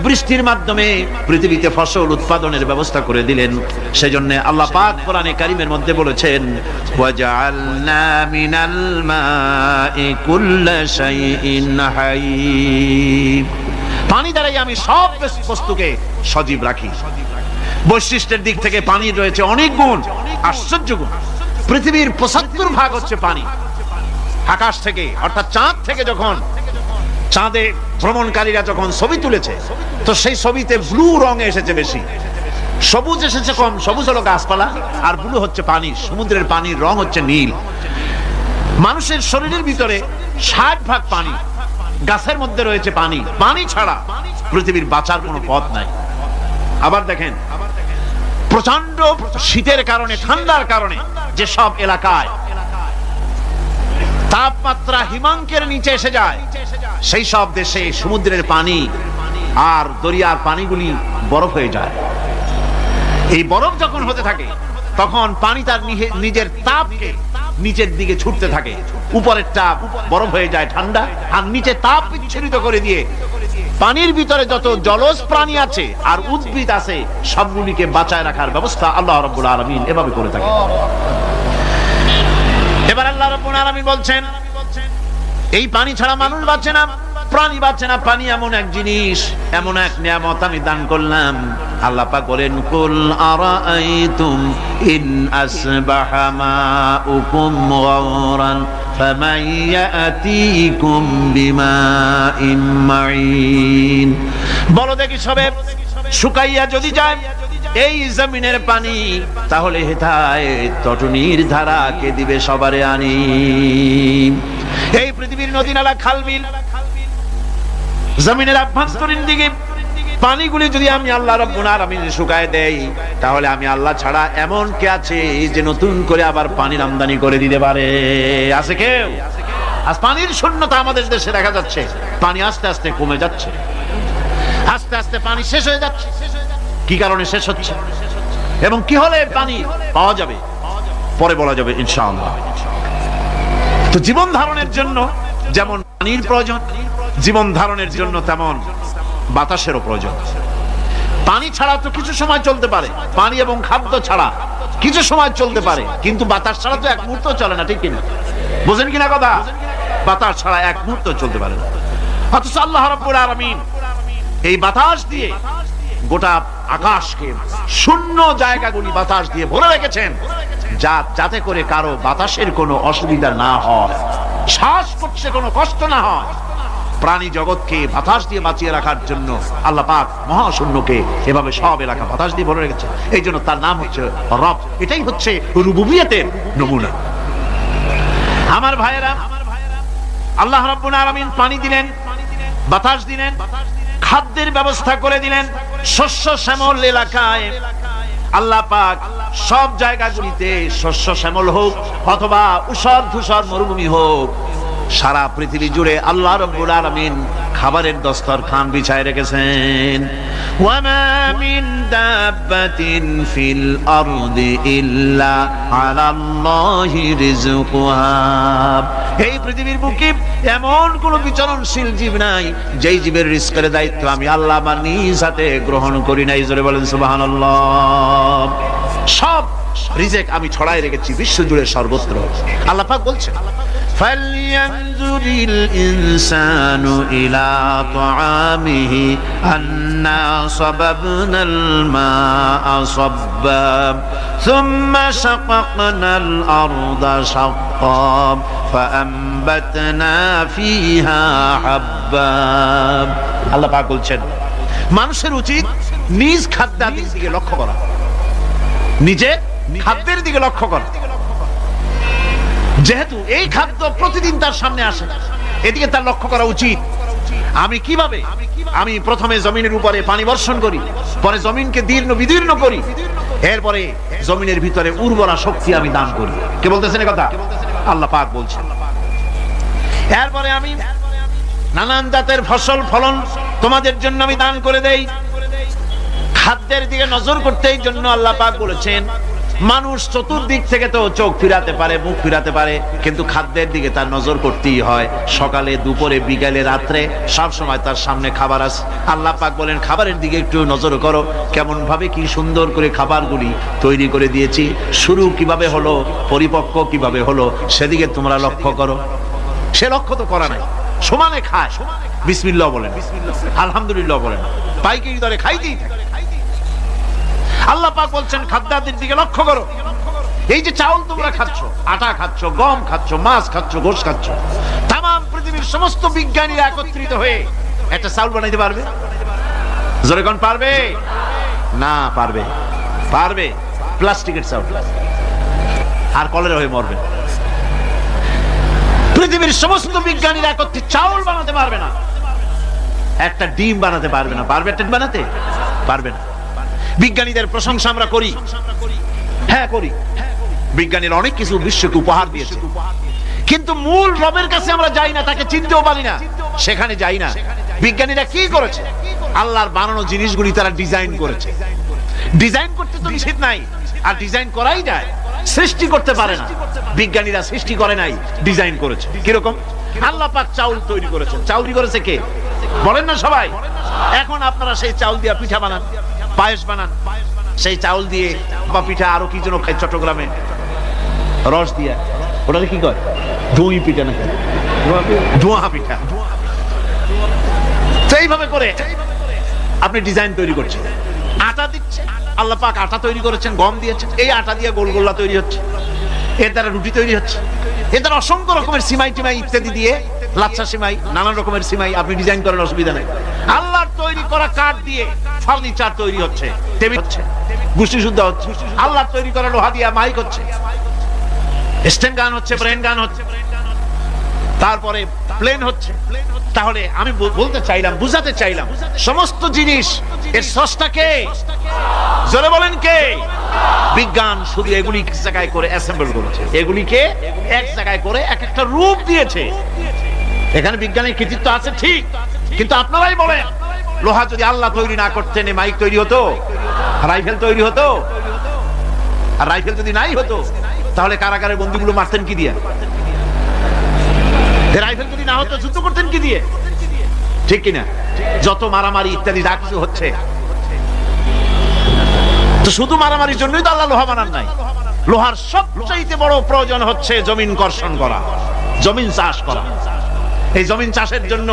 বৃষ্টির মাধ্যমে পৃথিবীতে ফসল উৎপাদনের ব্যবস্থা করে দিলেন। সেজন্য আল্লাহ পাক কোরআনে কারীমের মধ্যে বলেছেন, ওয়াজআলনা মিনাল মাই কুল্লা শাইইন হাই। পানি দ্বারাই আমি সব বস্তুকে সজীব রাখি। বৈশিষ্ট্যের দিক থেকে পানির রয়েছে অনেক গুণ, আশ্চর্য গুণ। পৃথিবীর 75% হচ্ছে পানি। আকাশ থেকে অর্থাৎ চাঁদ থেকে যখন চাঁদে ভ্রমণকারীরা যখন ছবি তুলেছে তো সেই ছবিতে ব্লু রং এসেছে বেশি, সবুজ এসেছে কম। সবুজ হলো গাছপালা আর ব্লু হচ্ছে পানি, সমুদ্রের পানির রং হচ্ছে নীল। মানুষের শরীরের ভিতরে 60% পানি, গাছের মধ্যে রয়েছে পানি। পানি ছাড়া পৃথিবীর বাঁচার কোনো পথ নাই। আবার দেখেন, প্রচন্ড শীতের কারণে, ঠান্ডার কারণে যে সব এলাকায় তাপমাত্রা হিমাঙ্কের নিচে এসে যায়, সেই সব দেশে সমুদ্রের পানি আর দরিয়ার পানিগুলি বরফ হয়ে যায়। এই বরফ যখন হতে থাকে তখন পানি তার নিজের তাপকে নিচের দিকে ছুটতে থাকে। উপরের তাপ বরফ হয়ে যায় ঠান্ডা, আর নিচে তাপ বিচ্ছুরিত করে দিয়ে পানির ভিতরে যত জলজ প্রাণী আছে আর উদ্ভিদ আছে সবগুলিকে বাঁচায় রাখার ব্যবস্থা আল্লাহ রাব্বুল আলামিন এভাবে করে থাকে। এবার আল্লাহ রাব্বুল আলামিন বলছেন, এই পানি ছাড়া মানুষ বাঁচে না, প্রাণী বাঁচে না। পানি এমন এক জিনিস, এমন এক নিয়ামত আমি দান করলাম। আল্লাহ পাক বলেন, কুল আরাআইতুম ইন আসবাহা মাউকুম গাওরান ফামান ইয়াতিকুম বিমাইন মাইন। বলো দেখি সবে, শুকাইয়া যদি যায় এই জমিনের পানি, তাহলে হেথায় তটনির ধারা কে দিবে সবারে আনি। এই পৃথিবীর নদী নালা খাল বিল জমিনের আভ্যন্তরীণ দিকে পানিগুলি যদি আমি আল্লাহ রাব্বুল আলামিন শুকায় দেই, তাহলে আমি আল্লাহ ছাড়া এমন কে আছে যে নতুন করে আবার পানির আমদানি করে দিতে পারে? আছে কেউ? আজ পানির শূন্যতা আমাদের দেশে দেখা যাচ্ছে। পানি আস্তে আস্তে কমে যাচ্ছে, আস্তে আস্তে পানি শেষ হয়ে যাচ্ছে। কি কারণে শেষ হচ্ছে এবং কি হলে পানি পাওয়া যাবে পরে বলা যাবে ইনশাআল্লাহ। তো জীবন ধারণের জন্য যেমন পানির প্রয়োজন, জীবন ধারণের জন্য তেমন বাতাসেরও প্রয়োজন। পানি ছাড়া তো কিছু সময় চলতে পারে, পানি এবং খাদ্য ছাড়া কিছু সময় চলতে পারে, কিন্তু বাতাস ছাড়া তো এক মুহূর্ত চলে না, ঠিক কিনা? বুঝেন কিনা কথা? বাতাস ছাড়া এক মুহূর্ত চলতে পারে না। অথচ আল্লাহ রাব্বুল আলামিন এই বাতাস দিয়ে গোটা আকাশকে, শূন্য জায়গাগুলি বাতাস দিয়ে ভরে রেখেছেন, যাতে করে কারো বাতাসের কোনো অসুবিধা না হয়, শ্বাস করতে কোনো কষ্ট না হয়। প্রাণী জগৎকে বাতাস দিয়ে বাঁচিয়ে রাখার জন্য আল্লাহ পাক মহাশূন্যকে এভাবে সব এলাকা বাতাস দিয়ে ভরে রেখেছে। এই জন্য তার নাম হচ্ছে রব। এটাই হচ্ছে রুবুবিয়তের নমুনা। আমার ভাইয়েরা, আল্লাহ রাব্বুল আলামিন পানি দিলেন, বাতাস দিলেন, খাদ্যের ব্যবস্থা করে দিলেন। শস্য শ্যামল এলাকায় আল্লাহ পাক সব জায়গাগুলিতে শস্য শ্যামল হোক অথবা উষর ধূসর মরুভূমি হোক, সারা পৃথিবী জুড়ে আল্লাহ রাব্বুল আলামিন খাবারের দস্তরখান বিছায় রেখেছেন। ওয়ামা মিন দাব্বাতিন ফিল আরদি ইল্লা আলাল্লাহি রিজকুহা। এই পৃথিবীর বুকে এমন কোন বিচরণশীল জীব নাই যেই জীবের রিজকের দায়িত্ব আমি আল্লাহ আমার নিজ হাতে গ্রহণ করি নাই। জোরে বলেন সুবহানাল্লাহ। সব রিজেক আমি ছড়াই রেখেছি বিশ্ব জুড়ে সর্বত্র। আল্লাহ পাক বলছেন, فَلْيَنْظُرِ الْإِنسَانُ إِلَى طَعَامِهِ أَنَّا صَبَبْنَا الْمَاءَ صَبًّا ثُمَّ شَقَقْنَا الْأَرْضَ شَقًّا فَأَنبَتْنَا فِيهَا حَبًّا। আল্লাহ পাক বলছেন, মানুষের উচিত নিজ খাদ্যাদির দিকে লক্ষ্য করা, নিজে খাদ্যের দিকে লক্ষ্য করা। যেহেতু এই খাদ্য প্রতিদিন তার সামনে আসে, এদিকে তার লক্ষ্য করা উচিত। আমি কিভাবে, আমি প্রথমে জমিনের উপরে পানি বর্ষণ করি, পরে জমিনকে দীর্ণ বিদীর্ণ করি, এরপরে জমিনের ভিতরে উর্বরা শক্তি আমি দান করি। কে বলতেছেন কথা? আল্লাহ পাক বলছেন। এরপরে আমি নানান জাতের ফসল ফলন তোমাদের জন্য আমি দান করে দেই। খাদ্যের দিকে নজর করতে এই জন্য আল্লাহ পাক বলেছেন, মানুষ চতুর্দিক থেকে তো চোখ ফিরাতে পারে, মুখ ফিরাতে পারে, কিন্তু খাদ্যের দিকে তার নজর করতেই হয়। সকালে, দুপুরে, বিকালে, রাত্রে সব সময় তার সামনে খাবার আছে। আল্লাহ পাক বলেন, খাবারের দিকে একটু নজর করো, কেমন ভাবে কি সুন্দর করে খাবারগুলি তৈরি করে দিয়েছি, শুরু কিভাবে হলো, পরিপক্ক কিভাবে হলো, সেদিকে তোমরা লক্ষ্য করো। সে লক্ষ্য তো করা নাই, সমানে খায়, বিসমিল্লাহ বলেন, আলহামদুলিল্লাহ বলেন, পাইকারি দরে খাইতেই থাকে। আল্লাহ পাক বলছেন, খাদ্যাদির দিকে লক্ষ্য করো। এই যে চাউল তোমরা খাচ্ছ, আটা খাচ্ছ, গম খাচ্ছ, মাছ খাচ্ছ, গোশ খাচ্ছ, তাম পৃথিবীর সমস্ত বিজ্ঞানীরা একত্রিত হয়ে একটা চাউল বানাইতে পারবে? জোরে কোন পারবে? না পারবে। পারবে প্লাস্টিকের চাউল, আর কলেরা হয়ে মরবে। পৃথিবীর সমস্ত বিজ্ঞানীরা একত্রিত চাউল বানাতে পারবে না, একটা ডিম বানাতে পারবে না। পারবে একটা বানাতে? পারবে না। বিজ্ঞানীদের প্রশংসা আমরা করি, হ্যাঁ করি, বিজ্ঞানীরা অনেক কিছু বিশ্বকে উপহার দিয়েছে, কিন্তু মূল রবের কাছে আমরা যাই না, তাকে চিনতেও পারি না, সেখানে যাই না। বিজ্ঞানীরা কি করেছে? আল্লাহর বানানো জিনিসগুলি তারা ডিজাইন করেছে। ডিজাইন করতে তো নিষেধ নাই, আর ডিজাইন করাই যায়, সৃষ্টি করতে পারে না। বিজ্ঞানীরা সৃষ্টি করে নাই, ডিজাইন করেছে। কিরকম? আল্লাহ পাক চাউল তৈরি করেছেন। চাউল করেছে কে? বলেন না সবাই। এখন আপনারা সেই চাউল দিয়ে পিঠা বানান, পায়েস বানান, সেই চাউল দিয়ে বা পিঠা আরো কি যেন খায় চট্টগ্রামে, রস দিয়া, ওটা কি কয়? দই পিঠা নাকি দোয়া পিঠা। এইভাবে করে আপনি ডিজাইন তৈরি করছেন। আটা দিচ্ছে, আল্লাহ পাক আটা তৈরি করেছেন, গম দিয়েছেন, এই আটা দিয়ে গোলগোল্লা তৈরি হচ্ছে, এর দ্বারা রুটি তৈরি হচ্ছে, এর দ্বারা অসংখ্য রকমের সিমাই টিমাই ইত্যাদি দিয়ে, লাচ্ছা সিমাই, নানান রকমের সিমাই আপনি ডিজাইন করেন, অসুবিধা নেই। আল্লাহর তৈরি করা কাঠ দিয়ে ফার্নিচার তৈরি হচ্ছে, টেবিল হচ্ছে, গুষ্টি শুদ্ধ হচ্ছে। আল্লাহর তৈরি করা লোহা দিয়ে মাইক হচ্ছে, স্ট্যান্ড গান হচ্ছে, ব্রেন গান হচ্ছে, তারপরে প্লেন হচ্ছে। তাহলে আমি বলতে চাইলাম, বুঝাতে চাইলাম, সমস্ত জিনিস এর স্রষ্টা কে? জোরে বলেন কে? বিজ্ঞান শুধু এগুলি এক জায়গায় করে অ্যাসেম্বল করেছে, এগুলিকে এক জায়গায় করে এক একটা রূপ দিয়েছে। এখানে বিজ্ঞানের কৃতিত্ব আছে ঠিক, কিন্তু আপনারাই বলেন, লোহা যদি আল্লাহ তৈরি না করতেন, মাইক তৈরি হতো, রাইফেল তৈরি হতো? আর রাইফেল যদি নাই হতো, তাহলে কারাগারের বন্দীগুলো মারতেন কি দিয়ে? রাইফেল যদি না হতো, যুদ্ধ করতেন কি দিয়ে? ঠিক কিনা? যত মারামারি ইত্যাদি যা কিছু হচ্ছে, তো শুধু মারামারির জন্যই তো আল্লাহ লোহা বানান নাই। লোহার সবচাইতে বড় প্রয়োজন হচ্ছে জমিন কর্ষণ করা, জমিন চাষ করা। এই জমিন চাষের জন্য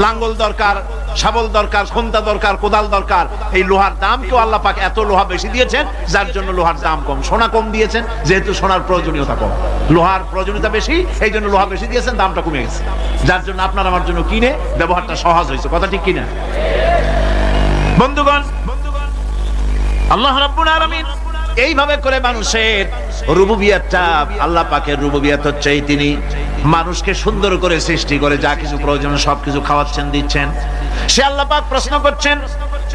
লাঙ্গল দরকার, শাবল দরকার, খন্তা দরকার, কোদাল দরকার। এই লোহার দাম কেউ আল্লাহ পাক এত লোহা বেশি দিয়েছেন, যার জন্য লোহার দাম কম। সোনা কম দিয়েছেন, যেহেতু সোনার প্রয়োজনীয়তা কম, লোহার প্রয়োজনীয়তা বেশি, এই জন্য লোহা বেশি দিয়েছেন, দামটা কমে গেছে, যার জন্য আপনার আমার জন্য কিনে ব্যবহারটা সহজ হয়েছে। কথা ঠিক কিনা বন্ধুগণ? আল্লাহ রাব্বুল আলামিন এইভাবে করে মানুষের রুবুবিয়াতটা, আল্লাহ পাকের রুবুবিয়াত হচ্ছে তিনি মানুষকে সুন্দর করে সৃষ্টি করে যা কিছু প্রয়োজন সবকিছু খাওয়াচ্ছেন, দিচ্ছেন। সে আল্লাহ পাক প্রশ্ন করছেন,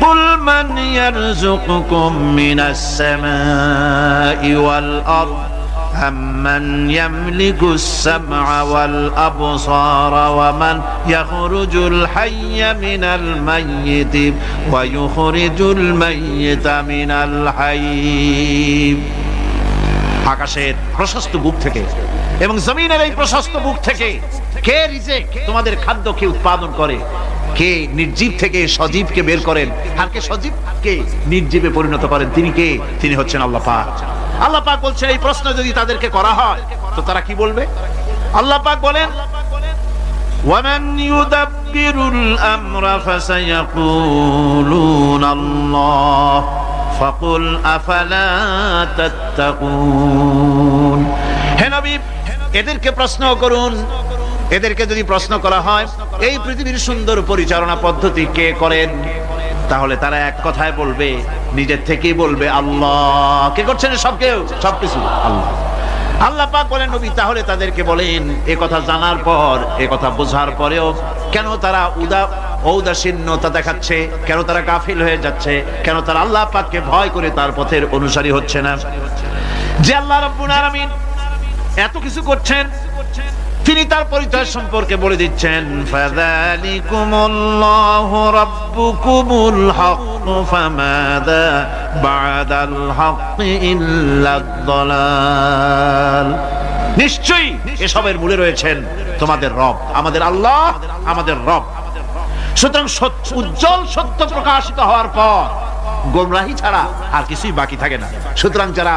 কুল মান ইয়ারযুকুকুম মিনাস সামাই ওয়াল আরদ আম্মান ইয়ামলিকুস সামআ ওয়াল আবসারা ওয়া মান ইয়াখরুজুল হাইয়্যা মিনাল মাইয়িতি ওয়া ইউখরিজুল মাইয়িতা মিনাল হাইয়্য। আকাশের প্রশস্ত বুক থেকে এবং জমিনের এই প্রশস্ত বুক থেকে কে রিজিক, তোমাদের খাদ্য কে উৎপাদন করে? কে নির্জীব থেকে সজীবকে বের করেন, আর কে সজীবকে নির্জীবে পরিণত করেন? তিনি কে? তিনি হচ্ছেন আল্লাহ পাক। আল্লাহ পাক বলছেন, এই প্রশ্ন যদি তাদেরকে করা হয় তো তারা কি বলবে? আল্লাহ পাক বলেন, ওয়ামান ইউদাব্বিরুল আমরা ফাসায়াকুলুনা আল্লাহ ফাকুল আফালা তাত্তাকুন। হে নবী, এদেরকে প্রশ্ন করুন। এদেরকে যদি প্রশ্ন করা হয় এই পৃথিবীর সুন্দর পরিচালনা পদ্ধতি কে করেন, তাহলে তারা এক কথায় বলবে, নিজের থেকেই বলবে আল্লাহ। কে করছেন সবকিছু? আল্লাহ। আল্লাহ পাক বলেন, নবী তাহলে তাদেরকে বলেন, এ কথা জানার পর, এ কথা বোঝার পরেও কেন তারা ঔদাসীন্যতা দেখাচ্ছে, কেন তারা গাফিল হয়ে যাচ্ছে, কেন তারা আল্লাহ পাককে ভয় করে তার পথের অনুসারী হচ্ছে না? যে আল্লাহ রাব্বুল আলামিন এত কিছু করছেন, তিনি তার পরিচয় সম্পর্কে বলে দিচ্ছেন, ফাযালিকুমুল্লাহু রাব্বুকুমুল হক ফামাযা বা'দাল হক ইল্লাদ দালাল। নিশ্চয়ই এসবের মূলে রয়েছেন তোমাদের রব, আমাদের আল্লাহ, আমাদের রব। সুতরাং উজ্জ্বল সত্য প্রকাশিত হওয়ার পর গোমরাহি ছাড়া আর কিছুই বাকি থাকে না। সুতরাং যারা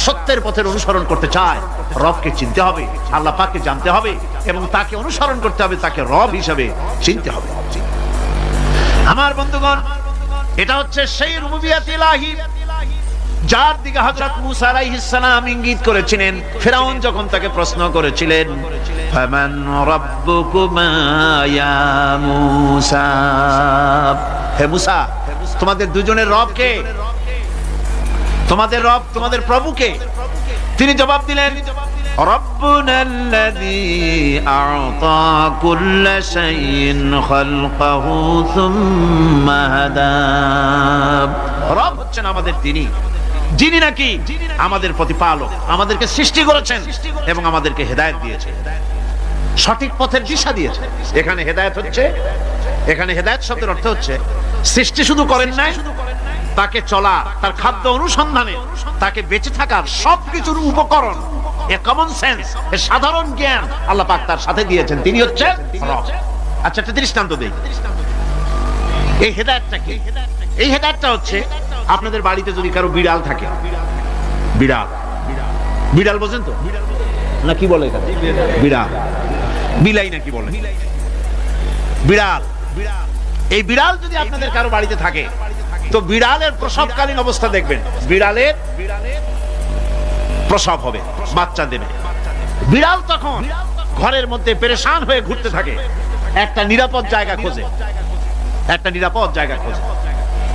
সত্যের পথের অনুসরণ করতে চায়, রবকে চিনতে হবে, আল্লাহ পাককে জানতে হবে এবং তাকে অনুসরণ করতে হবে, তাকে রব হিসাবে চিনতে হবে। আমার বন্ধুগণ, এটা হচ্ছে সেই রুবুবিয়াত ইলাহি যার দিকে হযরত মূসা আলাইহিস সালাম ইঙ্গিত করেছিলেন ফিরআউন যখন তাকে প্রশ্ন করেছিলেন, ফামান রাব্বুকুমা ইয়া মূসা, হে মূসা তোমাদের দুজনের রব কে? তোমাদের রব, তোমাদের প্রভু কে? তিনি জবাব দিলেন, রব্বুনাল্লাযী আ'তা কুল্লা শাইইন খালকাহু সুম্মা হাদা। রব হচ্ছেন আমাদের তিনি, যিনি নাকি আমাদের প্রতিপালক, আমাদেরকে সৃষ্টি করেছেন এবং আমাদেরকে হেদায়েত দিয়েছেন, সঠিক পথের দিশা দিয়েছেন। এখানে হেদায়েত হচ্ছে, এখানে হেদায়েত শব্দের অর্থ হচ্ছে সৃষ্টি শুধু করেন নাই, তাকে চলা, তার খাদ্য অনুসন্ধানে, তাকে বেঁচে থাকার সবকিছুর উপকরণ, এ কমন সেন্স, এ সাধারণ জ্ঞান আল্লাহ পাক তার সাথে দিয়েছেন। তিনি হচ্ছেন রব। আচ্ছা, একটা দৃষ্টান্ত দেই। এই হেদায়েতটা কি? এই হেদায়েতটা হচ্ছে আপনাদের বাড়িতে যদি কারো বিড়াল থাকে, বিড়াল, বিড়াল বোঝেন তো না? কি বলে এখানে? বিড়াল, বিলাই নাকি বলে? বিড়াল। এই বিড়াল যদি আপনাদের কারো বাড়িতে থাকে, তো বিড়ালের প্রসবকালীন অবস্থা দেখবেন, বিড়ালের প্রসব হবে, বাচ্চা দেবে। বিড়াল তখন ঘরের মধ্যে পেরেশান হয়ে ঘুরতে থাকে, একটা নিরাপদ জায়গা খোঁজে, একটা নিরাপদ জায়গা খোঁজে।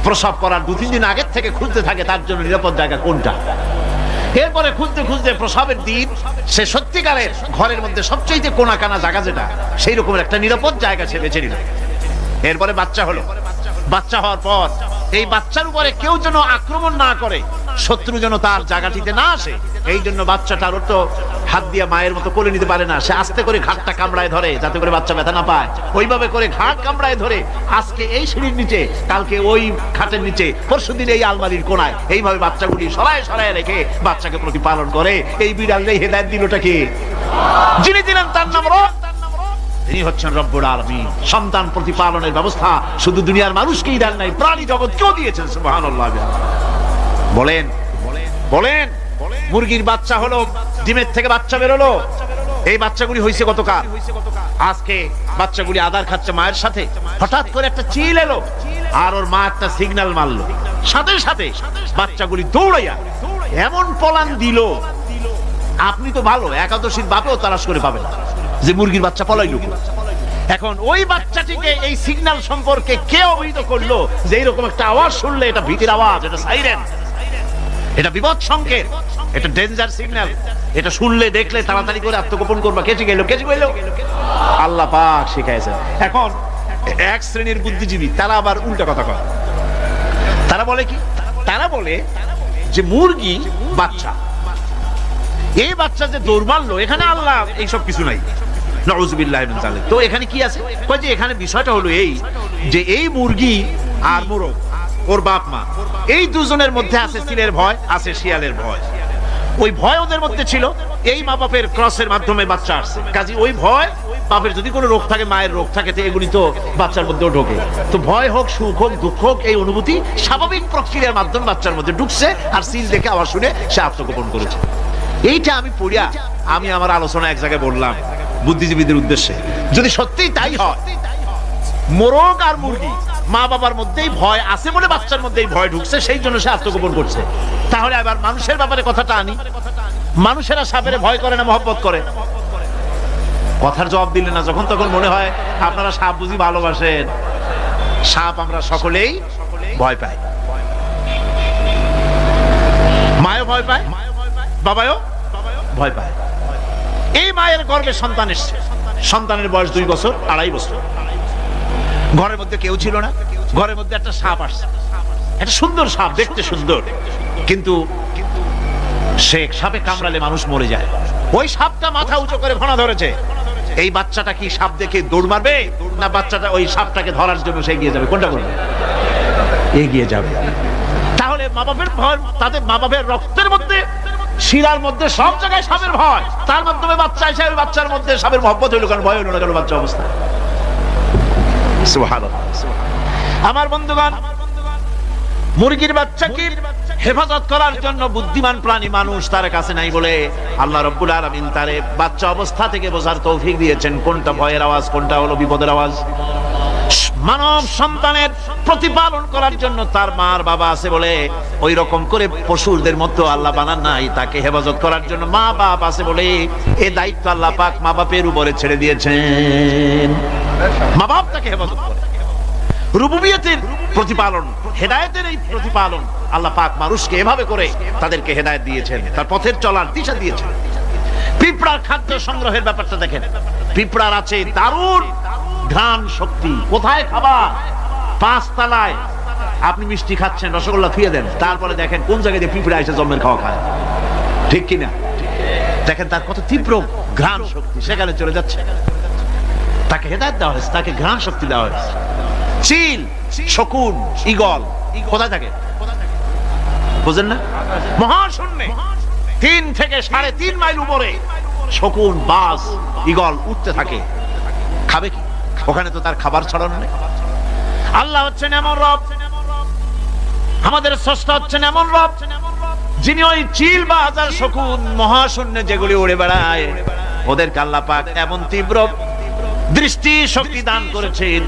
প্রসব করার 2-3 দিন আগের থেকে খুঁজতে থাকে তার জন্য নিরাপদ জায়গা কোনটা। এরপরে খুঁজতে খুঁজতে প্রসবের দিন সে সত্যিকারের ঘরের মধ্যে সবচেয়ে কোনা কানা জায়গা যেটা, সেই রকমের একটা নিরাপদ জায়গা সে বেছে নিল। এরপরে বাচ্চা হলো। বাচ্চা হওয়ার পর এই বাচ্চার উপরে কেউ যেন আক্রমণ না করে, শত্রু যেন তার জায়গাটিতে না আসে, এই জন্য বাচ্চাটার তো হাত দিয়ে মায়ের মতো কোলে নিতে পারে না, সে আস্তে করে ঘাটটা কামড়ায় ধরে যাতে করে বাচ্চা ব্যথা না পায়। ওইভাবে করে ঘাট কামড়ায় ধরে আজকে এই সিঁড়ির নিচে, কালকে ওই খাটের নিচে, পরশুদিন এই আলমারির কোনায়, এইভাবে বাচ্চাগুলি সরায় সরায় রেখে বাচ্চাকে প্রতিপালন করে। এই বিড়ালের হেদায়েত দিলটা কি? যিনি দিলেন তার নাম রব। তিনি হচ্ছেন রব্বুল আলামিন। সন্তান প্রতিপালনের ব্যবস্থা শুধু দুনিয়ার মানুষকেই দেন নাই, প্রাণী জগৎকেও দিয়েছেন। সুবহানাল্লাহ। বলেন বলেন, মুরগির বাচ্চা হলো, ডিমের থেকে বাচ্চা বেরোলো, এই বাচ্চাগুলি হয়েছে গতকাল। আজকে বাচ্চাগুলি আদার খাচ্ছে মায়ের সাথে, হঠাৎ করে একটা চিল এলো আর ওর মা একটা সিগন্যাল মারলো, সাথে সাথে বাচ্চাগুলি দৌড়াইয়া এমন পলান দিল, আপনি তো ভালো একাদশীর বাপেও তালাশ করে পাবেন যে মুরগির বাচ্চা পলাইলো। এখন ওই বাচ্চাটিকে এই সিগন্যাল সম্পর্কে কে অবহিত করলো যে এইরকম একটা আওয়াজ শুনলে এটা ভীতির আওয়াজ, এটা সাইরেন, এটা বিপদ সংকেত, এটা ডেঞ্জার সিগন্যাল, এটা শুনলে দেখলে তাড়াতাড়ি করে আত্মগোপন করবা। কে শিখাইলো? কে শিখাইলো? আল্লাহ পাক শিখাইছেন। এখন এক শ্রেণীর বুদ্ধিজীবী তারা আবার উল্টা কথা কয়। তারা বলে কি? তারা বলে যে মুরগি বাচ্চা, এই বাচ্চা যে দৌড় মারলো, এখানে আল্লাহ এইসব কিছু নাই, নাউযুবিল্লাহ মিন যালিক। তো এখানে কি আছে? কয় যে এখানে বিষয়টা হলো এই যে এই মুরগি আর মোরগ, ওর বাপ মা, এই দুজনের মধ্যে আছে সিলের ভয়, আছে শিয়ালের ভয়। ওই ভয় ওদের মধ্যে ছিল, এই মা বাপের ক্রসের মাধ্যমে বাচ্চা আসছে, কাজে ওই ভয়, বাপের যদি কোনো রোগ থাকে, মায়ের রোগ থাকে, তো এগুলি তো বাচ্চার মধ্যেও ঢোকে। তো ভয় হোক, সুখ হোক, দুঃখ হোক, এই অনুভূতি স্বাভাবিক প্রক্রিয়ার মাধ্যমে বাচ্চার মধ্যে ঢুকছে, আর সিল দেখে আওয়াজ শুনে সে আত্মগোপন করেছে। এইটা আমি পড়িয়া আমি আমার আলোচনা এক জায়গায় বললাম বুদ্ধিজীবীদের উদ্দেশ্যে, যদি সত্যিই তাই হয়, মোরগ আর মুরগি মা বাবার মধ্যেই ভয় আছে বলে বাচ্চার মধ্যেই ভয় ঢুকছে, সেই জন্য সে আত্মগোপন করছে, তাহলে আবার মানুষের ব্যাপারে কথাটা আনি। মানুষেরা সাপের ভয় করে না মহব্বত করে? কথার জবাব দিলে না, যখন তখন মনে হয় আপনারা সাপ বুঝি ভালোবাসেন। সাপ আমরা সকলেই ভয় পাই, মায়ও ভয় পায়, বাবাও ভয় পায়। এই মায়ের গর্ভে সন্তান এসছে, সন্তানের বয়স 2 বছর, 2.5 বছর, ঘরের মধ্যে কেউ ছিল না, ঘরের মধ্যে একটা সাপ আসছে, একটা সুন্দর সাপ, দেখতে সুন্দর, কিন্তু সে সাপে কামড়ালে মানুষ মরে যায়। ওই সাপটা মাথা উঁচু করে ফোনা ধরেছে। এই বাচ্চাটা কি সাপ দেখে দৌড় মারবে, না বাচ্চাটা ওই সাপটাকে ধরার জন্য সে এগিয়ে যাবে? কোনটা করবে? এগিয়ে যাবে। তাহলে মা বাপের ভয়, তাদের মা বাপের রক্তের মধ্যে, শিরার মধ্যে, সব জায়গায় সাপের ভয়, তার মাধ্যমে বাচ্চা এসে ওই বাচ্চার মধ্যে সাপের মহব্বত হইল, কারণ ভয় হইল না কেন বাচ্চা অবস্থা। সুবহানাল্লাহ। আমার বন্ধুগণ, মুরগির বাচ্চাকে হেফাজত করার জন্য বুদ্ধিমান প্রাণী মানুষ তার কাছে নাই বলে আল্লাহ রাব্বুল আলামিন তারে বাচ্চা অবস্থা থেকে বোঝার তৌফিক দিয়েছেন কোনটা ভয়ের আওয়াজ, কোনটা হলো বিপদের আওয়াজ। মানব সন্তানের প্রতিপালন করার জন্য তার মার বাবা আছে বলে ওই রকম করে পশুদের মতো আল্লাহ বানান নাই, তাকে হেফাজত করার জন্য মা বাপ আছে বলে এই দায়িত্ব আল্লাহ পাক মা বাপের উপরে ছেড়ে দিয়েছেন। মা বাপ তাকে হেফাজত করে। রুবুবিয়তের প্রতিপালন, হেদায়েতের এই প্রতিপালন আল্লাহ পাক মানুষকে এভাবে করে তাদেরকে হেদায়েত দিয়েছেন, তার পথের চলার দিশা দিয়েছেন। পিঁপড়ার খাদ্য সংগ্রহের ব্যাপারটা দেখেন। পিঁপড়ার আছে দারুণ ঘ্রাণ শক্তি। কোথায় খাবার? 5 তলায় আপনি মিষ্টি খাচ্ছেন, রসগোল্লা থুয়ে দেন, তারপরে দেখেন কোন জায়গায় যে পিঁপড়া এসে জন্মের খাওয়া খায়, ঠিক কিনা? দেখেন তার কত তীব্র ঘ্রাণ শক্তি, সেখানে চলে যাচ্ছে। তাকে হেদায়েত দেওয়া হয়েছে, তাকে ঘ্রাণ শক্তি দেওয়া হয়েছে। চিল, শকুন, ঈগল কোথায় থাকে বুঝেন না? মহাশূন্যে 3 থেকে 3.5 মাইল উপরে শকুন, বাজ, ঈগল উঠতে থাকে। খাবে কি? ওখানে তো তার খাবার ছড়ানো নেই। আল্লাহ হচ্ছেন এমন রব, আমাদের স্রষ্টা হচ্ছেন এমন রব, যিনি ওই চিল, বাজ আর শকুন মহাশূন্যে যেগুলি উড়ে বেড়ায় ওদেরকে আল্লাহ পাক এমন তীব্র দৃষ্টি শক্তি দান করেছেন,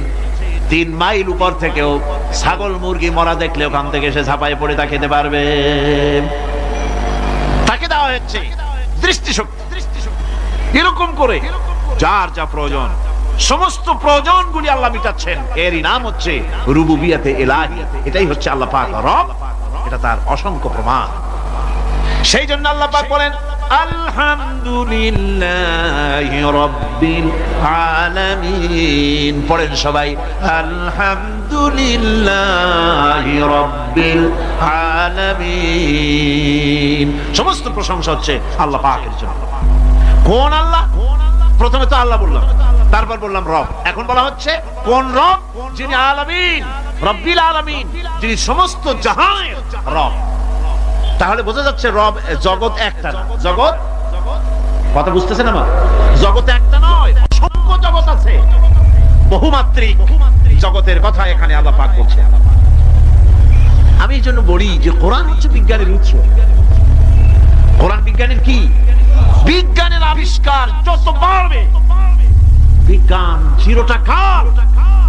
3 মাইল উপর থেকেও ছাগল মুরগি মরা দেখলে ওখান থেকে সে ঝাঁপায় পড়ে তা খেতে পারবে। তাকে দেওয়া হচ্ছে দৃষ্টি শক্তি। এরকম করে যার যা প্রয়োজন সমস্ত প্রয়োজনগুলি আল্লাহ মিটাচ্ছেন। এরই নাম হচ্ছে রুবুবিয়াতে ইলাহি। এটাই হচ্ছে আল্লাহ পাক রব, এটা তার অসংখ্য প্রমাণ। সেই জন্য আল্লাহ পাক বলেন আলহামদুলিল্লাহি রাব্বিল আলামিন। পড়েন সবাই আলহামদুলিল্লাহি রাব্বিল আলামিন। সমস্ত প্রশংসা হচ্ছে আল্লাহ পাকের জন্য। কোন আল্লাহ? প্রথমে তো আল্লাহ বললাম, তারপর বললাম রব, এখন বলা হচ্ছে কোন রব? যিনি আলামিন, রব্বিল আলামিন, যিনি সমস্ত জাহানের রব। তাহলে বোঝা যাচ্ছে রব, জগৎ একটা না। জগৎ, কথা বুঝতেছেন আমার? জগৎ একটা নয়, অসংখ্য জগৎ আছে, বহুমাত্রিক জগতের কথা এখানে আল্লাহ পাক বলছে। আমি এই জন্য বলি যে কোরআন হচ্ছে বিজ্ঞানের উৎস। কোরআন বিজ্ঞানের কি? বিজ্ঞানের আবিষ্কার যত বাড়বে, বিজ্ঞান চিরটা কাল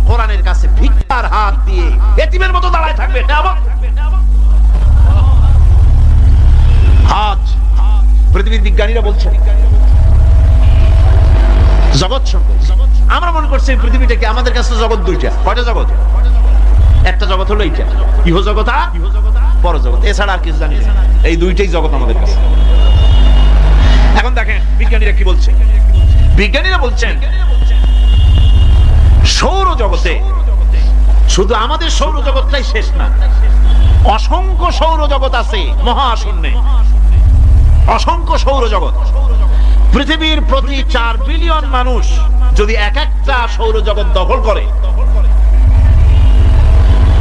কোরআনের কাছে ভিক্ষার হাত দিয়ে এতিমের মতো দাঁড়ায় থাকবে। আজ পৃথিবীর বিজ্ঞানীরা বলছেন জগৎ সম্পর্কে। আমরা মনে করছি পৃথিবীটাকে, আমাদের কাছে জগৎ দুইটা। কয়টা জগৎ? একটা জগৎ হলো এইটা, ইহজগৎ আর পরজগৎ, এছাড়া আর কিছু জানি না। এই দুইটাই জগৎ আমাদের কাছে। এখন দেখেন বিজ্ঞানীরা কি বলছে। বিজ্ঞানীরা বলছেন সৌর জগতে শুধু আমাদের সৌরজগৎটাই শেষ না, অসংখ্য সৌরজগৎ আছে মহাশূন্যে, অসংখ্য সৌরজগৎ। পৃথিবীর প্রতি 4 বিলিয়ন মানুষ যদি এক একটা সৌরজগৎ দখল করে,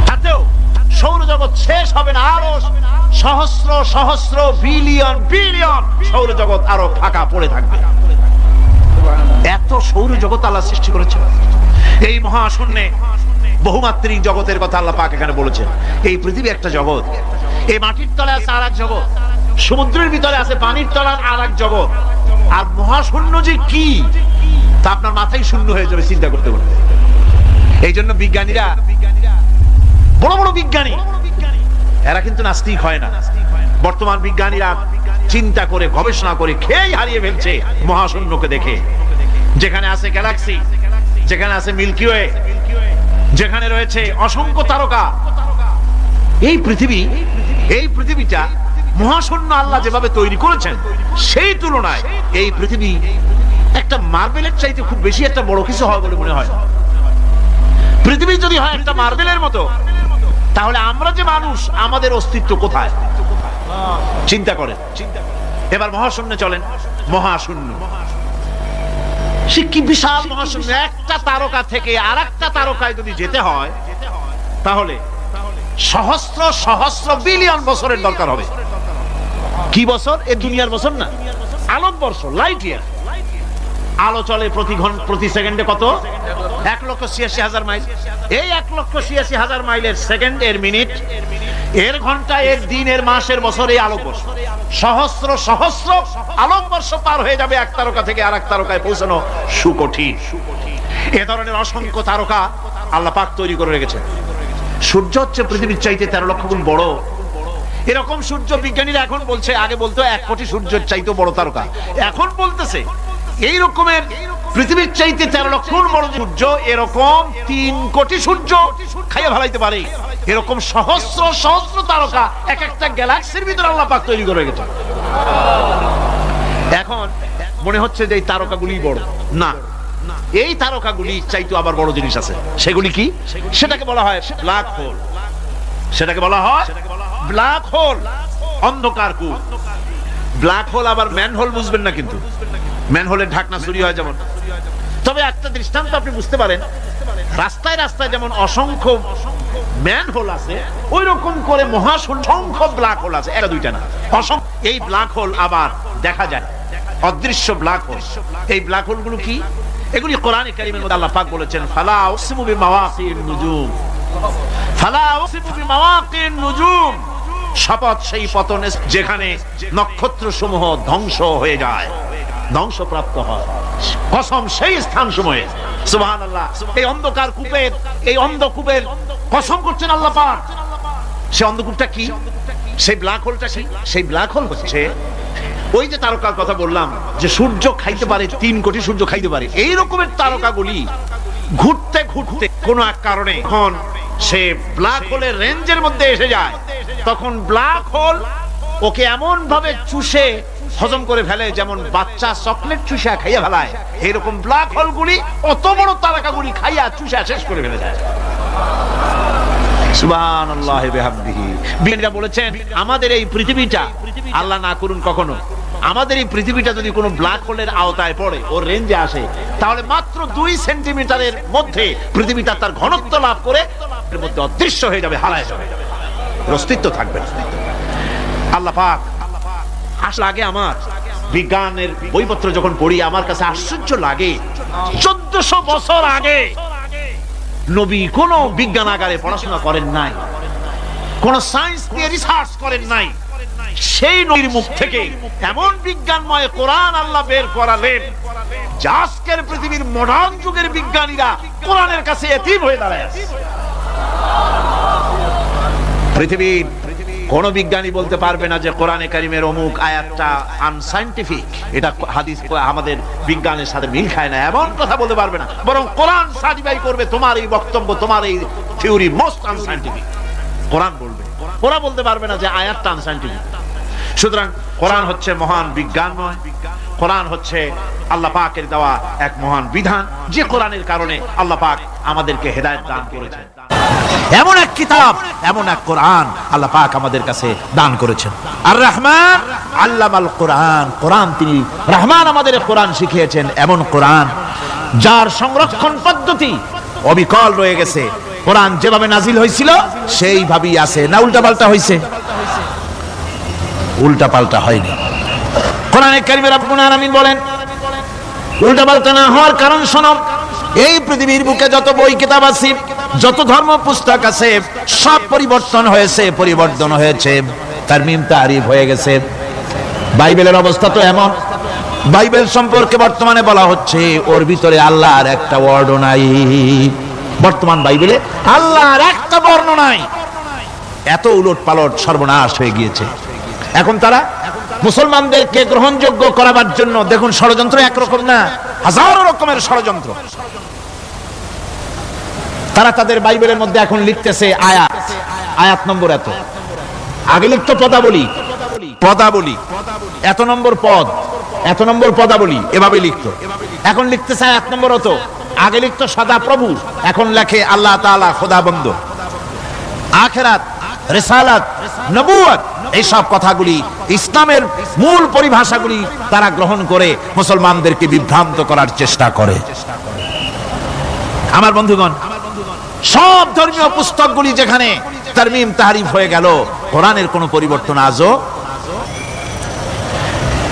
তাতেও সৌরজগৎ শেষ হবে না। আরো সহস্র সহস্র বিলিয়ন বিলিয়ন সৌরজগৎ আরো ফাঁকা পড়ে থাকবে। এত সৌরজগৎ আল্লাহ সৃষ্টি করেছেন। এই মহাশূন্যে বহুমাত্রিক জগতের কথা আল্লাহ পাক এখানে বলেছেন। এই পৃথিবী একটা জগৎ, এই মাটির তলে আছে আর এক জগৎ, সমুদ্রের ভিতরে আছে পানির তলার আর এক জগৎ। আর মহাশূন্য যে কি তা আপনার মাথায় শূন্য হয়ে যাবে চিন্তা করতে করতে। এই জন্য বিজ্ঞানীরা, বড় বড় বিজ্ঞানী, এরা কিন্তু নাস্তিক হয় না। বর্তমান বিজ্ঞানীরা চিন্তা করে গবেষণা করে খেয়ে হারিয়ে ফেলছে মহাশূন্যকে দেখে। যেখানে আছে গ্যালাক্সি, যেখানে আছে মিল্কি ওয়ে, যেখানে রয়েছে অসংখ্য তারকা, এই পৃথিবীটা মহাশূন্য আল্লাহ যেভাবে তৈরি করেছেন সেই তুলনায় এই পৃথিবী একটা মার্বেলের চাইতে খুব বেশি একটা বড় কিছু হয় বলে মনে হয়। পৃথিবী যদি হয় একটা মার্বেলের মতো, তাহলে আমরা যে মানুষ, আমাদের অস্তিত্ব কোথায় চিন্তা করেন। এবার মহাশূন্যে চলেন। মহাশূন্য সে কি বিশাল মহাশূন্য। একটা তারকা থেকে আর একটা তারকায় যদি যেতে হয় তাহলে সহস্র সহস্র বিলিয়ন বছরের দরকার হবে। কি বছর? এ দুনিয়ার বছর না, আলোকবর্ষ, লাইট ইয়ার। আলো চলে প্রতি সেকেন্ডে কত? 1,86,000 মাইল। এই 1,86,000 মাইলের সেকেন্ড, এর মিনিট, এর ঘন্টা, এর দিন, এর মাস, এর বছর, এই আলোকবর্ষ। সহস্র সহস্র আলোকবর্ষ পার হয়ে যাবে এক তারকা থেকে আর এক তারকায় পৌঁছানো সুকঠিন। এ ধরনের অসংখ্য তারকা আল্লাহ পাক তৈরি করে রেখেছেন। সূর্য হচ্ছে পৃথিবীর চাইতে 13 লক্ষ গুণ বড়। এরকম সূর্য বিজ্ঞানীরা এখন বলছে, আগে বলতো 1 কোটি সূর্যের চাইতে বড় তারকা, এখন বলতেছে এই রকমের পৃথিবীর চাইতে 13 লক্ষ গুণ বড় সূর্য, এরকম 3 কোটি সূর্য খাইয়া ফেলাইতে পারে। এরকম সহস্র সহস্র তারকা এক একটা গ্যালাক্সির ভিতরে আল্লাহ পাক তৈরি করে রেখেছেন। এখন মনে হচ্ছে যে এই তারকাগুলি বড়, না, এই তারকাগুলি চাইতে আবার বড় জিনিস আছে। সেগুলি কি? সেটাকে বলা হয় ব্ল্যাক হোল। সেটাকে বলা হয় ব্ল্যাক হোল, অন্ধকার কূপ। ব্ল্যাক হোল আবার ম্যান হোল বুঝবেন না, কিন্তু ম্যান হোলের ঢাকনা চুরি হয় যেমন। তবে একটা দৃষ্টান্ত আপনি বুঝতে পারেন, রাস্তায় রাস্তায় যেমন অসংখ্য ম্যান হোল আছে, ওই রকম করে মহাসংখ্য ব্ল্যাক হোল আছে, একটা দুইটা না, অসংখ্য। এই ব্ল্যাক হোল আবার দেখা যায়, অদৃশ্য ব্ল্যাক হোল। এই ব্ল্যাক হোল গুলো কি? এগুলি কোরআনে কারীমের মধ্যে আল্লাহ পাক বলেছেন, ফালা উকসিমু বিমাওয়াকিন নুজুম, ফালা উকসিমু বিমাওয়াকিন নুজুম, শপথ সেই পতনে যেখানে নক্ষত্র সমূহ ধ্বংস হয়ে যায়, ধ্বংসপ্রাপ্ত হয়, কসম সেই স্থান সমূহে। সুবহানাল্লাহ। এই অন্ধকার কূপের, এই অন্ধকূপের কসম করছেন আল্লাহ পাক। সেই অন্ধকূপটা কি? সেই ব্ল্যাক হোলটা কি? সেই ব্ল্যাক হোল হচ্ছে ওই যে তারকার কথা বললাম, যে সূর্য খাইতে পারে, 3 কোটি সূর্য খাইতে পারে, এই রকমের তারকাগুলি ঘুরতে ঘুরতে কোন এক কারণে যখন সে ব্ল্যাক হোলের রেঞ্জের মধ্যে এসে যায়, তখন ব্ল্যাক হোল ওকে এমন ভাবে চুষে হজম করে ফেলে যেমন বাচ্চা চকলেট চুষা খাইয়া ফেলায়। এরকম ব্ল্যাক হোলগুলি অত বড় তারকাগুলি খাইয়া চুষা শেষ করে ফেলে যায়। সুবহানাল্লাহ বিহামদিহি। বিজ্ঞানীরা বলেছেন, আমাদের এই পৃথিবীটা, আল্লাহ না করুন কখনো, আমাদের এই পৃথিবীটা যদি কোনো ব্ল্যাক হোলের আওতায় পড়ে, ওর রেঞ্জে আসে, তাহলে মাত্র 2 সেন্টিমিটারের মধ্যে পৃথিবীটা তার ঘনত্ব লাভ করে এর মধ্যে অদৃশ্য হয়ে যাবে, হারায় যাবে, অস্তিত্ব থাকবে না। আল্লাহ পাক আসলে আগে আমার বিজ্ঞানের বইপত্র যখন পড়ি, আমার কাছে আশ্চর্য লাগে, 1400 বছর আগে নবী কোন বিজ্ঞানাগারে পড়াশোনা করেন নাই, কোন সায়েন্স নিয়ে রিসার্চ করেন নাই। সেই নবীর মুখ থেকে এমন বিজ্ঞানময় কোরআন আল্লাহ বের করালেন, যে আজকের পৃথিবীর মডার্ন যুগের বিজ্ঞানীরা কোরআনের কাছে এতিম হয়ে দাঁড়ায় আছে। পৃথিবীর কোন বিজ্ঞানী বলতে পারবে না যে কোরআনে কারীমের অমুক আয়াতটা আনসাইন্টিফিক, এটা হাদিস আমাদের বিজ্ঞানের সাথে মিল খায় না, এমন কথা বলতে পারবে না। বরং কোরআন সার্টিফাই করবে তোমার এই বক্তব্য, তোমার এই থিওরি মোস্ট আনসাইন্টিফিক। কোরআন বলবে, ওরা বলতে পারবে না যে আয়াতটা আনসাইন্টিফিক। সুতরাং কোরআন হচ্ছে মহান বিজ্ঞানময়, কোরআন হচ্ছে আল্লাহ পাকের দেওয়া এক মহান বিধান, যে কোরআনের কারণে আল্লাহ পাক আমাদেরকে হেদায়েত দান করেছেন। এমন এক কিতাব, এমন এক কোরআন আল্লাহ পাক আমাদের কাছে দান করেছেন। আর রহমান আল্লামাল কোরআন, কোরআন তিনি রহমান আমাদের কোরআন শিখিয়েছেন, এমন কোরআন যার সংরক্ষণ পদ্ধতি অবিকল রয়ে গেছে। কোরআন যেভাবে নাজিল হয়েছিল সেইভাবেই আছে, না উল্টাপাল্টা হয়েছে? উল্টাপাল্টা হয়নি। কোরআনে কারীমে রব্বুল আলামিন বলেন, উল্টাপাল্টা না হওয়ার কারণ শোনো, এই পৃথিবীর বুকে যত বই কিতাব আছে, যত ধর্ম পুস্তক আছে, সব পরিবর্তন হয়েছে, পরিবর্তন হয়েছে, তারমিম তারিফ হয়ে গেছে। বাইবেলের অবস্থা তো এমন, বাইবেল সম্পর্কে বর্তমানে বলা হচ্ছে ওর ভিতরে আল্লাহর একটা ওয়ার্ড নাই। বর্তমান বাইবেলে আল্লাহর একটা বর্ণ নাই। এত উলট পালট সর্বনাশ হয়ে গিয়েছে। এখন তারা মুসলমানদেরকে গ্রহণযোগ্য করাবার জন্য দেখুন, ষড়যন্ত্র একরকম না, হাজারো রকমের ষড়যন্ত্র। তারা তাদের বাইবেলের মধ্যে এখন লিখতেছে আয়াত, আয়াত নম্বর এত, আগে লিখতো পদাবলী, পদাবলী এত নম্বর পদ, এত নম্বর পদাবলী, এভাবে লিখতো। এখন লিখতেছে আয়াত নম্বর অত, আগে লিখতো সদা প্রভু, এখন লেখে আল্লাহ তাআলা খোদাবন্দ, আখিরাত, রিসালাত, নবুয়ত। এই সব কথাগুলি ইসলামের মূল পরিভাষাগুলি তারা গ্রহণ করে মুসলমানদেরকে বিভ্রান্ত করার চেষ্টা করে। আমার বন্ধুগণ, সব ধর্মীয় পুস্তকগুলি যেখানে তারমিম তারিফ হয়ে গেল, কোরআনের কোনো পরিবর্তন আজও।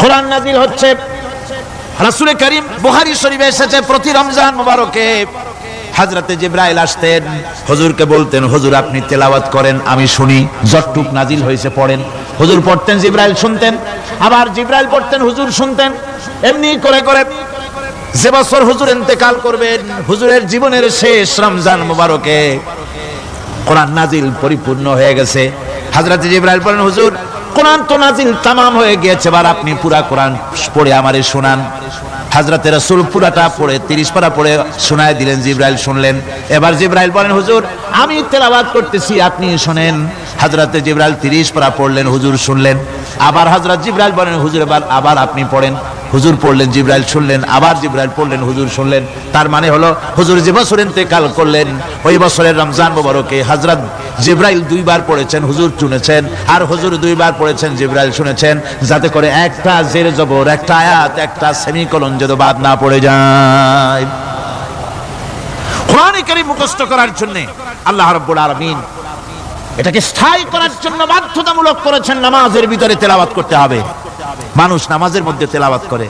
কোরআন নাযিল হচ্ছে, রাসূল করিম বুখারী শরীফে এসেছে, প্রতি রমজান মোবারকে হযরতে জিবরাইল আসতেন, হুজুরকে বলতেন, হুজুর আপনি তেলাওয়াত করেন, আমি শুনি, যতটুক নাজিল হয়েছে পড়েন। হুজুর পড়তেন, জিবরাইল শুনতেন, আবার জিবরাইল পড়তেন, হুজুর শুনতেন। এমনি করে করে যে বছর হুজুর ইন্তেকাল করবেন, হুজুরের জীবনের শেষ রমজান মুবারকে কোরআন নাজিল পরিপূর্ণ হয়ে গেছে। হযরত জিবরাইল বলেন, হুজুর কোরআন তো নাজিল তামাম হয়ে গিয়েছে, এবার আপনি পুরা কোরআন পড়ে আমারে শোনান। হযরত রাসূল পুরাটা পড়ে 30 পারা পড়ে শোনায় দিলেন, জিবরাইল শুনলেন। এবার জিবরাইল বলেন, হুজুর আমি তেলাওয়াত করতেছি, আপনি শুনেন। হযরত জিবরাইল 30 পারা পড়লেন, হুজুর শুনলেন। আবার হযরত জিবরাইল বলেন, হুজুর আবার আপনি পড়েন। হুজুর পড়লেন, জিবরাইল শুনলেন, আবার জিবরাইল পড়লেন, হুজুর শুনলেন। তার মানে হলো হুজুর যে বছর ইন্তেকাল করলেন ওই বছরের রমজান মুবারকে হযরত জিবরাইল 2 বার পড়েছেন, হুজুর শুনেছেন, আর হুজুর 2 বার পড়েছেন, জিবরাইল শুনেছেন, যাতে করে একটা জের জবর, একটা আয়াত, একটা সেমিকোলন যেন বাদ না পড়ে যায়। কোরআন কারীম মুখস্থ করার জন্য আল্লাহ রাব্বুল আলামিন এটাকে স্থায়ী করার জন্য বাধ্যতামূলক করেছেন, নামাজের ভিতরে তেলাওয়াত করতে হবে। মানুষ নামাজের মধ্যে তেলাওয়াত করে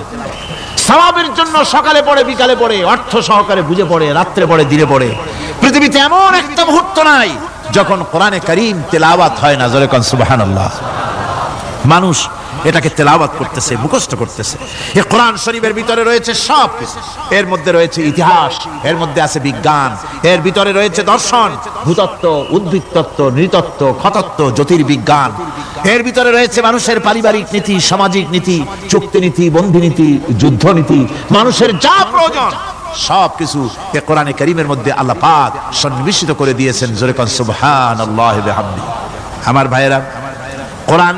সওয়াবের জন্য, সকালে পড়ে, বিকালে পড়ে, অর্থ সহকারে বুঝে পড়ে, রাত্রে পড়ে, দিনে পড়ে। পৃথিবীতে এমন একটা মুহূর্ত নাই যখন কোরআনে কারীম তেলাওয়াত হয় না। জোরে কোন সুবহানাল্লাহ। মানুষ এটাকে তেলাওয়াত করতেছে, মুখস্থ করতেছে। এই কোরআন শরীফের ভিতরে রয়েছে সব কিছু। এর মধ্যে রয়েছে ইতিহাস, এর মধ্যে আছে বিজ্ঞান, এর ভিতরে রয়েছে দর্শন, ভূতত্ত্ব, উদ্ভিদতত্ত্ব, নৃতত্ত্ব, খতত্ত্ব, জ্যোতির্বিজ্ঞান। এর ভিতরে রয়েছে মানুষের পারিবারিক নীতি, সামাজিক নীতি, চুক্তিনীতি, বন্ধুনীতি, যুদ্ধনীতি, মানুষের যা প্রয়োজন সবকিছু এই কোরআনে কারীমের মধ্যে আল্লাহ পাক সন্নিবেশিত করে দিয়েছেন। জোরে কোন সুবহানাল্লাহি ওয়া বিহামদিহি। আমার ভাইয়েরা, কোরআন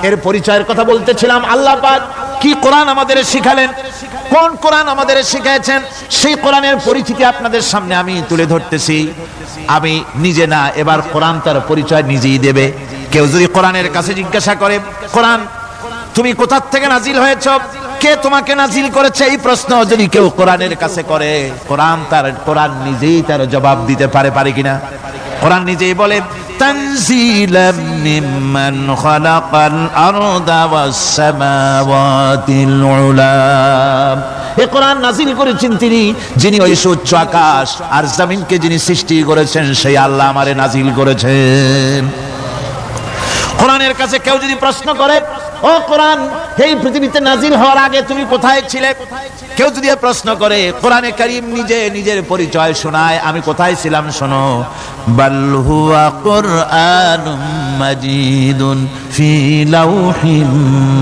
এর পরিচয়ের কথা বলতেছিলাম। আল্লাহ পাক কি কোরআন আমাদের শিখালেন, কোন কোরআন আমাদের শিখিয়েছেন, সেই কোরআনের পরিচিতি আপনাদের সামনে আমি তুলে ধরতেছি। আমি নিজে না, এবার কোরআন তার পরিচয় নিজেই দেবে। কেউ যদি কোরআনের কাছে জিজ্ঞাসা করে, কোরআন তুমি কোথা থেকে নাজিল হয়েছ, কে তোমাকে নাজিল করেছে, এই প্রশ্ন যদি কেউ কোরআনের কাছে করে, কোরআন নিজেই তার জবাব দিতে পারে কিনা? কোরআন নিজেই বলে, তানজিলাম মিম্মান খালাকাল আরদা ওয়াস সামাওয়াতিল উলা। এই কোরআন নাজিল করেছেন তিনি, যিনি ওই উচ্চ আকাশ আর জমিনকে যিনি সৃষ্টি করেছেন, সেই আল্লাহ আমারে নাজিল করেছেন। কোরআনের কাছে কেউ যদি প্রশ্ন করে, ও কোরআন এই পৃথিবীতে নাজিল হওয়ার আগে তুমি কোথায় ছিলে, কেউ যদি প্রশ্ন করে, কোরআনে কারীম নিজে নিজের পরিচয় শোনায়, আমি কোথায় ছিলাম শোনো। বাল হুয়া কুরআনুম মাজিদুন ফি লাউহিম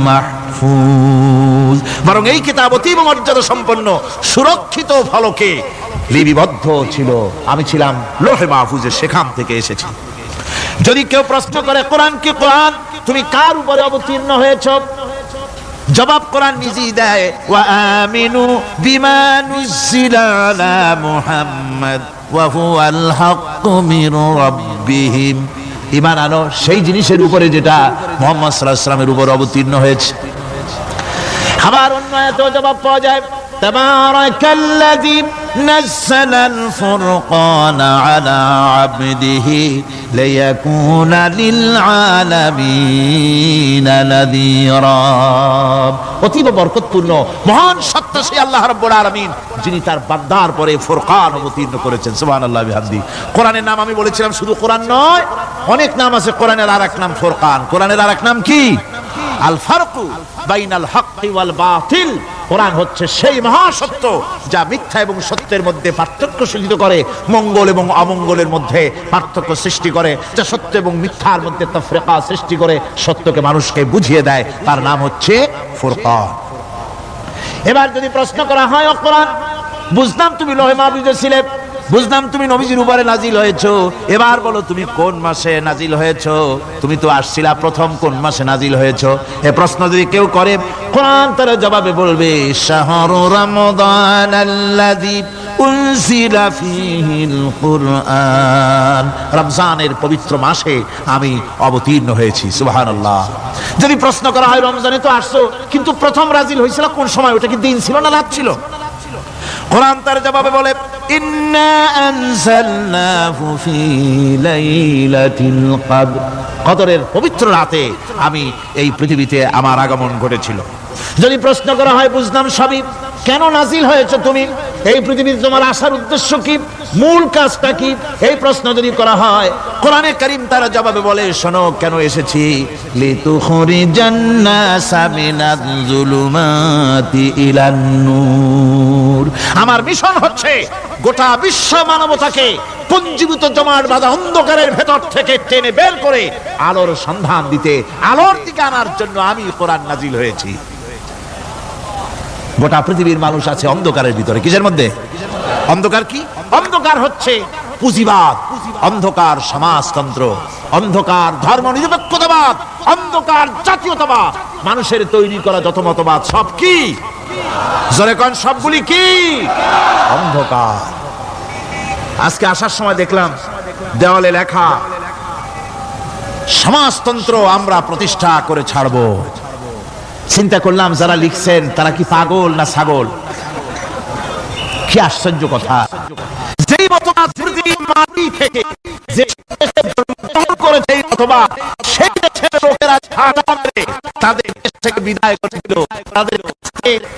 মাহফুজ। বরং এই কিতাব অতীব মর্যাদা সম্পন্ন, সুরক্ষিত ফলকে লিপিবদ্ধ ছিল, আমি ছিলাম লৌহে মাহফুজে, সেখান থেকে এসেছি। যদি কেউ প্রশ্ন করে, কোরআন কি, কোরআন তুমি কার উপরে অবতীর্ণ হয়েছ, জবাব কোরআন নিজেই দেয়, ওয়া আমিনু বিমা নুজিলা আলা মুহাম্মাদ ওয়া হুয়াল হাক্কু মির রাব্বিহিম। ঈমান আনো সেই জিনিসের উপরে যেটা মুহাম্মদ সাল্লাল্লাহু আলাইহি ওয়াসাল্লামের উপর অবতীর্ণ হয়েছে। আবার অন্য আয়াতেও জবাব পাওয়া যায়, তাবারাকাল্লাযী নাযালাল ফুরকানা আলা আবদিহি লিয়াকুনা লিল আলামিনা নাযীরা। অতীব বরকতপূর্ণ মহান সত্তা সেই আল্লাহ রাব্বুল আলামিন, যিনি তার বান্দার পরে ফুরকান অবতীর্ণ করেছেন। সুবহানাল্লাহি ওয়া বিহামদিহি। কোরআনের নাম আমি বলেছিলাম শুধু কোরআন নয়, অনেক নাম আছে। কোরআনের আরেক নাম ফুরকান। কোরআনের আরেক নাম কি? আল ফারকু বাইনাল হাক্কি ওয়াল বাতিল। কোরআন হচ্ছে সেই মহাসত্য যা মিথ্যা এবং সত্যের মধ্যে পার্থক্য সৃষ্টি করে, মঙ্গল এবং অমঙ্গলের মধ্যে পার্থক্য সৃষ্টি করে, যা সত্য এবং মিথ্যার মধ্যে তাফরিকা সৃষ্টি করে, সত্যকে মানুষকে বুঝিয়ে দেয়, তার নাম হচ্ছে ফুরকান। এবার যদি প্রশ্ন করা হয়, ও কোরআন বুঝলাম তুমি লৌহে মাহফুজে ছিলে, বুঝলাম তুমি নবীজির উপরে নাজিল হয়েছো, এবার বলো তুমি কোন মাসে নাজিল হয়েছো, তুমি তো আসছিলা প্রথম কোন মাসে নাজিল হয়েছো? এই প্রশ্ন যদি কেউ করে, কোরআন তার জবাবে বলবে, শাহরু রমাদান আল্লাযী উনজিলা ফীহিল কুরআন। রমজানের পবিত্র মাসে আমি অবতীর্ণ হয়েছি। সুবহানাল্লাহ। যদি প্রশ্ন করা হয়, রমজানে তো আসছো, কিন্তু প্রথম নাজিল হয়েছিল কোন সময়? ওটা কি দিন ছিল না রাত ছিল? কোরআন তার জবাবে বলে, ইন্না আনজালনাহু ফি লাইলাতিল কদর। কদরের পবিত্র রাতে আমি এই পৃথিবীতে আমার আগমন ঘটেছিল। যদি প্রশ্ন করা হয়, বুঝলাম সবই, কেন নাজিল হয়েছে তুমি, এই পৃথিবীতে তোমার আসার উদ্দেশ্য কি, মূল কাজটা কি? এই প্রশ্ন যদি করা হয়, কোরআনে কারীম তার জবাবে বলে, শোনো কেন এসেছি, লিতুখরিজান নাসা মিনাজ জুলুমাতি ইলান নূর। নূর। আমার মিশন হচ্ছে গোটা বিশ্ব মানবতাকে পুঞ্জীভূত জমাট বাঁধা অন্ধকারের ভেতর থেকে টেনে বের করে আলোর সন্ধান দিতে, আলোর দিকে আনার জন্য আমি কোরআন নাজিল হয়েছি। গোটা পৃথিবীর মানুষ আছে অন্ধকারের ভিতরে। কিসের মধ্যে? অন্ধকার কি? অন্ধকার হচ্ছে পুঁজিবাদ, অন্ধকার সমাজতন্ত্র, অন্ধকার ধর্ম নিরপেক্ষতাবাদ, অন্ধকার জাতীয়তাবাদ, মানুষের তৈরি করা যত মতবাদ সব কি? জোরে কোন সবগুলি কি? অন্ধকার। আজকে আসার সময় দেখলাম দেওয়ালে লেখা সমাজতন্ত্র আমরা প্রতিষ্ঠা করে ছাড়বো। চিন্তা করলাম যারা লিখছেন তারা কি পাগল না ছাগল? কি আশ্চর্য কথা! যেই মতবাদ পৃথিবীর মাটি থেকে যে দেশে জন্মগ্রহণ করেছে এই মতবাদ, সেই দেশের লোকেরা ঝাঁটা মেরে তাদের দেশ থেকে বিদায় করে দিল, তাদের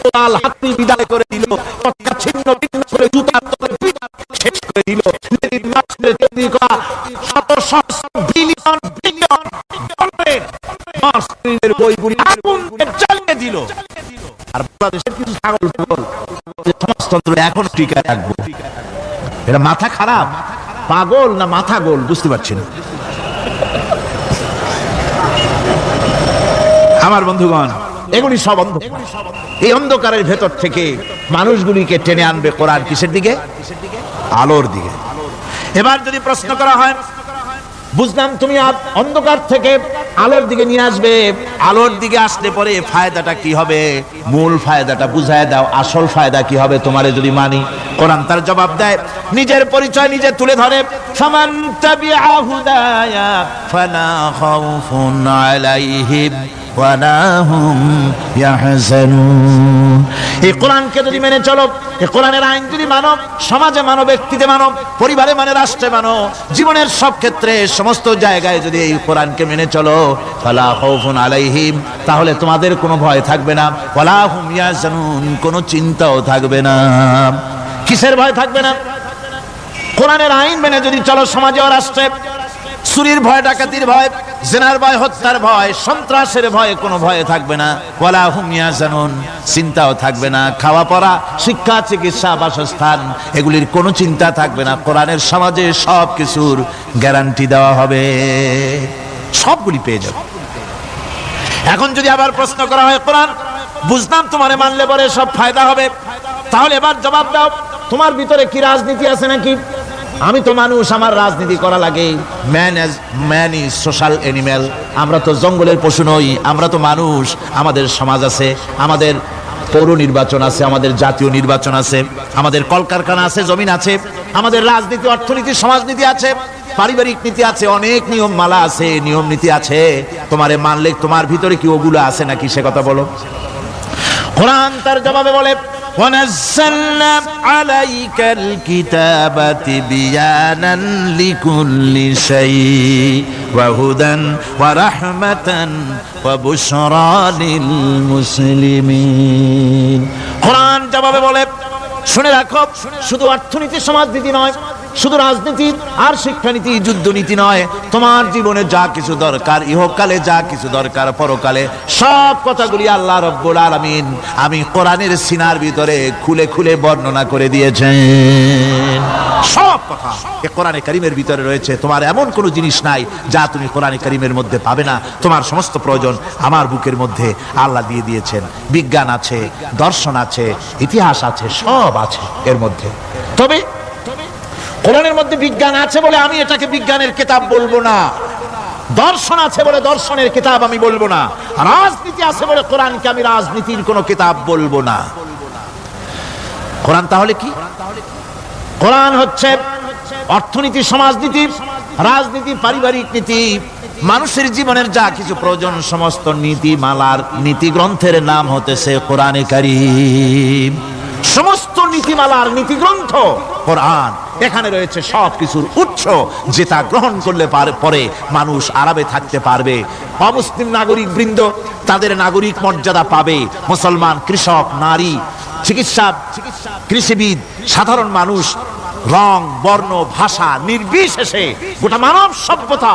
কোদাল হাতি বিদায় করে দিল, ছিন্ন ভিন্ন করে জুতার তলে শেষ করে দিল। তৈরি করা শত সহস্র বিলিয়ন বিলিয়ন ডলারের মার্কসের বইগুলি আগুন জ্বালিয়ে দিল। আর বাংলাদেশের কিছু ছাগল সমাজতন্ত্র এখন টিকা রাখবো। এটা মাথা খারাপ, পাগল না মাথা গোল বুঝতে পারছি না। আমার বন্ধুগণ, এগুলি সব অন্ধকার। এই অন্ধকারের ভেতর থেকে মানুষগুলিকে টেনে আনবে কোরআন কিসের দিকে? আলোর দিকে। এবার যদি প্রশ্ন করা হয়, বুঝলাম তুমি অন্ধকার থেকে আলোর দিকে নিয়ে আসবে, আলোর দিকে আসলে পরে ফায়দাটা কি হবে? মূল ফায়দাটা বুঝায় দাও, আসল ফায়দা কি হবে তোমারে যদি মানি? কোরআন তার জবাব দেয়, নিজের পরিচয় নিজে তুলে ধরে, ফামান তাবিআ হুদায়া ফালা খাউফুন আলাইহিম ওয়ালা হুম ইয়াহজানুন। এই কোরআনকে যদি মেনে চলো, এই কোরআনের আইন যদি মানো, সমাজে মানো, ব্যক্তিতে মানো, পরিবারে মানে, রাষ্ট্রে মানো, জীবনের সব ক্ষেত্রে সমস্ত জায়গায় যদি এই কোরআনকে মেনে চলো, ফালা খাউফুন আলাইহিম, তাহলে তোমাদের কোনো ভয় থাকবে না, ওয়ালা হুম ইয়াহজানুন, কোনো চিন্তাও থাকবে না। কিসের ভয় থাকবে না? কোরআনের আইন মেনে যদি চলো সমাজে ও রাষ্ট্রে, চুরির ভয়, ডাকাতির ভয়, জিনার ভয়, হত্যার ভয়, সন্ত্রাসের ভয়, কোনো ভয় থাকবে না। ওয়ালা হুম ইয়াহজানুন, চিন্তাও থাকবে না। খাওয়া পড়া, শিক্ষা, চিকিৎসা, বাসস্থান, এগুলির কোনো চিন্তা থাকবে না। কোরআনের সমাজে সব কিছুর গ্যারান্টি দেওয়া হবে, সবগুলি পেয়ে যাবে। এখন যদি আবার প্রশ্ন করা হয়, কোরআন বুঝলাম তোমারে মানলে পরে সব ফায়দা হবে, তাহলে এবার জবাব দাও, তোমার ভিতরে কি রাজনীতি আছে নাকি? আমি তো মানুষ, আমার রাজনীতি করা লাগে। Man is social animal. আমরা তো জঙ্গলের পশু নই, আমরা তো মানুষ। আমাদের সমাজ আছে, আমাদের পৌর নির্বাচন আছে, আমাদের জাতীয় নির্বাচন আছে, আমাদের কলকারখানা আছে, জমিন আছে, আমাদের রাজনীতি, অর্থনীতি, সমাজনীতি আছে, পারিবারিক নীতি আছে, অনেক নিয়ম মালা আছে, নিয়ম নীতি আছে। তোমারে মানলে তোমার ভিতরে কি ওগুলো আছে নাকি সে কথা বলো। কোরআন তার জবাবে বলে, وَنَزَّلْنَا عَلَيْكَ الْكِتَابَ تِبْيَانًا لِكُلِّ شَيْءٍ وَهُدًى وَرَحْمَةً وَبُشْرَى لِلْمُسْلِمِينَ। কোরআন জবাবে বলে, শুনে রাখো, শুধু অর্থনীতি, সমাজনীতি নয়, শুধু রাজনীতি আর শিক্ষানীতি, যুদ্ধনীতি নয়, তোমার জীবনে যা কিছু দরকার, ইহকালে যা কিছু দরকার, পরকালে, সব কথাগুলি আল্লাহ রাব্বুল আলামিন আমি কোরআনের সিনার ভিতরে খুলে খুলে বর্ণনা করে দিয়েছেন। সব কথা এই কোরআনে কারীমের ভিতরে রয়েছে। তোমার এমন কোনো জিনিস নাই যা তুমি কোরআনে কারীমের মধ্যে পাবে না। তোমার সমস্ত প্রয়োজন আমার বুকের মধ্যে আল্লাহ দিয়ে দিয়েছেন। বিজ্ঞান আছে, দর্শন আছে, ইতিহাস আছে, সব আছে এর মধ্যে। তবে কোরআনের মধ্যে বিজ্ঞান আছে বলে আমি এটাকে বিজ্ঞানের কিতাব বলবো না, দর্শন আছে বলে দর্শনের কিতাব আমি বলবো না, রাজনীতি আছে বলে কোরআনকে আমি রাজনীতির কোনো কিতাব বলবো না। কোরআন তাহলে কি? কোরআন হচ্ছে অর্থনীতি, সমাজনীতি, রাজনীতি, পারিবারিক নীতি, মানুষের জীবনের যা কিছু প্রয়োজন, সমস্ত নীতিমালার নীতি গ্রন্থের নাম হতেছে কোরআনে কারীম। সমস্ত নীতিমালার নীতি গ্রন্থ কোরআন। এখানে রয়েছে সব কিছুর উৎস, যেটা গ্রহণ করলে পরে মানুষ আরামে থাকতে পারবে। অমুসলিম নাগরিক বৃন্দ তাদের নাগরিক মর্যাদা পাবে। মুসলমান, কৃষক, নারী, চিকিৎসা, কৃষিবিদ, সাধারণ মানুষ রং বর্ণ ভাষা নির্বিশেষে গোটা মানব সভ্যতা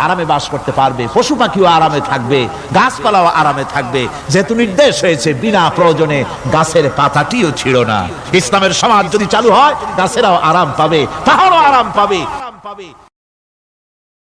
আরামে বাস করতে পারবে, পশু পাখিও আরামে থাকবে, গাছপালাও আরামে থাকবে, যেহেতু নির্দেশ হয়েছে বিনা প্রয়োজনে গাছের পাতাটিও ছিল না। ইসলামের সমাজ যদি চালু হয় গাছেরাও আরাম পাবে, পাহাড়ও আরাম পাবে।